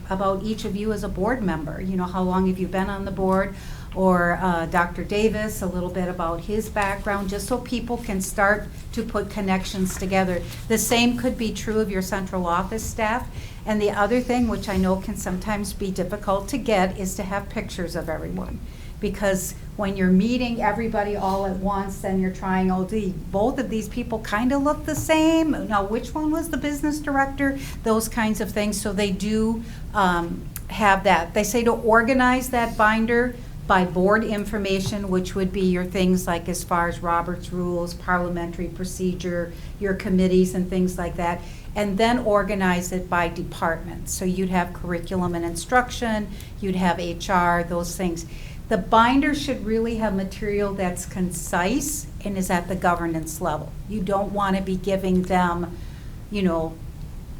about each of you as a board member. You know, how long have you been on the board? Or Dr. Davis, a little bit about his background, just so people can start to put connections together. The same could be true of your central office staff. And the other thing, which I know can sometimes be difficult to get, is to have pictures of everyone. Because when you're meeting everybody all at once, then you're trying, oh, both of these people kind of look the same. Now, which one was the business director? Those kinds of things. So they do have that. They say to organize that binder by board information, which would be your things like as far as Robert's rules, parliamentary procedure, your committees and things like that, and then organize it by department. So you'd have curriculum and instruction, you'd have HR, those things. The binder should really have material that's concise and is at the governance level. You don't want to be giving them, you know,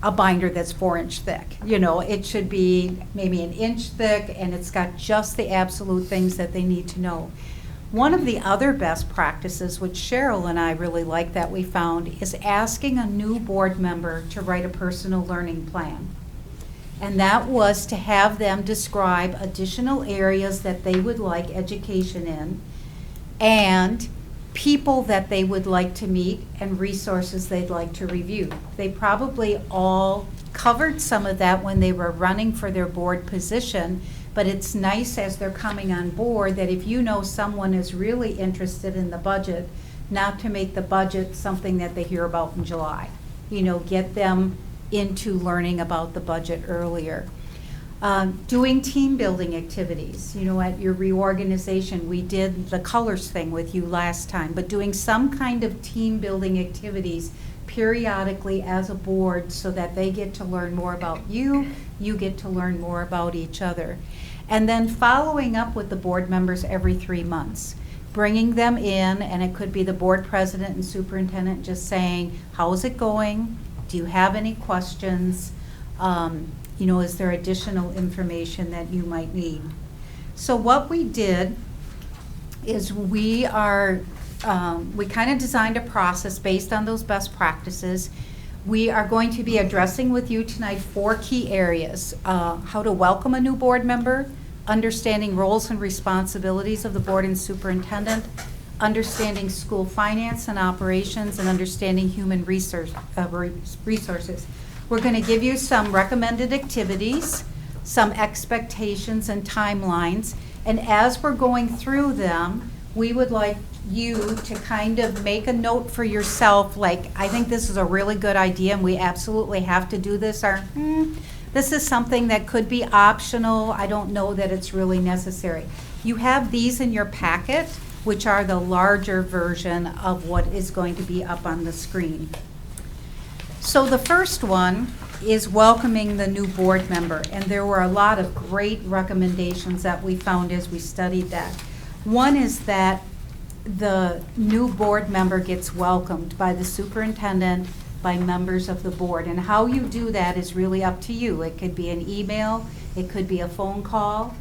a binder that's 4-inch thick. You know, it should be maybe 1 inch thick, and it's got just the absolute things that they need to know. One of the other best practices, which Cheryl and I really like that we found, is asking a new board member to write a personal learning plan. And that was to have them describe additional areas that they would like education in, and people that they would like to meet, and resources they'd like to review. They probably all covered some of that when they were running for their board position, but it's nice as they're coming on board that if you know someone is really interested in the budget, not to make the budget something that they hear about in July. You know, get them into learning about the budget earlier. Doing team building activities. You know, at your reorganization, we did the colors thing with you last time, but doing some kind of team building activities periodically as a board so that they get to learn more about you, you get to learn more about each other. And then following up with the board members every 3 months. Bringing them in, and it could be the board president and superintendent just saying, how is it going? Do you have any questions? You know, is there additional information that you might need? So what we did is we kind of designed a process based on those best practices. We are going to be addressing with you tonight 4 key areas. How to welcome a new board member, understanding roles and responsibilities of the board and superintendent, understanding school finance and operations, and understanding human resources. We're going to give you some recommended activities, some expectations and timelines, and as we're going through them, we would like you to kind of make a note for yourself, like, I think this is a really good idea and we absolutely have to do this, or this is something that could be optional, I don't know that it's really necessary. You have these in your packet, which are the larger version of what is going to be up on the screen. So the first one is welcoming the new board member, and there were a lot of great recommendations that we found as we studied that. One is that the new board member gets welcomed by the superintendent, by members of the board, and how you do that is really up to you. It could be an email, it could be a phone call,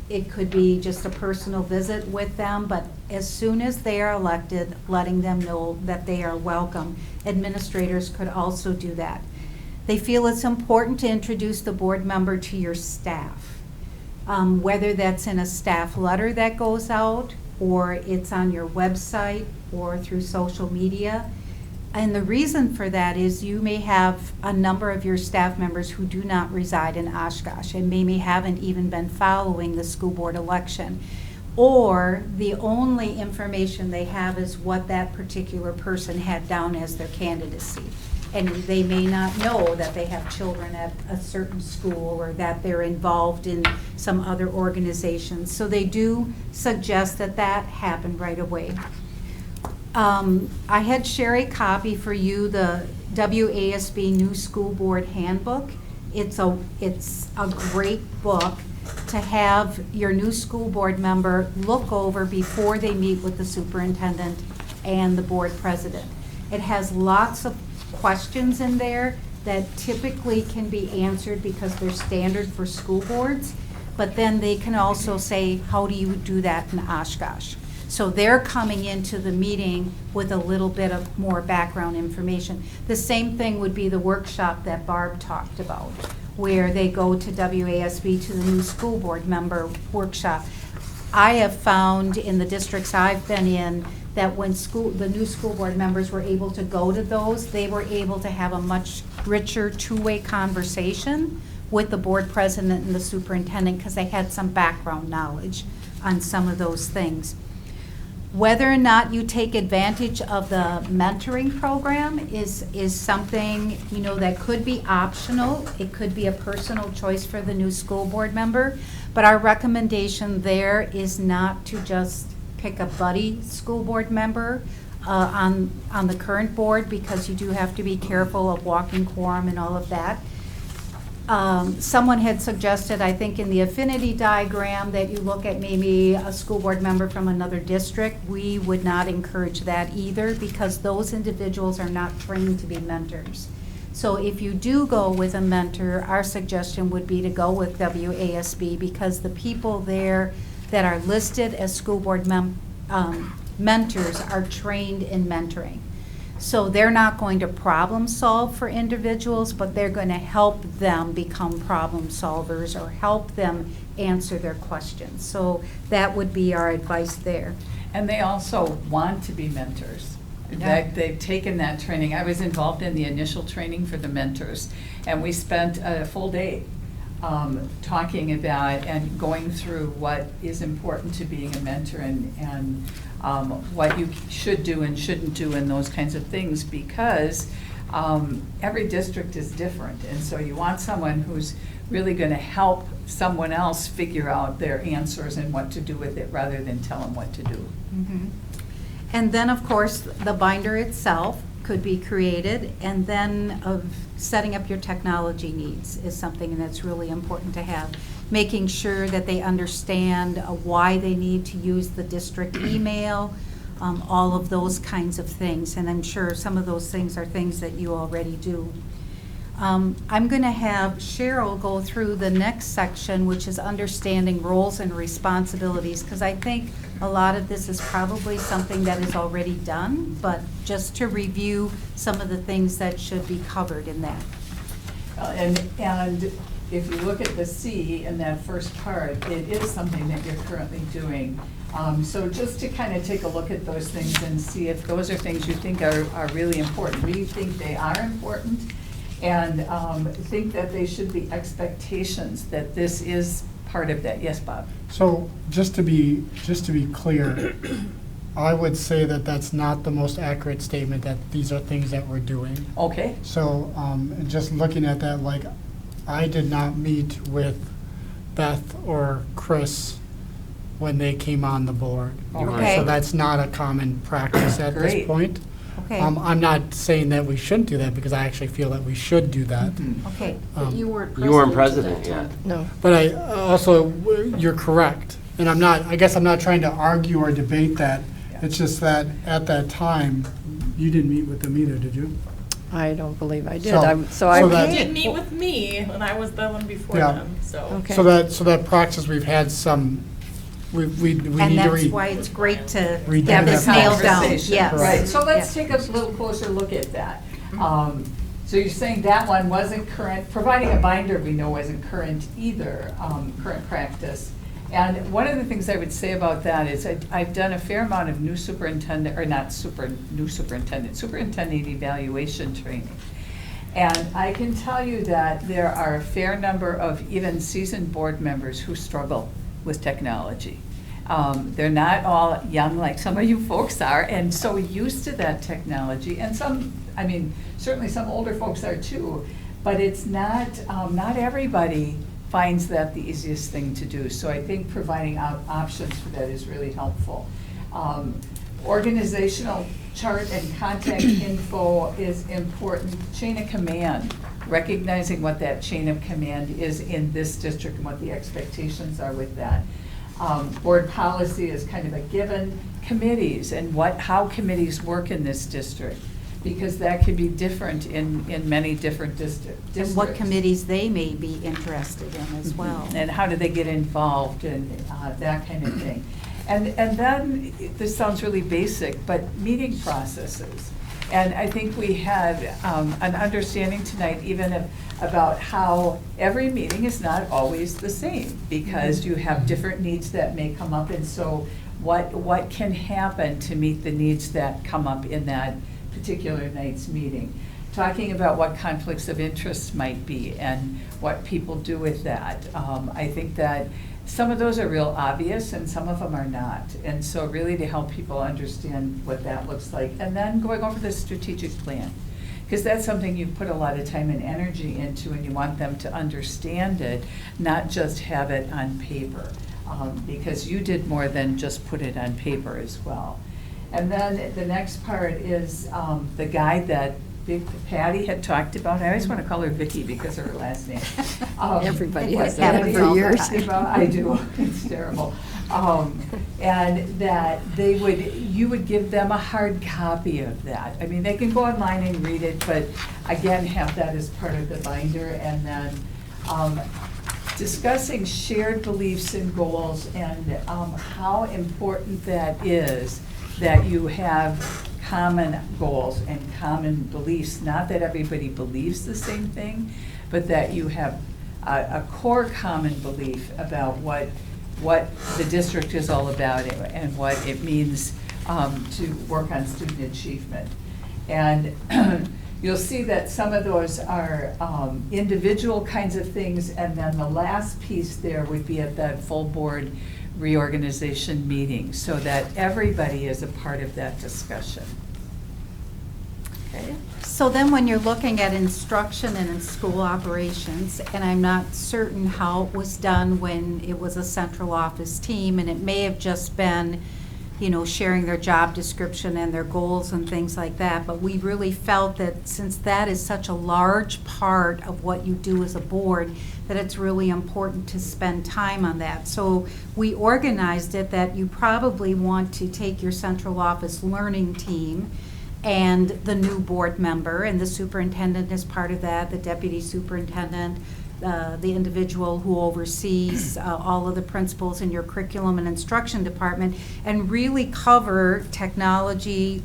it could be just a personal visit with them, but as soon as they are elected, letting them know that they are welcome. Administrators could also do that. They feel it's important to introduce the board member to your staff, whether that's in a staff letter that goes out, or it's on your website, or through social media. And the reason for that is you may have a number of your staff members who do not reside in Oshkosh and maybe haven't even been following the school board election. Or the only information they have is what that particular person had down as their candidacy. And they may not know that they have children at a certain school or that they're involved in some other organizations. So they do suggest that that happen right away. I had Sherry copy for you the WASB New School Board Handbook. It's a great book to have your new school board member look over before they meet with the superintendent and the board president. It has lots of questions in there that typically can be answered because they're standard for school boards, but then they can also say, how do you do that in Oshkosh? So they're coming into the meeting with a little bit of more background information. The same thing would be the workshop that Barb talked about, where they go to WASB to the new school board member workshop. I have found in the districts I've been in that when the new school board members were able to go to those, they were able to have a much richer two-way conversation with the board president and the superintendent because they had some background knowledge on some of those things. Whether or not you take advantage of the mentoring program is something, that could be optional. It could be a personal choice for the new school board member, but our recommendation there is not to just pick a buddy school board member on the current board, because you do have to be careful of walking quorum and all of that. Someone had suggested, I think in the affinity diagram, that you look at maybe a school board member from another district. We would not encourage that either, because those individuals are not trained to be mentors. So if you do go with a mentor, our suggestion would be to go with WASB, because the people there that are listed as school board mentors are trained in mentoring. So they're not going to problem solve for individuals, but they're going to help them become problem solvers or help them answer their questions. So that would be our advice there. And they also want to be mentors. They've taken that training. I was involved in the initial training for the mentors, and we spent a full day talking about and going through what is important to being a mentor and what you should do and shouldn't do and those kinds of things, because every district is different, and so you want someone who's really going to help someone else figure out their answers and what to do with it rather than tell them what to do. Mm-hmm. And then, of course, the binder itself could be created, and then of setting up your technology needs is something that's really important to have. Making sure that they understand why they need to use the district email, all of those kinds of things. And I'm sure some of those things are things that you already do. I'm going to have Cheryl go through the next section, which is understanding roles and responsibilities, because I think a lot of this is probably something that is already done, but just to review some of the things that should be covered in that. And if you look at the C in that first part, it is something that you're currently doing. So just to kind of take a look at those things and see if those are things you think are really important. We think they are important, and think that they should be expectations, that this is part of that. Yes, Bob? So just to be clear, I would say that that's not the most accurate statement, that these are things that we're doing. Okay. So and just looking at that, like, I did not meet with Beth or Chris when they came on the board. Okay. So that's not a common practice at this Great. point. Okay. I'm not saying that we shouldn't do that, because I actually feel that we should do that. Okay. But you weren't You weren't president at president that time. yet. No. But I also, you're correct, and I guess I'm not trying to argue or debate that. It's just that at that time, you didn't meet with them either, did you? I don't believe I did. So- So I so They that- did meet with me, and I was the one before Yeah. them, so. Okay. So that practice, we've had some, we need to And that's why it's great to redo have this that nailed down. Conversation. Yes. Right, so let's Yes. take a little closer look at that. So you're saying that one wasn't current, providing a binder we know wasn't current either, current practice. And one of the things I would say about that is I've done a fair amount of new superintendent, or not new superintendent evaluation training. And I can tell you that there are a fair number of even seasoned board members who struggle with technology. They're not all young like some of you folks are, and so used to that technology. And some, I mean, certainly some older folks are too, but it's not, not everybody finds that the easiest thing to do. So I think providing options for that is really helpful. Organizational chart and contact info is important. Chain of command, recognizing what that chain of command is in this district and what the expectations are with that. Board policy is kind of a given. Committees and how committees work in this district, because that could be different in many different districts. And what committees they may be interested in as well. And how do they get involved and that kind of thing. And then, this sounds really basic, but meeting processes. And I think we had an understanding tonight even about how every meeting is not always the same, because you have different needs that may come up. And so what can happen to meet the needs that come up in that particular night's meeting? Talking about what conflicts of interest might be and what people do with that. I think that some of those are real obvious and some of them are not. And so really to help people understand what that looks like. And then going over the strategic plan, because that's something you put a lot of time and energy into, and you want them to understand it, not just have it on paper. Because you did more than just put it on paper as well. And then the next part is the guide that Patty had talked about. I always want to call her Vicky because of her last name. Everybody has that that for years. I do, it's terrible. And that you would give them a hard copy of that. I mean, they can go online and read it, but again, have that as part of the binder. And then discussing shared beliefs and goals, and how important that is, that you have common goals and common beliefs. Not that everybody believes the same thing, but that you have a core common belief about what the district is all about and what it means to work on student achievement. And you'll see that some of those are individual kinds of things, and then the last piece there would be at that full board reorganization meeting, so that everybody is a part of that discussion. Okay. So then when you're looking at instruction and in school operations, and I'm not certain how it was done when it was a central office team, and it may have just been, sharing their job description and their goals and things like that, but we really felt that since that is such a large part of what you do as a board, that it's really important to spend time on that. So we organized it that you probably want to take your central office learning team and the new board member, and the superintendent is part of that, the deputy superintendent, the individual who oversees all of the principals in your curriculum and instruction department, and really cover technology,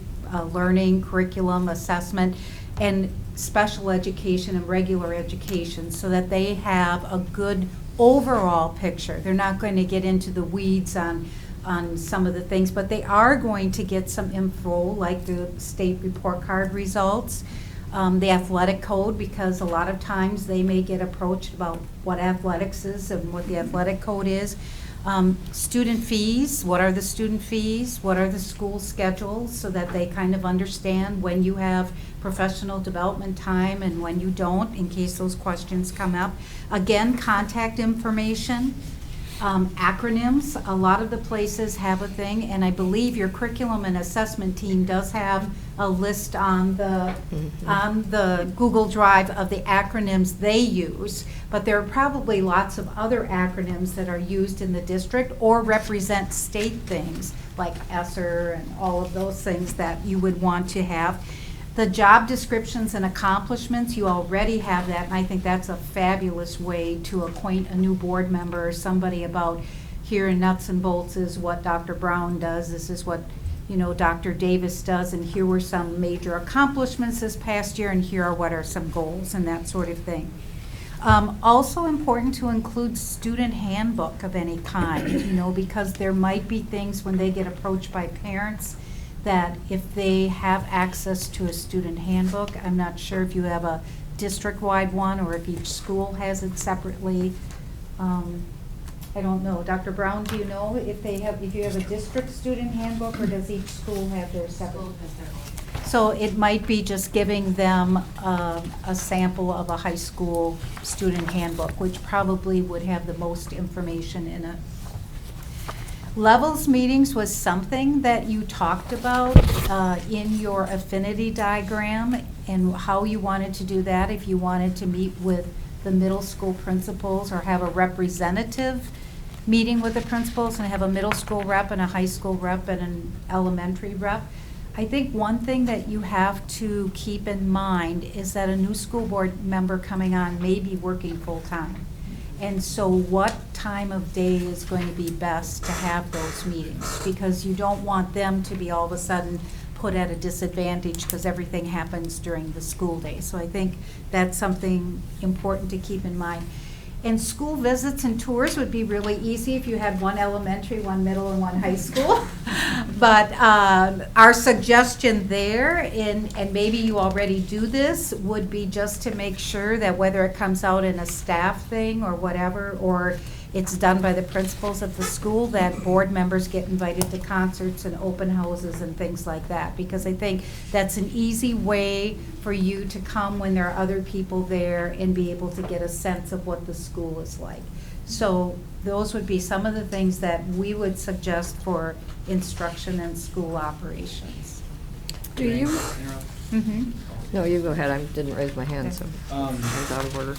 learning, curriculum, assessment, and special education and regular education, so that they have a good overall picture. They're not going to get into the weeds on on some of the things, but they are going to get some info, like the state report card results, the athletic code, because a lot of times they may get approached about what athletics is and what the athletic code is. Student fees, what are the student fees? What are the school schedules, so that they kind of understand when you have professional development time and when you don't, in case those questions come up. Again, contact information. Acronyms, a lot of the places have a thing, and I believe your curriculum and assessment team does have a list on the Google Drive of the acronyms they use, but there are probably lots of other acronyms that are used in the district or represent state things, like ESSER and all of those things that you would want to have. The job descriptions and accomplishments, you already have that, and I think that's a fabulous way to acquaint a new board member or somebody about, here in nuts and bolts is what Dr. Brown does, this is what, you know, Dr. Davis does, and here were some major accomplishments this past year, and here are what are some goals and that sort of thing. Also important to include student handbook of any kind, you know, because there might be things when they get approached by parents that if they have access to a student handbook, I'm not sure if you have a district-wide one or if each school has it separately. I don't know. Dr. Brown, do you know if you have a district student handbook, or does each school have their separate? So it might be just giving them a sample of a high school student handbook, which probably would have the most information in it. Levels meetings was something that you talked about in your affinity diagram, and how you wanted to do that, if you wanted to meet with the middle school principals or have a representative meeting with the principals and have a middle school rep and a high school rep and an elementary rep. I think one thing that you have to keep in mind is that a new school board member coming on may be working full-time. And so what time of day is going to be best to have those meetings? Because you don't want them to be all of a sudden put at a disadvantage because everything happens during the school day. So I think that's something important to keep in mind. And school visits and tours would be really easy if you had one elementary, one middle, and one high school. But our suggestion there, and maybe you already do this, would be just to make sure that whether it comes out in a staff thing or whatever, or it's done by the principals of the school, that board members get invited to concerts and open houses and things like that. Because I think that's an easy way for you to come when there are other people there and be able to get a sense of what the school is like. So those would be some of the things that we would suggest for instruction and school operations. Do you? Mm-hmm. No, you go ahead. I didn't raise my hand, so I was out of order.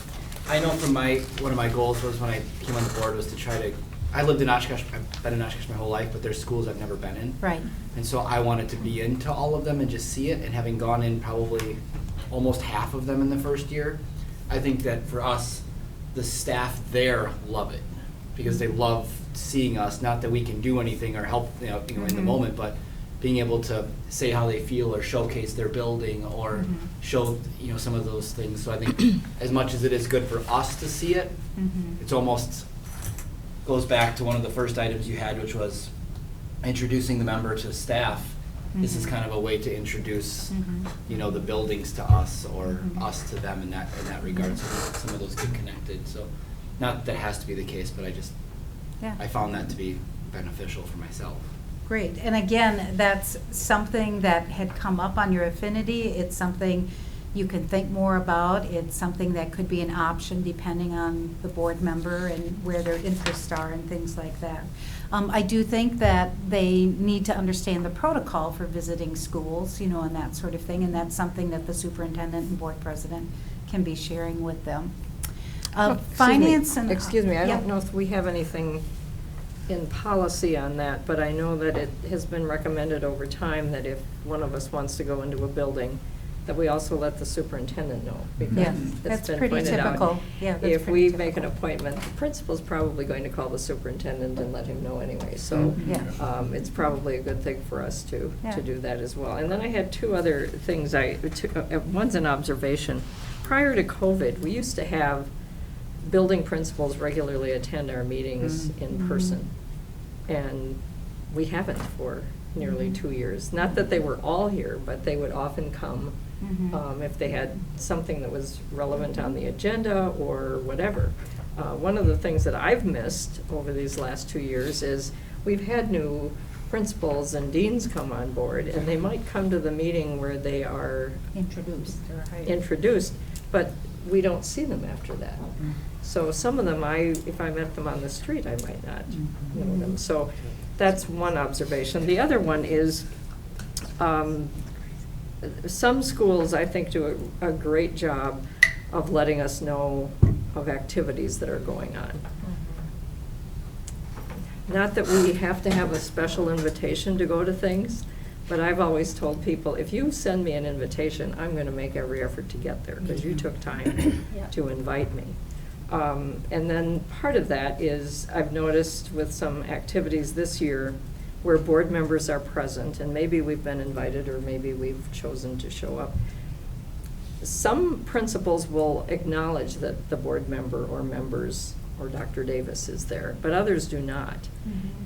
I know from one of my goals was when I came on the board was to try to, I lived in Oshkosh, I've been in Oshkosh my whole life, but there's schools I've never been in. Right. And so I wanted to be into all of them and just see it, and having gone in probably almost half of them in the first year, I think that for us, the staff there love it, because they love seeing us, not that we can do anything or help, in the moment, but being able to say how they feel or showcase their building or show, some of those things. So I think as much as it is good for us to see it, it's almost goes back to one of the first items you had, which was introducing the member to staff. This is kind of a way to introduce, the buildings to us or us to them in that regard. So some of those get connected. So not that it has to be the case, but I found that to be beneficial for myself. Great. And again, that's something that had come up on your affinity. It's something you can think more about. It's something that could be an option depending on the board member and where their interests are and things like that. I do think that they need to understand the protocol for visiting schools, and that sort of thing. And that's something that the superintendent and board president can be sharing with them. Finance and... Excuse me, I don't know if we have anything in policy on that, but I know that it has been recommended over time that if one of us wants to go into a building, that we also let the superintendent know. Because that's been pretty pointed out, typical. Yeah, that's if pretty we make an appointment, the principal's probably going to call the superintendent and let him know anyway. So it's probably a good thing for us to do that as well. And then I had two other things. One's an observation. Prior to COVID, we used to have building principals regularly attend our meetings in person. And we haven't for nearly 2 years. Not that they were all here, but they would often come if they had something that was relevant on the agenda or whatever. One of the things that I've missed over these last 2 years is we've had new principals and deans come on board, and they might come to the meeting where they are introduced, but we don't see them after that. So some of them, if I met them on the street, I might not know them. So that's one observation. The other one is some schools, I think, do a great job of letting us know of activities that are going on. Not that we have to have a special invitation to go to things, but I've always told people, if you send me an invitation, I'm going to make every effort to get there because you took time to invite me. And then part of that is I've noticed with some activities this year where board members are present, and maybe we've been invited or maybe we've chosen to show up. Some principals will acknowledge that the board member or members or Dr. Davis is there, but others do not.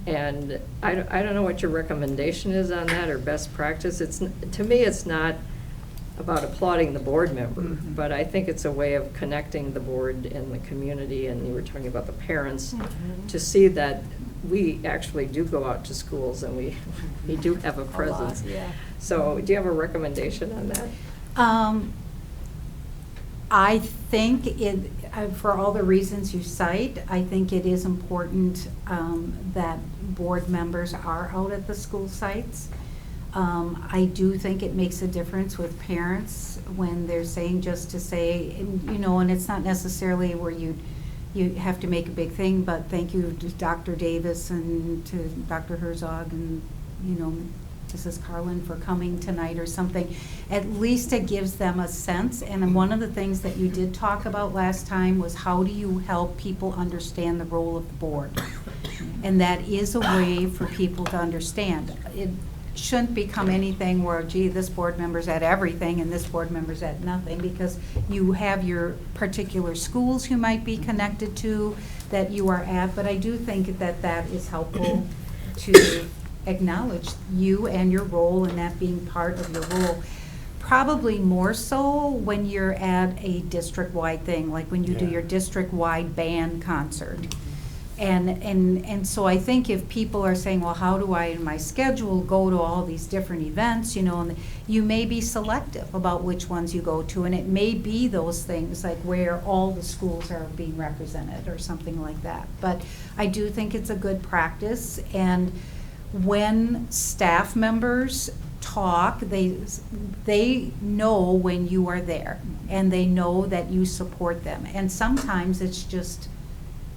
And I don't know what your recommendation is on that or best practice. To me, it's not about applauding the board member, but I think it's a way of connecting the board and the community, and you were talking about the parents, to see that we actually do go out to schools and we do have a presence. So do you have a recommendation on that? I think for all the reasons you cite, I think it is important that board members are out at the school sites. I do think it makes a difference with parents when they're saying just to say, and it's not necessarily where you have to make a big thing, but thank you to Dr. Davis and to Dr. Herzog and, Mrs. Carlin for coming tonight or something. At least it gives them a sense. And one of the things that you did talk about last time was how do you help people understand the role of the board? And that is a way for people to understand. It shouldn't become anything where, gee, this board member's at everything and this board member's at nothing, because you have your particular schools you might be connected to that you are at. But I do think that that is helpful to acknowledge you and your role and that being part of your role. Probably more so when you're at a district-wide thing, like when you do your district-wide band concert. And so I think if people are saying, well, how do I in my schedule go to all these different events, and you may be selective about which ones you go to, and it may be those things like where all the schools are being represented or something like that. But I do think it's a good practice, and when staff members talk, they know when you are there, and they know that you support them. And sometimes it's just,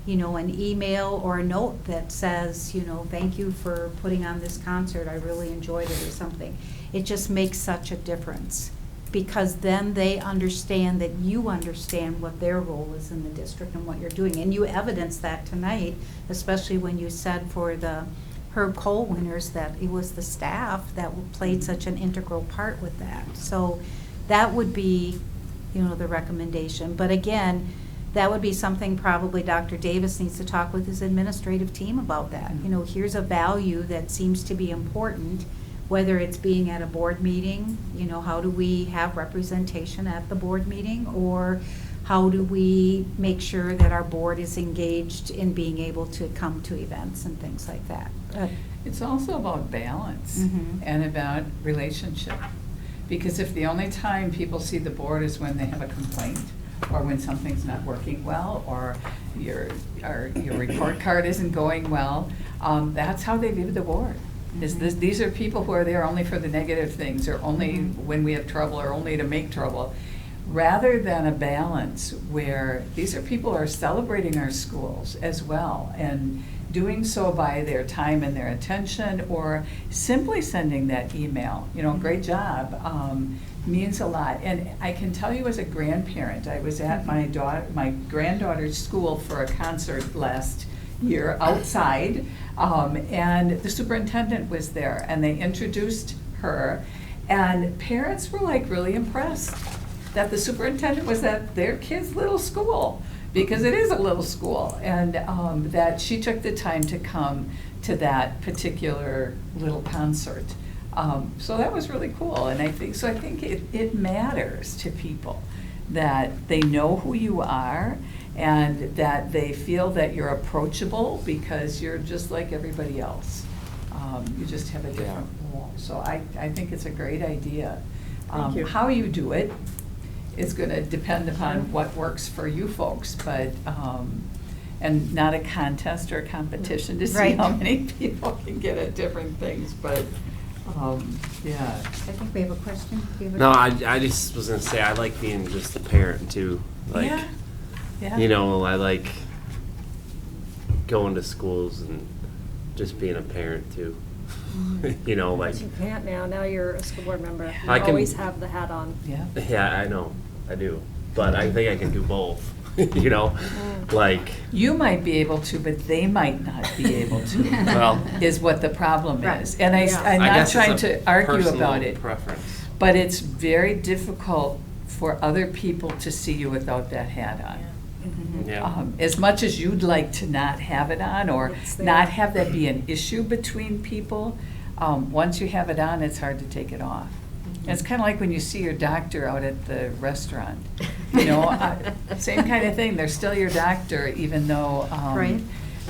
an email or a note that says, thank you for putting on this concert, I really enjoyed it, or something. It just makes such a difference, because then they understand that you understand what their role is in the district and what you're doing. And you evidenced that tonight, especially when you said for the Herb Cole winners that it was the staff that played such an integral part with that. So that would be, the recommendation. But again, that would be something probably Dr. Davis needs to talk with his administrative team about that. Here's a value that seems to be important, whether it's being at a board meeting, how do we have representation at the board meeting, or how do we make sure that our board is engaged in being able to come to events and things like that. It's also about balance and about relationship. Because if the only time people see the board is when they have a complaint, or when something's not working well, or your report card isn't going well, that's how they view the board. These are people who are there only for the negative things, or only when we have trouble, or only to make trouble, rather than a balance where these are people who are celebrating our schools as well, and doing so by their time and their attention, or simply sending that email, great job, means a lot. And I can tell you as a grandparent, I was at my granddaughter's school for a concert last year outside, and the superintendent was there, and they introduced her, and parents were really impressed that the superintendent was at their kid's little school, because it is a little school, and that she took the time to come to that particular little concert. So that was really cool, and I think it matters to people that they know who you are and that they feel that you're approachable because you're just like everybody else. You just have a different role. So I think it's a great idea. Thank you. How you do it is going to depend upon what works for you folks, but and not a contest or a competition to see Right. how many people can get at different things, but yeah. I think we have a question. Do you have a- No, I just was gonna say, I like being just a parent too. Like, Yeah. Yeah. you know, I like going to schools and just being a parent too. You know, like, You can't now. Now you're a school board member. You I can- always have the hat on. Yeah. yeah, I know, I do. But I think I can do both, you know? Like, You might be able to, but they might not be able to. Well- is what the problem Right. is. And I'm I not guess trying it's a to argue personal about it, preference. but it's very difficult for other people to see you without that hat on. Yeah. As much as you'd like to not have it on or It's there. not have that be an issue between people, once you have it on, it's hard to take it off. And it's kind of like when you see your doctor out at the restaurant. You know, same kind of thing. They're still your doctor, even though, Right.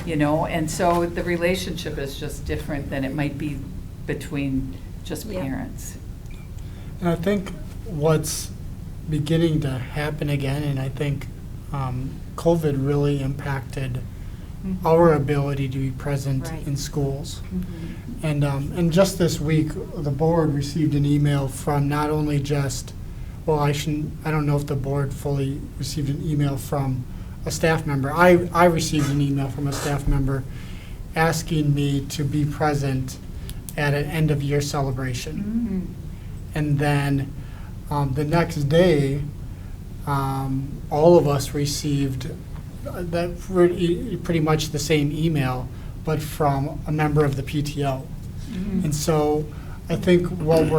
you know, and so the relationship is just different than it might be between just Yeah. parents. And I think what's beginning to happen again, and I think COVID really impacted our ability to be present Right. in schools. Mhm. And just this week, the board received an email from not only just, well, I don't know if the board fully received an email from a staff member. I received an email from a staff member asking me to be present at an end-of-year celebration. And then the next day, all of us received that pretty much the same email, but from a member of the PTO. And so I think what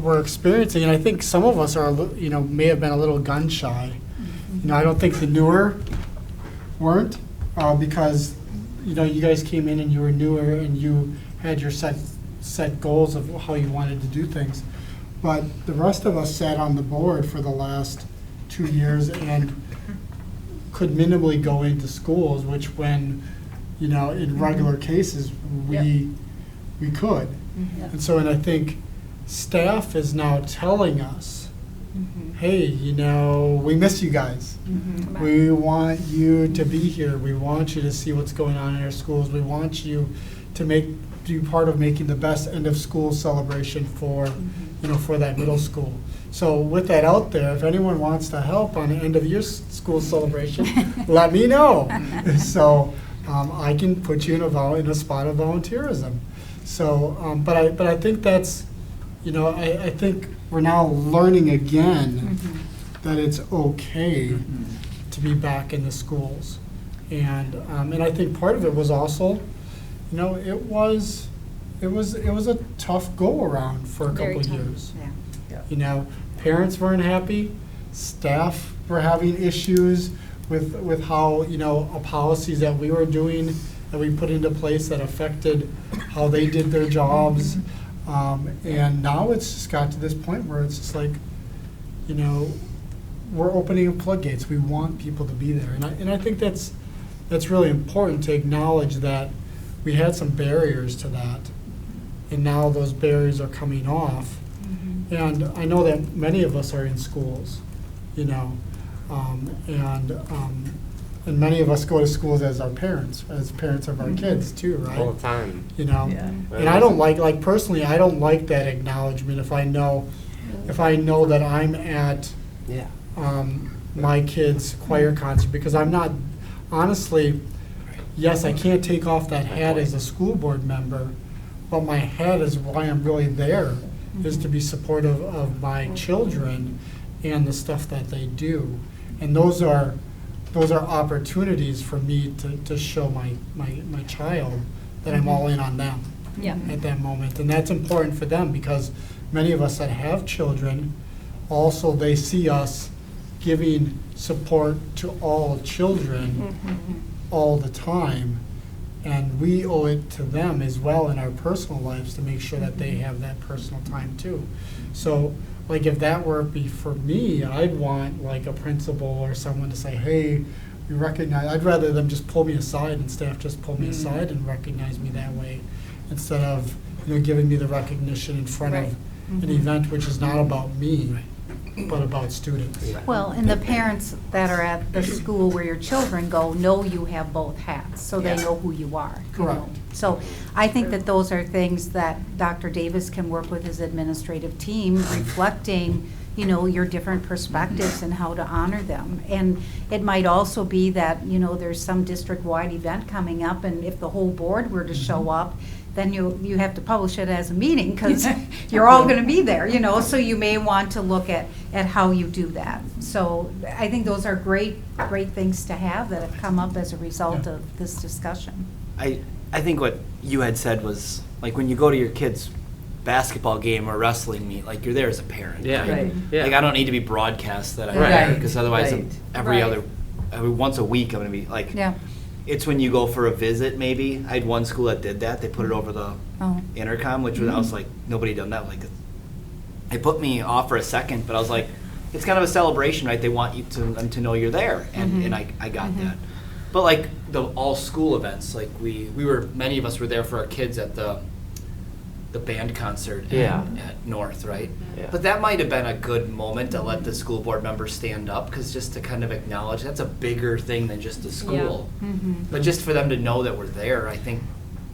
we're experiencing, and I think some of us are, may have been a little gun shy. I don't think the newer weren't, because, you guys came in and you were newer and you had your set goals of how you wanted to do things. But the rest of us sat on the board for the last 2 years and could minimally go into schools, which when, in regular cases, we could. And so, and I think staff is now telling us, hey, we miss you guys. We want you to be here. We want you to see what's going on in our schools. We want you to be part of making the best end of school celebration for, for that middle school. So with that out there, if anyone wants to help on the end of year school celebration, let me know. So I can put you in a spot of volunteerism. So, but I think that's, I think we're now learning again that it's okay to be back in the schools. And I think part of it was also, it was a tough go around for a Very couple of tough, years. yeah. Parents weren't happy, staff were having issues with how, policies that we were doing, that we put into place that affected how they did their jobs. And now it's just got to this point where it's just like, we're opening up floodgates. We want people to be there. And I think that's really important to acknowledge that we had some barriers to that. And now those barriers are coming off. And I know that many of us are in schools, and many of us go to schools as parents of our kids too, right? All the time. Yeah. And I don't like personally, I don't like that acknowledgement if I know that I'm at Yeah. my kid's choir concert, because I'm not, honestly, yes, I can't take off that hat as a school board member, but my hat is why I'm really there, is to be supportive of my children and the stuff that they do. And those are opportunities for me to show my child that I'm all in on them at that moment. And that's important for them, because many of us that have children, also they see us giving support to all children all the time. And we owe it to them as well in our personal lives to make sure that they have that personal time too. So, like, if that were be for me, I'd want like a principal or someone to say, hey, you recognize, I'd rather them just pull me aside and staff just pull me aside and recognize me that way, instead of, giving me the recognition in front of an event which is not about me, but about students. Well, and the parents that are at the school where your children go know you have both hats, so they know who you are. Correct. So I think that those are things that Dr. Davis can work with his administrative team, reflecting, your different perspectives and how to honor them. And it might also be that, there's some district-wide event coming up, and if the whole board were to show up, then you have to publish it as a meeting, because you're all going to be there, so you may want to look at how you do that. So I think those are great things to have that have come up as a result of this discussion. I think what you had said was, like, when you go to your kid's basketball game or wrestling meet, like, you're there as a parent. Yeah. Right? Right. Yeah. Like, I don't need to be broadcast that I'm Right. there, because otherwise Right. every once a week I'm going to be, like, Yeah. it's when you go for a visit, maybe. I had one school that did that. They put it over the intercom, which was, I was like, nobody done that. Like, it put me off for a second, but I was like, it's kind of a celebration, right? They want you to know you're there, and I got that. But like the all school events, like many of us were there for our kids at the band concert at North, right? Yeah. But that might have been a good moment to let the school board members stand up, because just to kind of acknowledge that's a bigger thing than just the school. But just for them to know that we're there, I think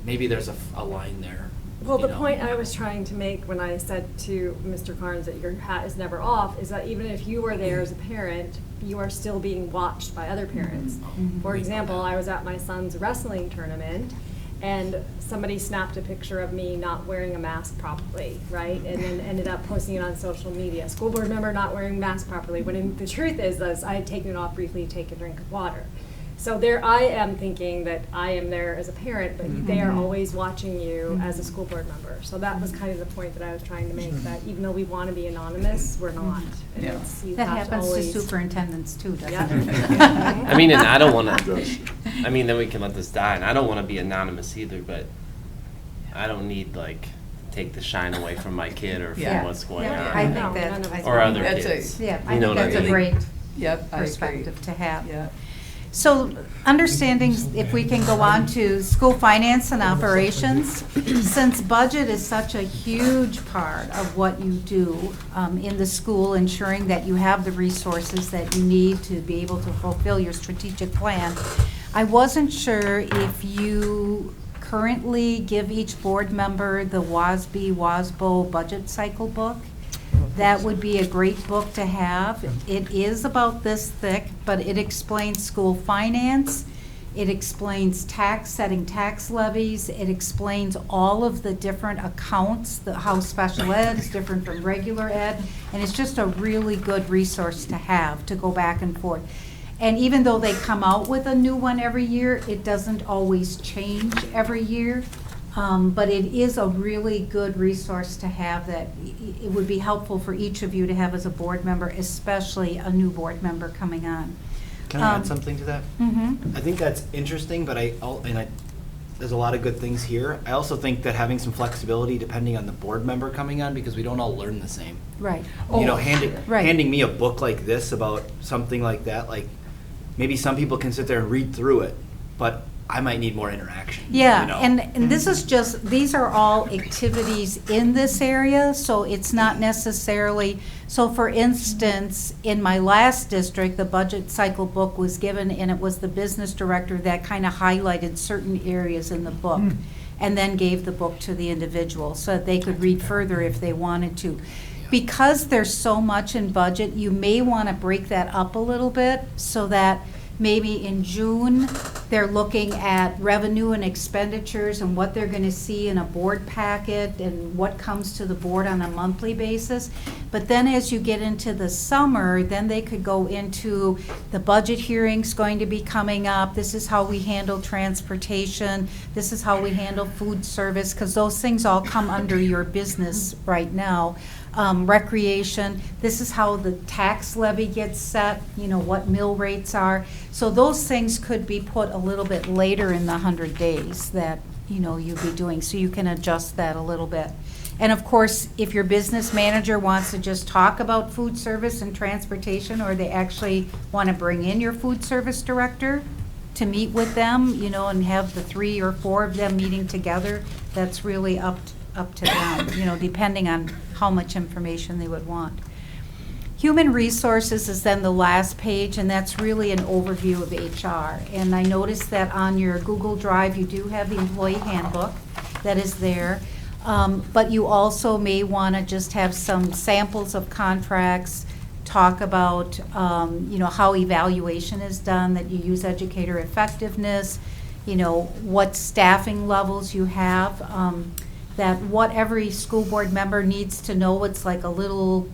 maybe there's a line there. Well, the point I was trying to make when I said to Mr. Carnes that your hat is never off is that even if you are there as a parent, you are still being watched by other parents. For example, I was at my son's wrestling tournament, and somebody snapped a picture of me not wearing a mask properly, right? And then ended up posting it on social media. School board member not wearing a mask properly, when the truth is I had taken it off briefly to take a drink of water. So there I am thinking that I am there as a parent, but they are always watching you as a school board member. So that was kind of the point that I was trying to make, that even though we want to be anonymous, we're not. And it's, you That have happens to always- superintendents too, doesn't Yeah. it? I mean, and I don't want to, I mean, then we can let this die, and I don't want to be anonymous either, but I don't need, like, take the shine away from my kid or from what's going on. I think that. Or other that's kids. Yeah, I You know think what I that's a mean? great Yep, I agree. perspective to have. Yeah. So, understanding, if we can go on to school finance and operations, since budget is such a huge part of what you do in the school, ensuring that you have the resources that you need to be able to fulfill your strategic plan, I wasn't sure if you currently give each board member the WASB-WASBO budget cycle book. That would be a great book to have. It is about this thick, but it explains school finance. It explains setting tax levies. It explains all of the different accounts, how special ed is different from regular ed. And it's just a really good resource to have, to go back and forth. And even though they come out with a new one every year, it doesn't always change every year. But it is a really good resource to have that it would be helpful for each of you to have as a board member, especially a new board member coming on. Can I add something to that? Mm-hmm. I think that's interesting, but there's a lot of good things here. I also think that having some flexibility depending on the board member coming on, because we don't all learn the same. Right. Handing me a book like this about something like that, like maybe some people can sit there and read through it, but I might need more interaction. Yeah, you know? and this is just, these are all activities in this area, so it's not necessarily, so for instance, in my last district, the budget cycle book was given, and it was the business director that kind of highlighted certain areas in the book, and then gave the book to the individual, so that they could read further if they wanted to. Because there's so much in budget, you may want to break that up a little bit, so that maybe in June, they're looking at revenue and expenditures and what they're going to see in a board packet and what comes to the board on a monthly basis. But then as you get into the summer, then they could go into the budget hearings going to be coming up. This is how we handle transportation. This is how we handle food service, because those things all come under your business right now. recreation. This is how the tax levy gets set, you know, what mill rates are. So those things could be put a little bit later in the 100 days that, you know, you'd be doing, so you can adjust that a little bit. And of course, if your business manager wants to just talk about food service and transportation, or they actually want to bring in your food service director to meet with them, you know, and have the 3 or 4 of them meeting together, that's really up to them, you know, depending on how much information they would want. Human resources is then the last page, and that's really an overview of HR. And I noticed that on your Google Drive, you do have the employee handbook that is there. But you also may want to just have some samples of contracts, talk about, you know, how evaluation is done, that you use educator effectiveness, you know, what staffing levels you have, that what every school board member needs to know. It's like a little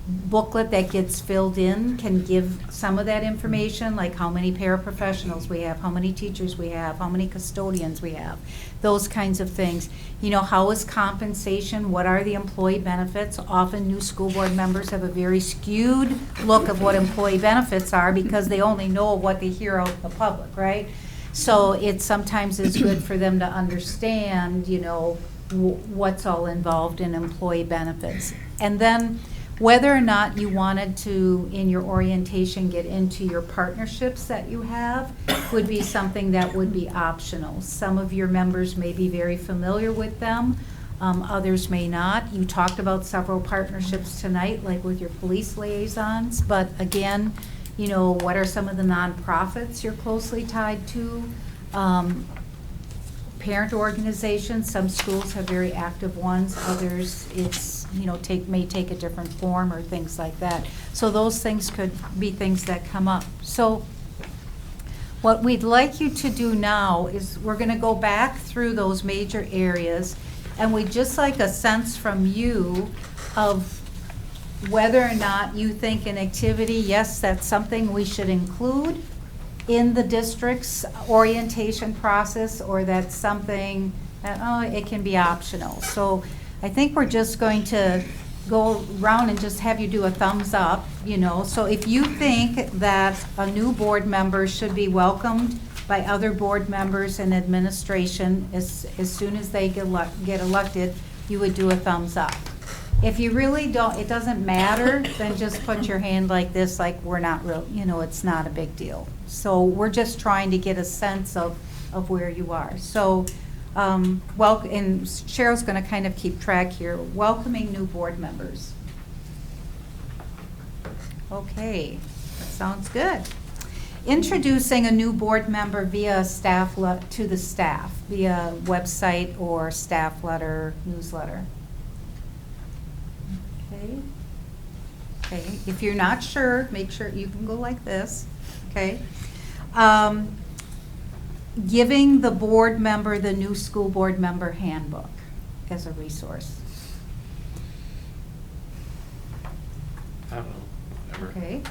booklet that gets filled in, can give some of that information, like how many paraprofessionals we have, how many teachers we have, how many custodians we have, those kinds of things. You know, how is compensation, what are the employee benefits? Often new school board members have a very skewed look of what employee benefits are because they only know what they hear out in the public, right? So it sometimes is good for them to understand, you know, what's all involved in employee benefits. And then whether or not you wanted to, in your orientation, get into your partnerships that you have would be something that would be optional. Some of your members may be very familiar with them, others may not. You talked about several partnerships tonight, like with your police liaisons, but again, you know, what are some of the nonprofits you're closely tied to? Parent organizations, some schools have very active ones, others it's, you know, may take a different form or things like that. So those things could be things that come up. So what we'd like you to do now is we're going to go back through those major areas, and we'd just like a sense from you of whether or not you think an activity, yes, that's something we should include in the district's orientation process, or that's something that, oh, it can be optional. So I think we're just going to go around and just have you do a thumbs up, you know. So if you think that a new board member should be welcomed by other board members and administration as soon as they get elected, you would do a thumbs up. If you really don't, it doesn't matter, then just put your hand like this, like we're not real, you know, it's not a big deal. So we're just trying to get a sense of where you are. So, and Cheryl's going to kind of keep track here. Welcoming new board members. Okay, that sounds good. Introducing a new board member via staff to the staff via website or staff letter, newsletter. Okay, if you're not sure, make sure you can go like this, okay? Giving the board member the new school board member handbook as a resource. I don't know. Never. Okay.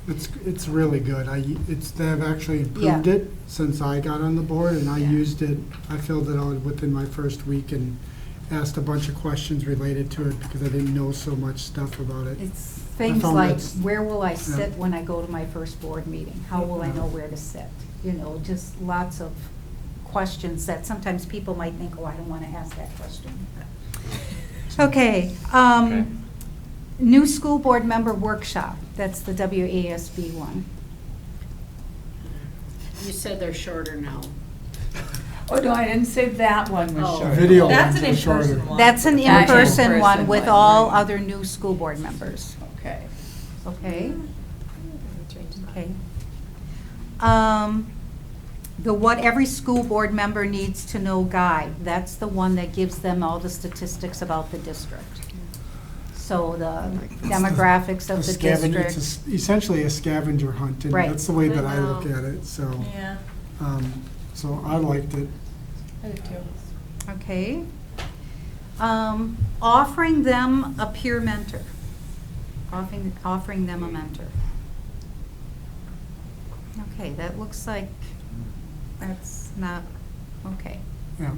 It's really good. They've actually improved it since I got on the board, and I used it. I filled it out within my first week and asked a bunch of questions related to it because I didn't know so much stuff about it. It's things like, where will I sit when I go to my first board meeting? How will I know where to sit? You know, just lots of questions that sometimes people might think, oh, I don't want to ask that question. Okay. New school board member workshop. That's the WASB one. You said they're shorter now. Oh, no, I didn't say that one was short. Video That's ones an are shorter. in-person one. That's an That's in-person one with all right. other new school board members. Okay. Okay. Okay. The what every school board member needs to know guide. That's the one that gives them all the statistics about the district. So the demographics of the district. It's essentially a scavenger hunt, and Right. that's the way that I look at it. So, Yeah. So I liked it. I do too. Okay. Offering them a peer mentor. Offering them a mentor. Okay, that looks like that's not, okay. Yeah.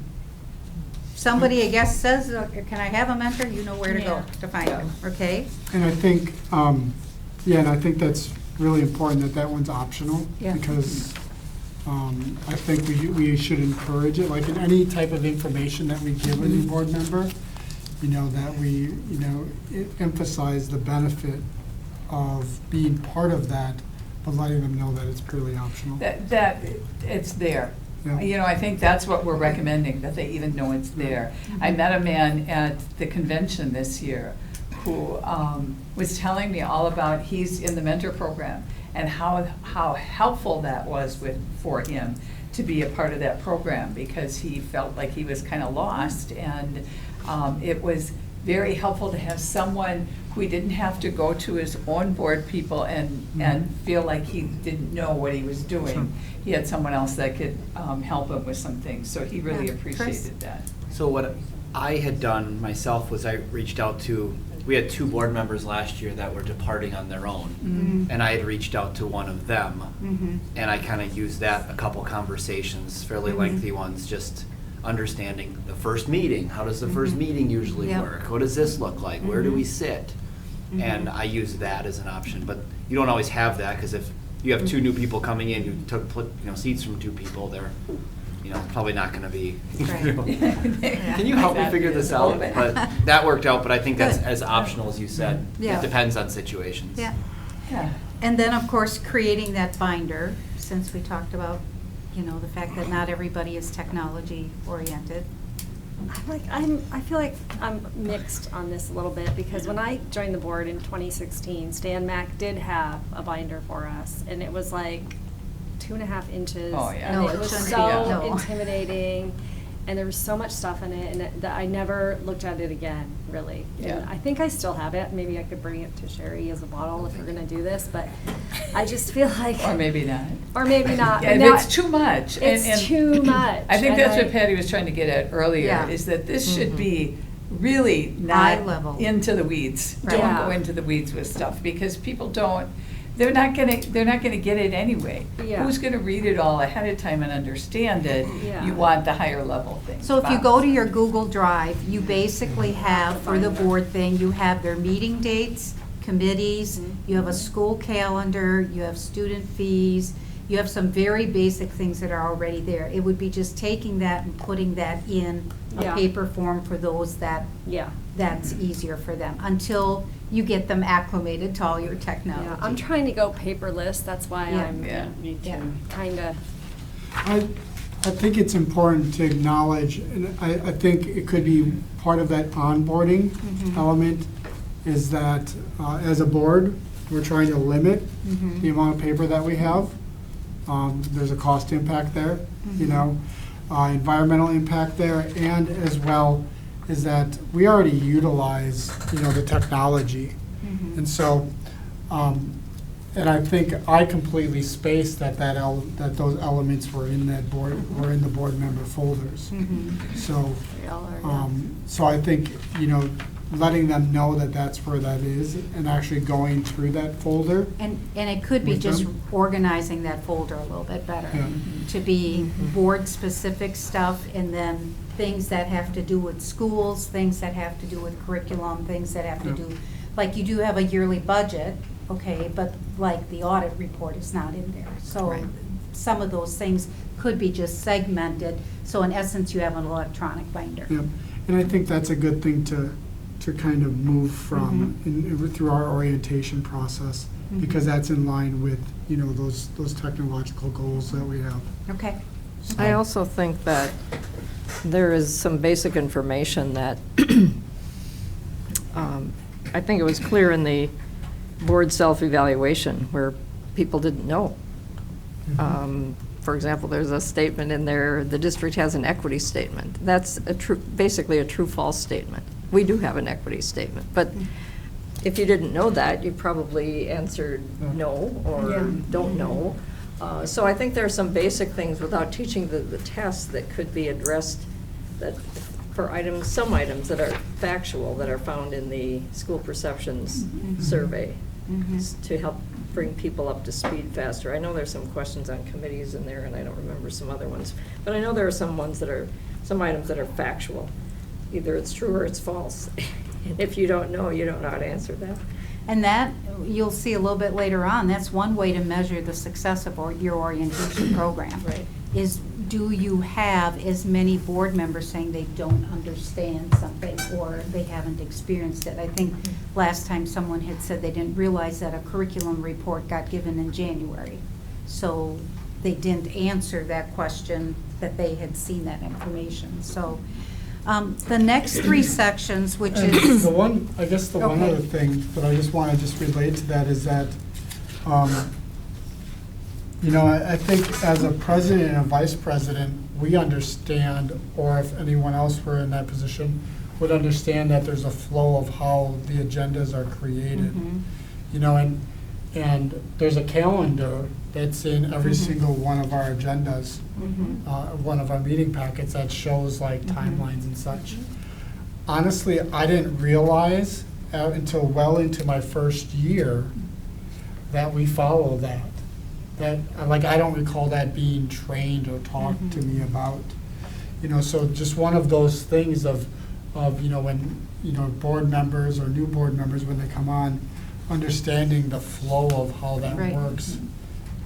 somebody, I guess, says, can I have a mentor? You know where to go Yeah. to find them, okay? And I think, and I think that's really important that that one's optional. Yeah. Because I think we should encourage it, like in any type of information that we give a new board member, that we, emphasize the benefit of being part of that, but letting them know that it's purely optional. That it's there. Yeah. I think that's what we're recommending, that they even know it's there. I met a man at the convention this year who was telling me all about, he's in the mentor program, and how helpful that was for him to be a part of that program, because he felt like he was kind of lost, and it was very helpful to have someone who he didn't have to go to his own board people and feel like he didn't know what he was doing. Sure. He had someone else that could help him with some things, so he really Yeah. appreciated that. So what I had done myself was I reached out to, we had 2 board members last year that were departing on their own. Mhm. And I had reached out to one of them. Mhm. And I kind of used that, a couple conversations, fairly Mhm. lengthy ones, just understanding the first meeting. How does the first Mhm. meeting usually Yep. work? What does this look like? Where do we Mhm. sit? Mhm. And I used that as an option. But you don't always have that, because if you have 2 new people coming in who took seats from 2 people, they're probably not going to be. Can you help me figure this A little out? bit. But that worked out. But I think that's Good. as optional as you said. Yeah. It depends on situations. Yeah. Yeah. And then, of course, creating that binder, since we talked about, the fact that not everybody is technology oriented. I feel like I'm mixed on this a little bit, because when I joined the board in 2016, Stan Mack did have a binder for us, and it was like 2.5 inches. Oh, yeah. No, And it it was shouldn't so be, yeah. No. intimidating, and there was so much stuff in it, and that I never looked at it again, really. Yeah. And I think I still have it. Maybe I could bring it to Sherry as a model if we're gonna do this, but I just feel like. Or maybe not. Or maybe not. Yeah, But now it's too much. It's too much. I think and that's what Patty was trying to get at earlier, Yeah. is that this should be really Eye not level. into the weeds. Right. Don't Yeah. go into the weeds with stuff, because people they're not gonna get it anyway. Yeah. Who's gonna read it all ahead of time and understand it? Yeah. You want the higher level things. So if you go to your Google Drive, you basically have, for the board thing, you have their meeting dates, committees, you have a school calendar, you have student fees, you have some very basic things that are already there. It would be just taking that and putting that in a Yeah. paper form for those that's easier for them, until you get them acclimated to all your technology. Yeah, I'm trying to go paperless, that's why Yeah. I'm Yeah. kinda. I think it's important to acknowledge, and I think it could be part of that onboarding Mhm. element, is that as a board, we're trying to limit Mhm. the amount of paper that we have. There's a cost impact there, environmental impact there, and as well is that we already utilize, the technology. Mhm. And so, and I think I completely spaced that those elements were in the board member folders. Mhm. So, We all are, yeah. so I think, letting them know that that's where that is, and actually going through that folder. And it could be With just them? organizing that folder a little bit better. Yeah. To be board-specific stuff, and then things that have to do with schools, things that have to do with curriculum, things that have to Yeah. do, like you do have a yearly budget, okay, but like the audit report is not in there. So Right. some of those things could be just segmented, so in essence, you have an electronic binder. Yeah, and I think that's a good thing to kind of move from through our orientation process, because that's in line with, those technological goals that we have. Okay. I also think that there is some basic information that, I think it was clear in the board self-evaluation where people didn't know. For example, there's a statement in there, the district has an equity statement. That's basically a true-false statement. We do have an equity statement, but if you didn't know that, you probably answered no or Yeah. don't know. So I think there are some basic things without teaching the test that could be addressed that for some items that are factual, that are found in the school perceptions survey to help bring people up to speed faster. I know there's some questions on committees in there, and I don't remember some other ones, but I know there are some items that are factual. either it's true or it's false. And if you don't know, you don't know how to answer that. And that, you'll see a little bit later on, that's one way to measure the success of your orientation program. Right. Is, do you have as many board members saying they don't understand something or they haven't experienced it? I think last time someone had said they didn't realize that a curriculum report got given in January. So they didn't answer that question, that they had seen that information. So the next three sections, which And is. the one, I guess the one Okay. other thing that I just want to just relate to that is that, you know, I think as a president and a vice president, we understand, or if anyone else were in that position, would understand that there's a flow of how the agendas are created. Mhm. You know, and there's a calendar that's in every Mhm. single one of our agendas, Mhm. one of our meeting packets that shows like Mhm. timelines and such. Honestly, I didn't realize until well into my first year that we follow that. That, like, I don't recall that being trained or talked to me about. You know, so just one of those things of, you know, when, you know, board members or new board members, when they come on, understanding the flow of how that Right. works,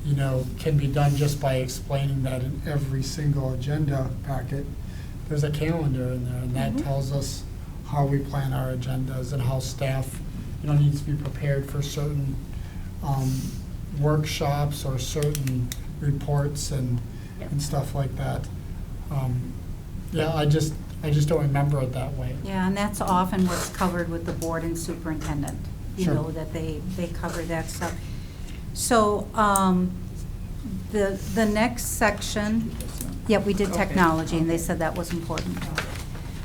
you know, can be done just by explaining that in every single agenda packet. There's a calendar in there, and that tells us how we plan our agendas and how staff, you know, needs to be prepared for certain workshops or certain reports and stuff like that. Yeah, I just don't remember it that way. Yeah, and that's often what's covered with the board and superintendent. You Sure. know, that they cover that stuff. So, the next section, yeah, we did technology, and they said that was important.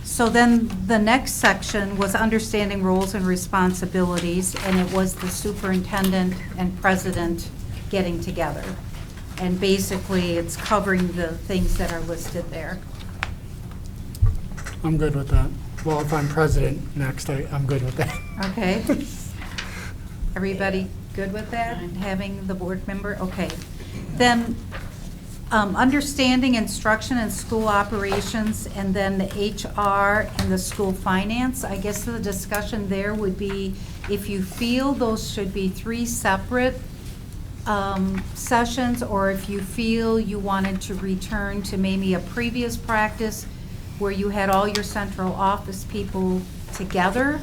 So then, the next section was understanding roles and responsibilities, and it was the superintendent and president getting together. And basically, it's covering the things that are listed there. I'm good with that. Well, if I'm president next, I'm good with that. Okay. Everybody good with that, having the board member? Okay. Then, understanding instruction and school operations, and then the HR and the school finance. I guess the discussion there would be if you feel those should be three separate sessions, or if you feel you wanted to return to maybe a previous practice where you had all your central office people together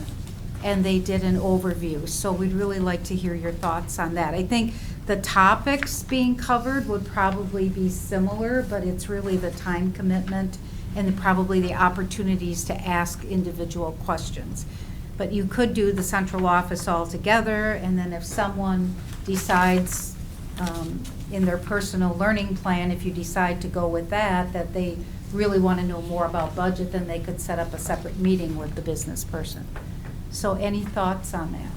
and they did an overview. So we'd really like to hear your thoughts on that. I think the topics being covered would probably be similar, but it's really the time commitment and probably the opportunities to ask individual questions. But you could do the central office all together, and then if someone decides in their personal learning plan, if you decide to go with that, that they really want to know more about budget, then they could set up a separate meeting with the business person. So any thoughts on that?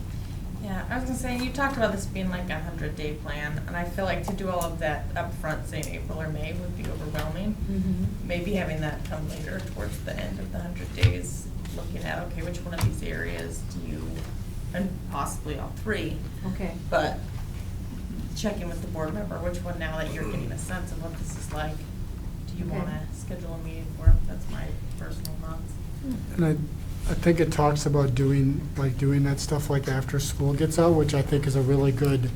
Yeah, I was gonna say, you talked about this being like a 100-day plan, and I feel like to do all of that up front, say in April or May, would be overwhelming. Maybe having that come later towards the end of the 100 days, looking at, okay, which one of these areas do you, and possibly all three. Okay. But checking with the board member, which one, now that you're getting a sense of what this is like, do you Okay. wanna schedule a meeting for? That's my personal thoughts. And I think it talks about doing that stuff like after school gets out, which I think is a really good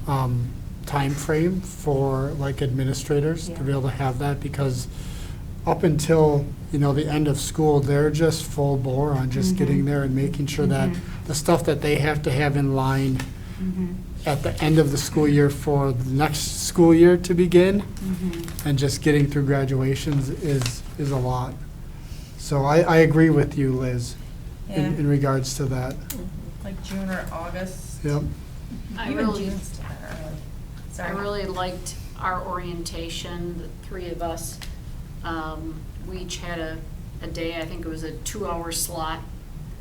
time frame for like administrators to be able to have that, because up until, you know, the end of school, they're just full bore on just getting there and making sure that the stuff that they have to have in line at the end of the school year for the next school year to begin, and just getting through graduations is a lot. So I agree with you, Liz, in regards to that. Like June or August. Yep. Even June's still early. I Sorry. really liked our orientation, the three of us. We each had a day, I think it was a 2-hour slot,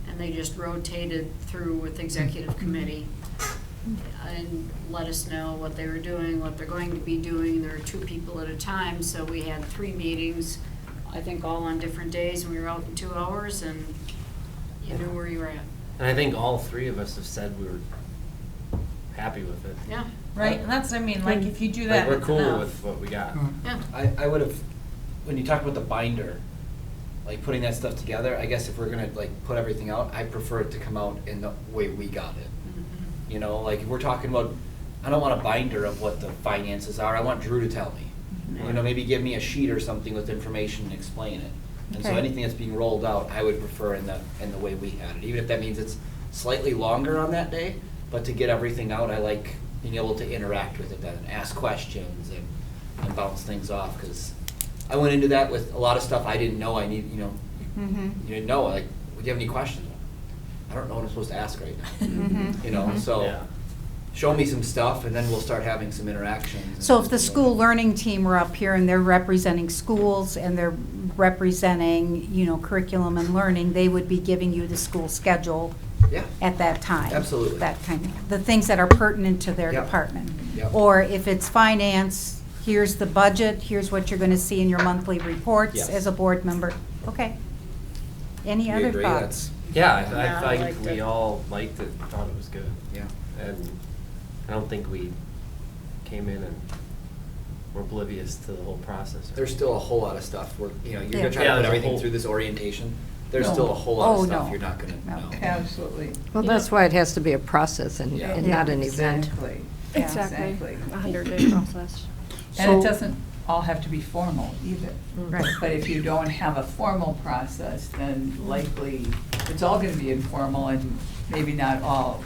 and they just rotated through with executive committee and let us know what they were doing, what they're going to be doing. There were 2 people at a time, so we had 3 meetings, I think all on different days, and we were out in 2 hours, and you knew where you were at. And I think all 3 of us have said we were happy with it. Yeah. Right, and that's what I mean, like, if you do Like, that, we're it's cool enough. with what we got. Yeah. I would have, when you talk about the binder, like putting that stuff together, I guess if we're gonna like put everything out, I prefer it to come out in the way we got it. You know, like if we're talking about, I don't want a binder of what the finances are, I want Drew to tell me. You know, maybe give me a sheet or something with information and explain it. And so Okay. anything that's being rolled out, I would prefer in the way we had it, even if that means it's slightly longer on that day, but to get everything out, I like being able to interact with it then, ask questions and bounce things off, because I went into that with a lot of stuff I didn't know I need, you know, you didn't know, like, do you have any questions? I don't know what I'm supposed to ask right now. Mhm. You know, Mhm. so Yeah. show me some stuff and then we'll start having some interactions. So if the school learning team were up here and they're representing schools and they're representing, you know, curriculum and learning, they would be giving you the school schedule Yeah. at that time. Absolutely. That kind of, the things that are pertinent to their Yep. department. Yep. Or if it's finance, here's the budget, here's what you're gonna see in your monthly reports Yes. as a board member. Okay. Any You other agree? thoughts? Yeah, Yeah, I I think liked we it. all liked it, thought it was good. Yeah. And I don't think we came in and were oblivious to the whole process. There's still a whole lot of stuff where, you know, you're Yeah. gonna try Yeah, to put there's a everything whole- through this orientation. There's No. still a whole lot Oh, of stuff no. you're not gonna know. Absolutely. Well, that's why it has to be a process and Yeah. and not an event. Exactly. Exactly. A 100-day process. And it So- doesn't all have to be formal either. Right. But if you don't have a formal process, then likely it's all gonna be informal and maybe not all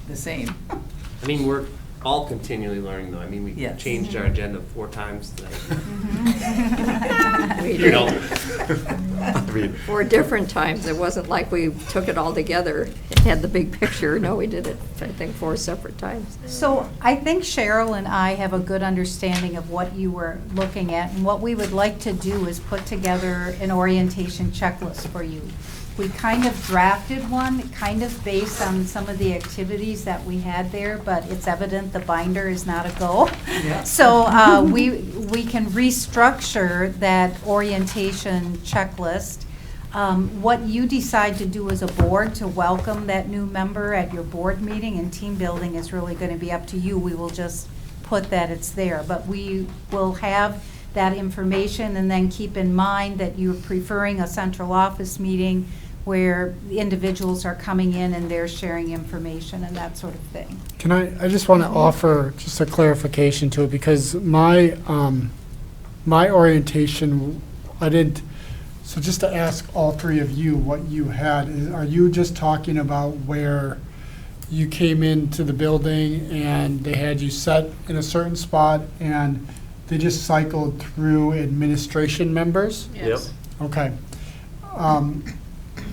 the same. I mean, we're all continually learning though. I mean, we Yes. changed our agenda 4 times tonight. We You did. know. I mean, For different times, it wasn't like we took it all together and had the big picture. No, we did it, I think, 4 separate times. So I think Cheryl and I have a good understanding of what you were looking at, and what we would like to do is put together an orientation checklist for you. We kind of drafted one, kind of based on some of the activities that we had there, but it's evident the binder is not a go. Yeah. So we can restructure that orientation checklist. What you decide to do as a board to welcome that new member at your board meeting and team building is really going to be up to you. We will just put that it's there, but we will have that information, and then keep in mind that you're preferring a central office meeting where the individuals are coming in and they're sharing information and that sort of thing. Can I just want to offer just a clarification to it, because my, my orientation, I didn't, so just to ask all 3 of you what you had, are you just talking about where you came into the building and they had you set in a certain spot and they just cycled through administration members? Yes. Okay.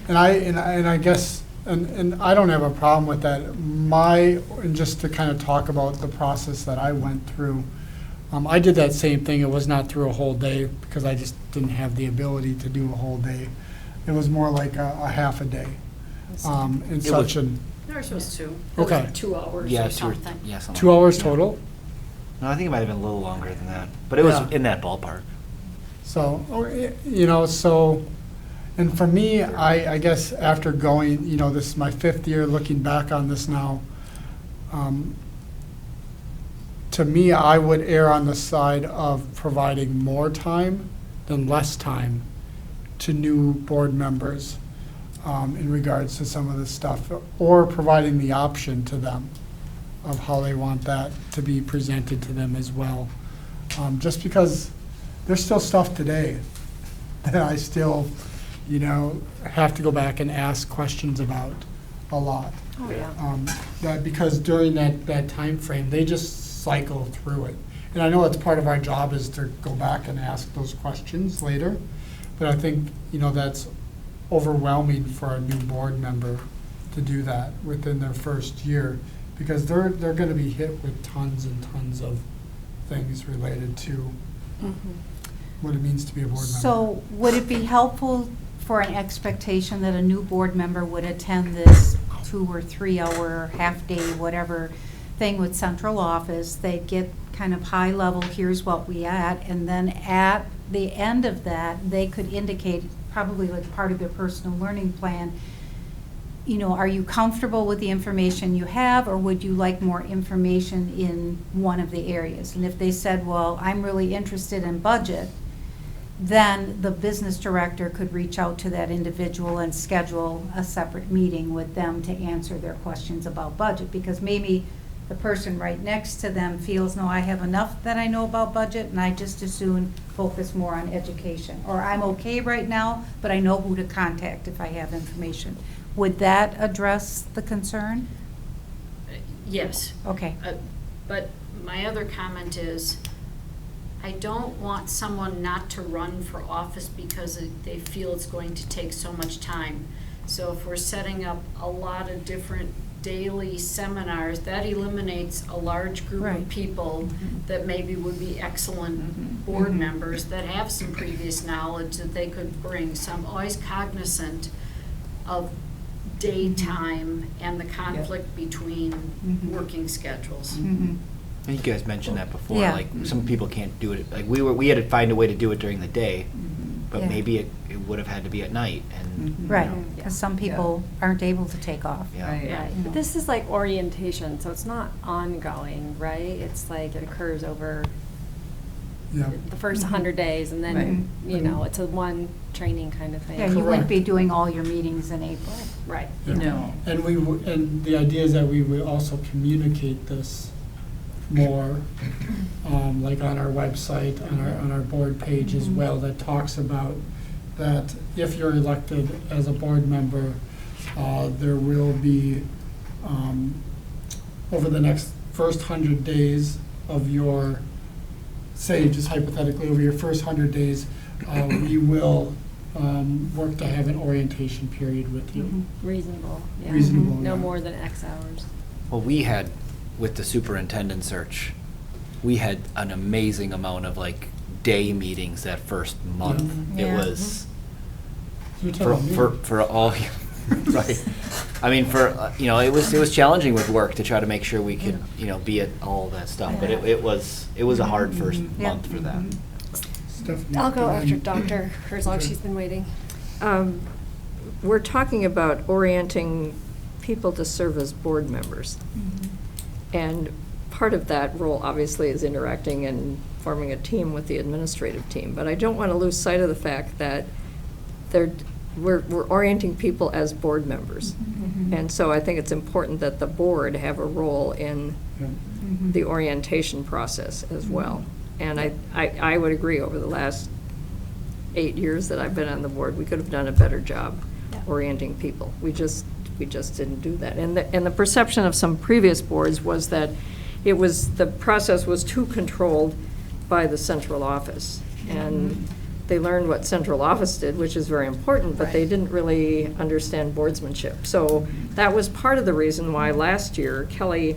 And I guess, and I don't have a problem with that. And just to kind of talk about the process that I went through, I did that same thing. It was not through a whole day because I just didn't have the ability to do a whole day. It was more like a half a day. And It such was- an, Ours was 2. Okay. It was 2 hours Yeah, or 2 or something. yeah, something 2 like hours that. total? No, I think it might have been a little longer than that, but it was Yeah. in that ballpark. So, you know, so, and for me, I guess after going, you know, this is my 5th year looking back on this now, to me, I would err on the side of providing more time than less time to new board members in regards to some of this stuff, or providing the option to them of how they want that to be presented to them as well. Just because there's still stuff today that I still, you know, have to go back and ask questions about a lot. Oh, yeah. That because during that time frame, they just cycle through it. And I know it's part of our job is to go back and ask those questions later, but I think, you know, that's overwhelming for a new board member to do that within their first year, because they're gonna be hit with tons and tons of things related to what it means to be a board member. So would it be helpful for an expectation that a new board member would attend this 2 or 3 hour, half-day, whatever thing with central office? They'd get kind of high level, here's what we at, and then at the end of that, they could indicate, probably like part of their personal learning plan, you know, are you comfortable with the information you have, or would you like more information in one of the areas? And if they said, well, I'm really interested in budget, then the business director could reach out to that individual and schedule a separate meeting with them to answer their questions about budget, because maybe the person right next to them feels, no, I have enough that I know about budget, and I just as soon focus more on education. Or I'm okay right now, but I know who to contact if I have information. Would that address the concern? Yes. Okay. But my other comment is, I don't want someone not to run for office because they feel it's going to take so much time. So if we're setting up a lot of different daily seminars, that eliminates a large group Right. of people that maybe would be excellent board members that have some previous knowledge that they could bring. So I'm always cognizant of daytime and the conflict between working schedules. I think you guys mentioned that before, Yeah. like, some people can't do it, like, we had to find a way to do it during the day, but Yeah. maybe it would have had to be at night, and. Right, because some people aren't able to take off. Yeah. Right. You know. This is like orientation, so it's not ongoing, right? It's like it occurs over Yeah. the first 100 days, and then, you know, it's a one training kind of thing. Yeah, you wouldn't be doing all your meetings in April. Right. Yeah. And and the idea is that we would also communicate this more, like on our website, on our board page as well, that talks about that if you're elected as a board member, there will be, over the next first 100 days of your, say, just hypothetically, over your first 100 days, we will work to have an orientation period with you. Reasonable. Yeah. Reasonable, No yeah. more than X hours. Well, we had, with the superintendent search, we had an amazing amount of like day meetings that first month. It Yeah. was You're telling me. for all, right. I mean, it was challenging with work to try to make sure we could, be at all that stuff, but it was a hard first Yeah. month for that. Stephanie, I'll go go after ahead. Dr. Herzog. She's been waiting. We're talking about orienting people to serve as board members. And part of that role, obviously, is interacting and forming a team with the administrative team. But I don't want to lose sight of the fact that we're orienting people as board members. And so I think it's important that the board have a role in the orientation process as well. And I would agree, over the last 8 years that I've been on the board, we could have done a better job orienting people. We just didn't do that. And the perception of some previous boards was that the process was too controlled by the central office. And they learned what central office did, which is very important, but they didn't really understand boardsmanship. So that was part of the reason why last year Kelly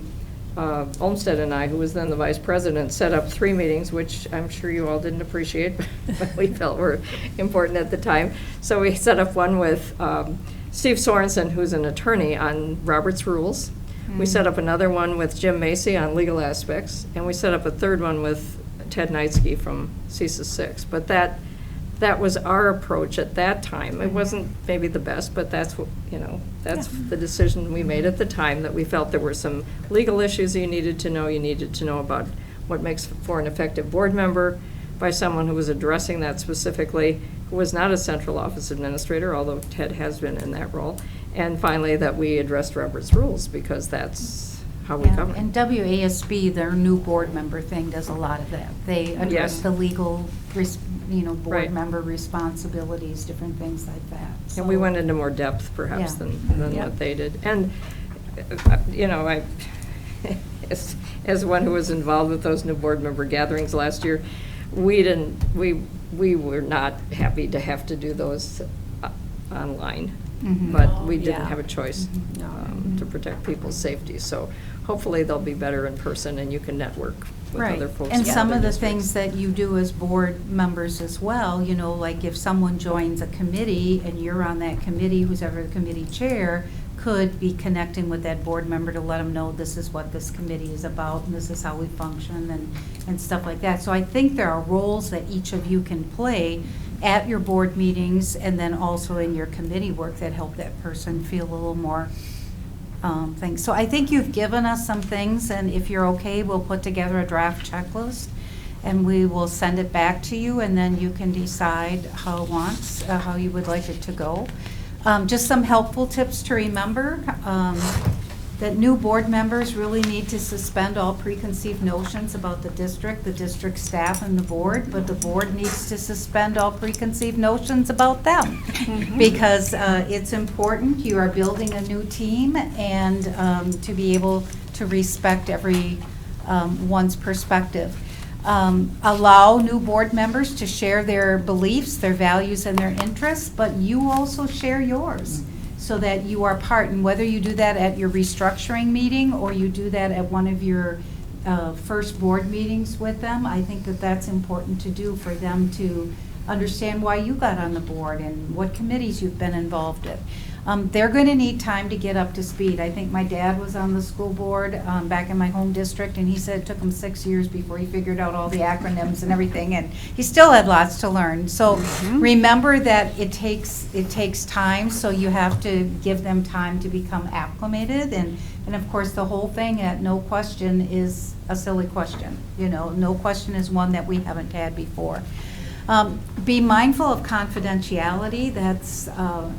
Olmsted and I, who was then the vice president, set up 3 meetings, which I'm sure you all didn't appreciate, but we felt were important at the time. So we set up one with Steve Sorensen, who's an attorney, on Robert's Rules. We set up another one with Jim Macy on legal aspects, and we set up a third one with Ted Knightsky from CESA 6. But that was our approach at that time. It wasn't maybe the best, but that's what, that's the decision we made at the time, that we felt there were some legal issues you needed to know. You needed to know about what makes for an effective board member by someone who was addressing that specifically, who was not a central office administrator, although Ted has been in that role. And finally, that we addressed Robert's Rules, because that's how we Yeah, govern. and WASB, their new board member thing, does a lot of that. They address Yes. the legal, board Right. member responsibilities, different things like that. And we So- went into more depth perhaps Yeah. than Yep. what they did. And, I, as one who was involved with those new board member gatherings last year, we were not happy to have to do those online. But we didn't have a choice to protect people's safety. So hopefully they'll be better in person, and you can network with Right. other folks. And in some other of the districts. things that you do as board members as well, like if someone joins a committee and you're on that committee, who's ever the committee chair, could be connecting with that board member to let them know this is what this committee is about, and this is how we function, and stuff like that. So I think there are roles that each of you can play at your board meetings, and then also in your committee work, that help that person feel a little more things. So I think you've given us some things, and if you're okay, we'll put together a draft checklist and we will send it back to you, and then you can decide how you would like it to go. Just some helpful tips to remember, that new board members really need to suspend all preconceived notions about the district staff, and the board, but the board needs to suspend all preconceived notions about them. Because it's important, you are building a new team, and to be able to respect every one's perspective. Allow new board members to share their beliefs, their values, and their interests, but you also share yours, so that you are part. And whether you do that at your restructuring meeting or you do that at one of your first board meetings with them, I think that that's important to do for them to understand why you got on the board and what committees you've been involved in. They're going to need time to get up to speed. I think my dad was on the school board back in my home district, and he said it took him 6 years before he figured out all the acronyms and everything, and he still had lots to learn. So remember that it takes time, so you have to give them time to become acclimated. And of course, the whole thing at no question is a silly question. You know, no question is one that we haven't had before. Be mindful of confidentiality. That's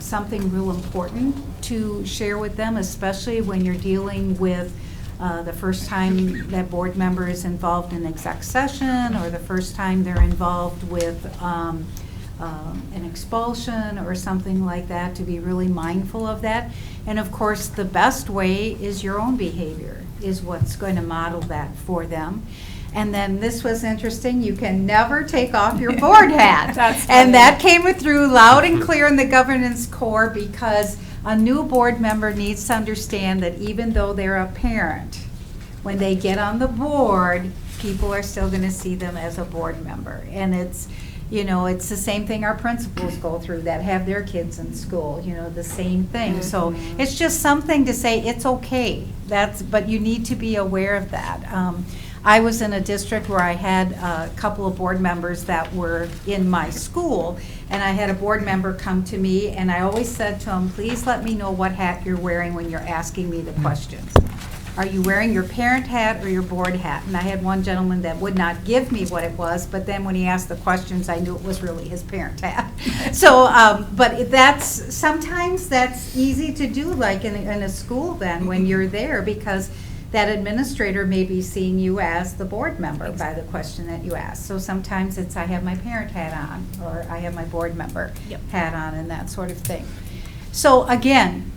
something real important to share with them, especially when you're dealing with the first time that board member is involved in exec session, or the first time they're involved with an expulsion or something like that, to be really mindful of that. And of course, the best way is your own behavior, is what's going to model that for them. And then this was interesting, you can never take off your board hat. And that came through loud and clear in the governance core, because a new board member needs to understand that even though they're a parent, when they get on the board, people are still going to see them as a board member. And it's, you know, it's the same thing our principals go through that have their kids in school, you know, the same thing. So it's just something to say, it's okay. But you need to be aware of that. I was in a district where I had a couple of board members that were in my school, and I had a board member come to me, and I always said to him, please let me know what hat you're wearing when you're asking me the questions. Are you wearing your parent hat or your board hat? And I had one gentleman that would not give me what it was, but then when he asked the questions, I knew it was really his parent hat. So, but sometimes that's easy to do, like in a school then, when you're there, because that administrator may be seeing you as the board member by the question that you ask. So sometimes it's, I have my parent hat on, or I have my board member hat on, and that sort of thing. So again,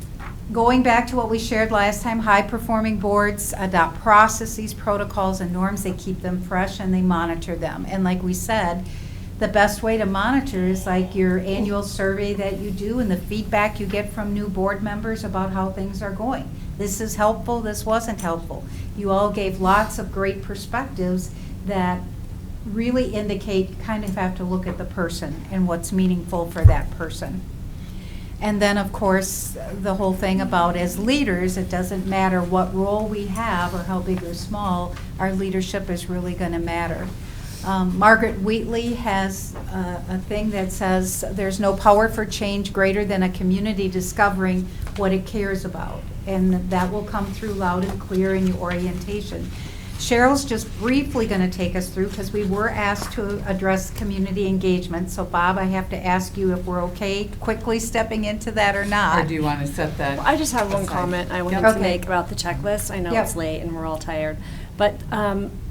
going back to what we shared last time, high-performing boards adopt processes, protocols, and norms. They keep them fresh and they monitor them. And like we said, the best way to monitor is like your annual survey that you do and the feedback you get from new board members about how things are going. This is helpful, this wasn't helpful. You all gave lots of great perspectives that really indicate you kind of have to look at the person and what's meaningful for that person. And then, of course, the whole thing about as leaders, it doesn't matter what role we have or how big or small, our leadership is really going to matter. Margaret Wheatley has a thing that says there's no power for change greater than a community discovering what it cares about. And that will come through loud and clear in your orientation. Cheryl's just briefly going to take us through, because we were asked to address community engagement. So Bob, I have to ask you if we're okay quickly stepping into that or not. Or do you want to set that? Well, I just have one comment I wanted to make about the checklist. I know Yep. it's late and we're all tired. But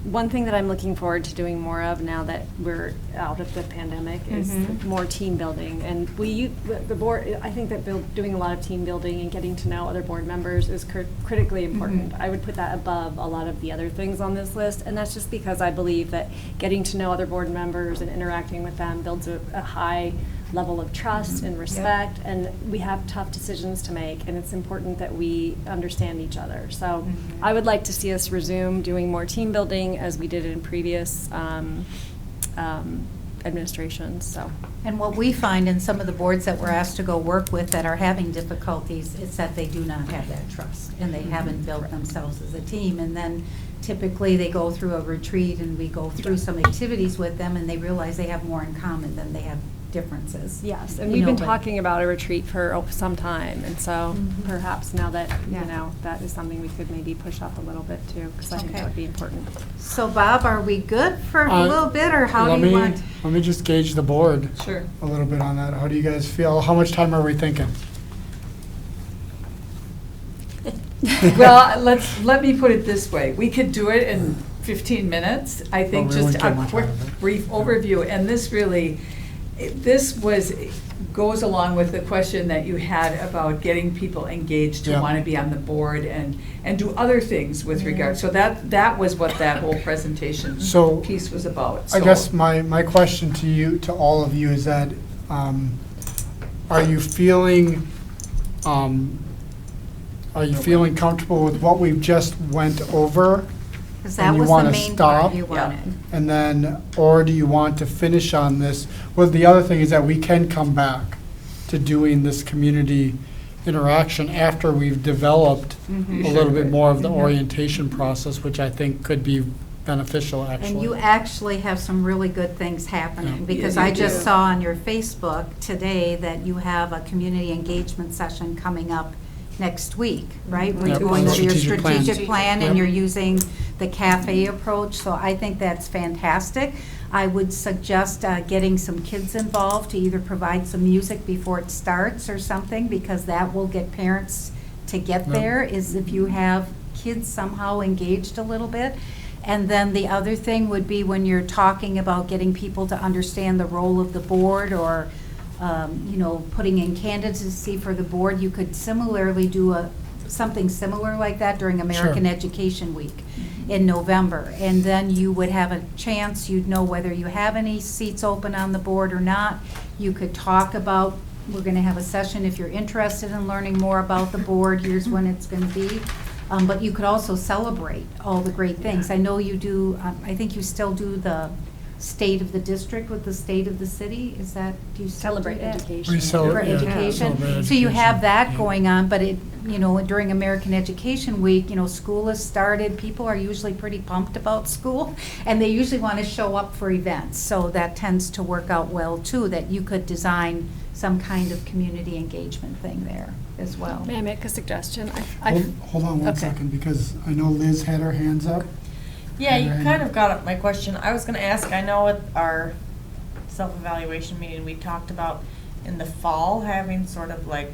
one thing that I'm looking forward to doing more of now that we're out of the pandemic is more team building. And the board, I think that doing a lot of team building and getting to know other board members is critically important. I would put that above a lot of the other things on this list. And that's just because I believe that getting to know other board members and interacting with them builds a high level of trust and respect, and we have tough decisions to make, and it's important that we understand each other. So I would like to see us resume doing more team building as we did in previous administrations. So. And what we find in some of the boards that we're asked to go work with that are having difficulties is that they do not have that trust, and they haven't built themselves as a team. And then typically they go through a retreat and we go through some activities with them, and they realize they have more in common than they have differences. Yes, and You we've know, been but- talking about a retreat for some time, and so Mhm. perhaps now that, Yeah. you know, that is something we could maybe push up a little bit too, because I think that Okay. would be important. So Bob, are we good for a Uh, little bit, or how let do you me- want? Let me just gauge the board. Sure. A little bit on that. How do you guys feel? How much time are we thinking? Well, let me put it this way. We could do it in 15 minutes. I think we just won't get a much quick, out of it. brief overview. And this really, goes along with the question that you had about getting people engaged who Yeah. want to be on the board and do other things with regard. So that was what that whole presentation So, piece was about. I So- guess my question to you, to all of you, is that, are you feeling comfortable with what we've just went over? Because and that you was the wanna main stop? part you wanted. And then, or do you want to finish on this? Well, the other thing is that we can come back to doing this community interaction after we've developed Mhm. a little bit more of the Mhm. orientation process, which I think could be beneficial, actually. And you actually have some really good things happening, Yeah. because Yeah, you I just do. saw on your Facebook today that you have a community engagement session coming up next week, right? Where Yep, you're going on over your strategic plan. strategic plan, Yep. and you're using the cafe approach, so I think that's fantastic. I would suggest getting some kids involved to either provide some music before it starts or something, because that will get parents to get Yep. there, is if you have kids somehow engaged a little bit. And then the other thing would be when you're talking about getting people to understand the role of the board, or, you know, putting in candidacy for the board, you could similarly do something similar like that during American Sure. Education Week in November. And then you would have a chance, you'd know whether you have any seats open on the board or not. You could talk about, we're gonna have a session if you're interested in learning more about the board, here's when it's gonna be. But you could also celebrate all the great things. I know you do, I think you still do the state of the district with the state of the city, is that, do you still do Celebrate that? education. We cel- For yeah, education. celebrate So you have education, that yeah. going on, but it, you know, during American Education Week, you know, school has started, people are usually pretty pumped about school, and they usually want to show up for events, so that tends to work out well too, that you could design some kind of community engagement thing there as well. May I make a suggestion? Hold on one Okay. second, because I know Liz had her hands up. Yeah, you Right. kind of got up my question. I was gonna ask, I know at our self-evaluation meeting, we talked about in the fall having sort of like,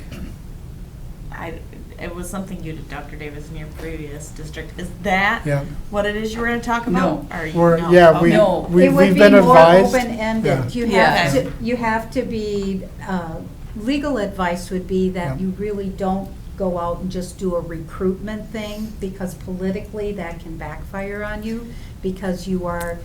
it was something you did, Dr. Davis, in your previous district. Is that Yeah. what it is you were gonna talk about? Or you- We're- no? yeah, Okay. we- No. we- It would we've be been more advised. open-ended. Yeah. Yeah. You have to be, legal advice would be that Yeah. you really don't go out and just do a recruitment thing, because politically that can backfire on you, because you are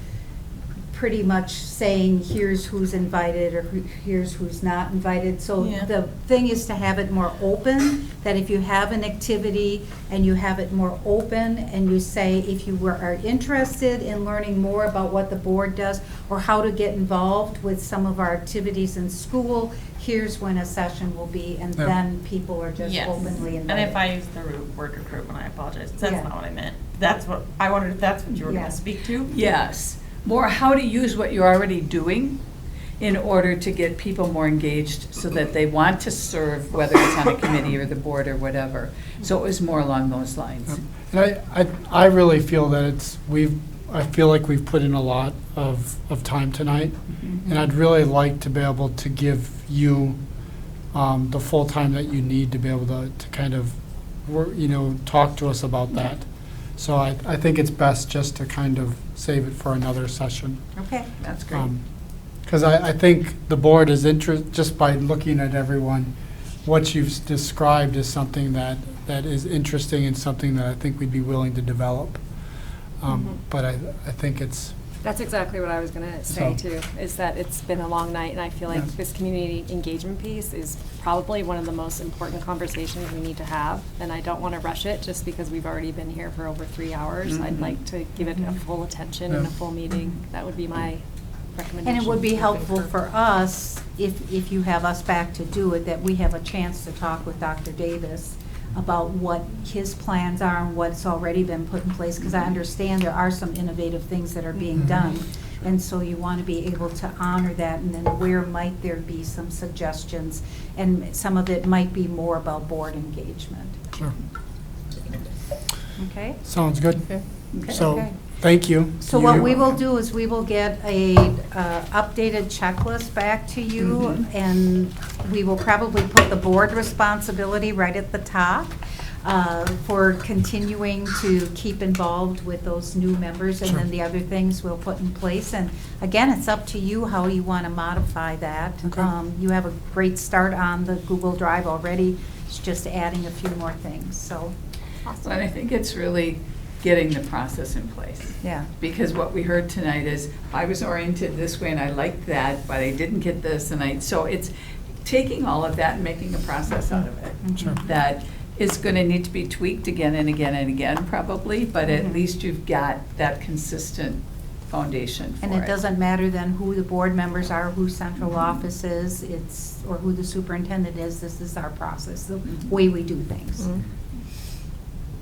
pretty much saying, here's who's invited, or here's who's not invited. So Yeah. the thing is to have it more open, that if you have an activity and you have it more open, and you say, if you are interested in learning more about what the board does, or how to get involved with some of our activities in school, here's when a session will be, and Yeah. then people are just Yes. openly invited. And if I used the word recruitment, I apologize. That's Yeah. not what I meant. That's what, I wondered if that's what you were Yeah. gonna speak to? Yes, more how to use what you're already doing in order to get people more engaged so that they want to serve, whether it's on a committee or the board or whatever. So it was more along those lines. And I really feel that I feel like we've put in a lot of time tonight, and I'd really like to be able to give you the full time that you need to be able to kind of, you know, talk to us about that. So I think it's best just to kind of save it for another session. Okay. That's great. Because I think the board is just by looking at everyone, what you've described is something that is interesting and something that I think we'd be willing to develop. But I think it's, That's exactly what I was going to say So- too, is that it's been a long night, and I feel like Yeah. this community engagement piece is probably one of the most important conversations we need to have, and I don't want to rush it just because we've already been here for over 3 hours. I'd like to give it a full attention and a Yeah. full meeting. That would be my recommendation. And it would be helpful for us, if you have us back to do it, that we have a chance to talk with Dr. Davis about what his plans are and what's already been put in place, because I understand there are some innovative things that are being done And so you want to be able to honor that, and then where might there be some suggestions? And some of it might be more about board engagement. Sure. Okay? Sounds good. Okay. So, Okay. thank you. So what we will do is we will get a updated checklist back to you, and we will probably put the board responsibility right at the top for continuing to keep involved with those new members, and Sure. then the other things we'll put in place. And again, it's up to you how you want to modify that. Okay. You have a great start on the Google Drive already. It's just adding a few more things, so. But I think it's really getting the process in place. Yeah. Because what we heard tonight is, I was oriented this way and I liked that, but I didn't get this, and so it's taking all of that and making a process out of it. Sure. That is gonna need to be tweaked again and again and again, probably, but at least you've got that consistent foundation for it. And it doesn't matter then who the board members are, who central office is, or who the superintendent is, this is our process, the way we do things.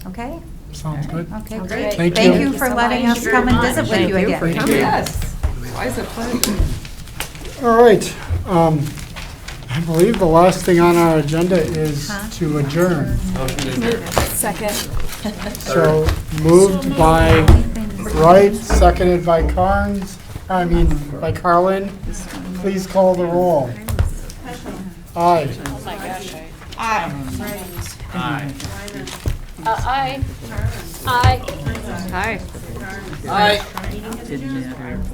Okay? Sounds good. Okay, Sounds great. great. Thank you for letting us come and visit with you again. Thank you. Yes, always a pleasure. All right. I believe the last thing on our agenda is to adjourn. Second. So moved by Wright, seconded by by Carlin. Please call the roll. Aye. Oh my gosh. Aye. Aye. Aye. Aye. Hi. Aye.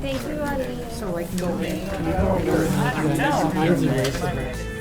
Thank you, audience. So like, no. Mine's erased.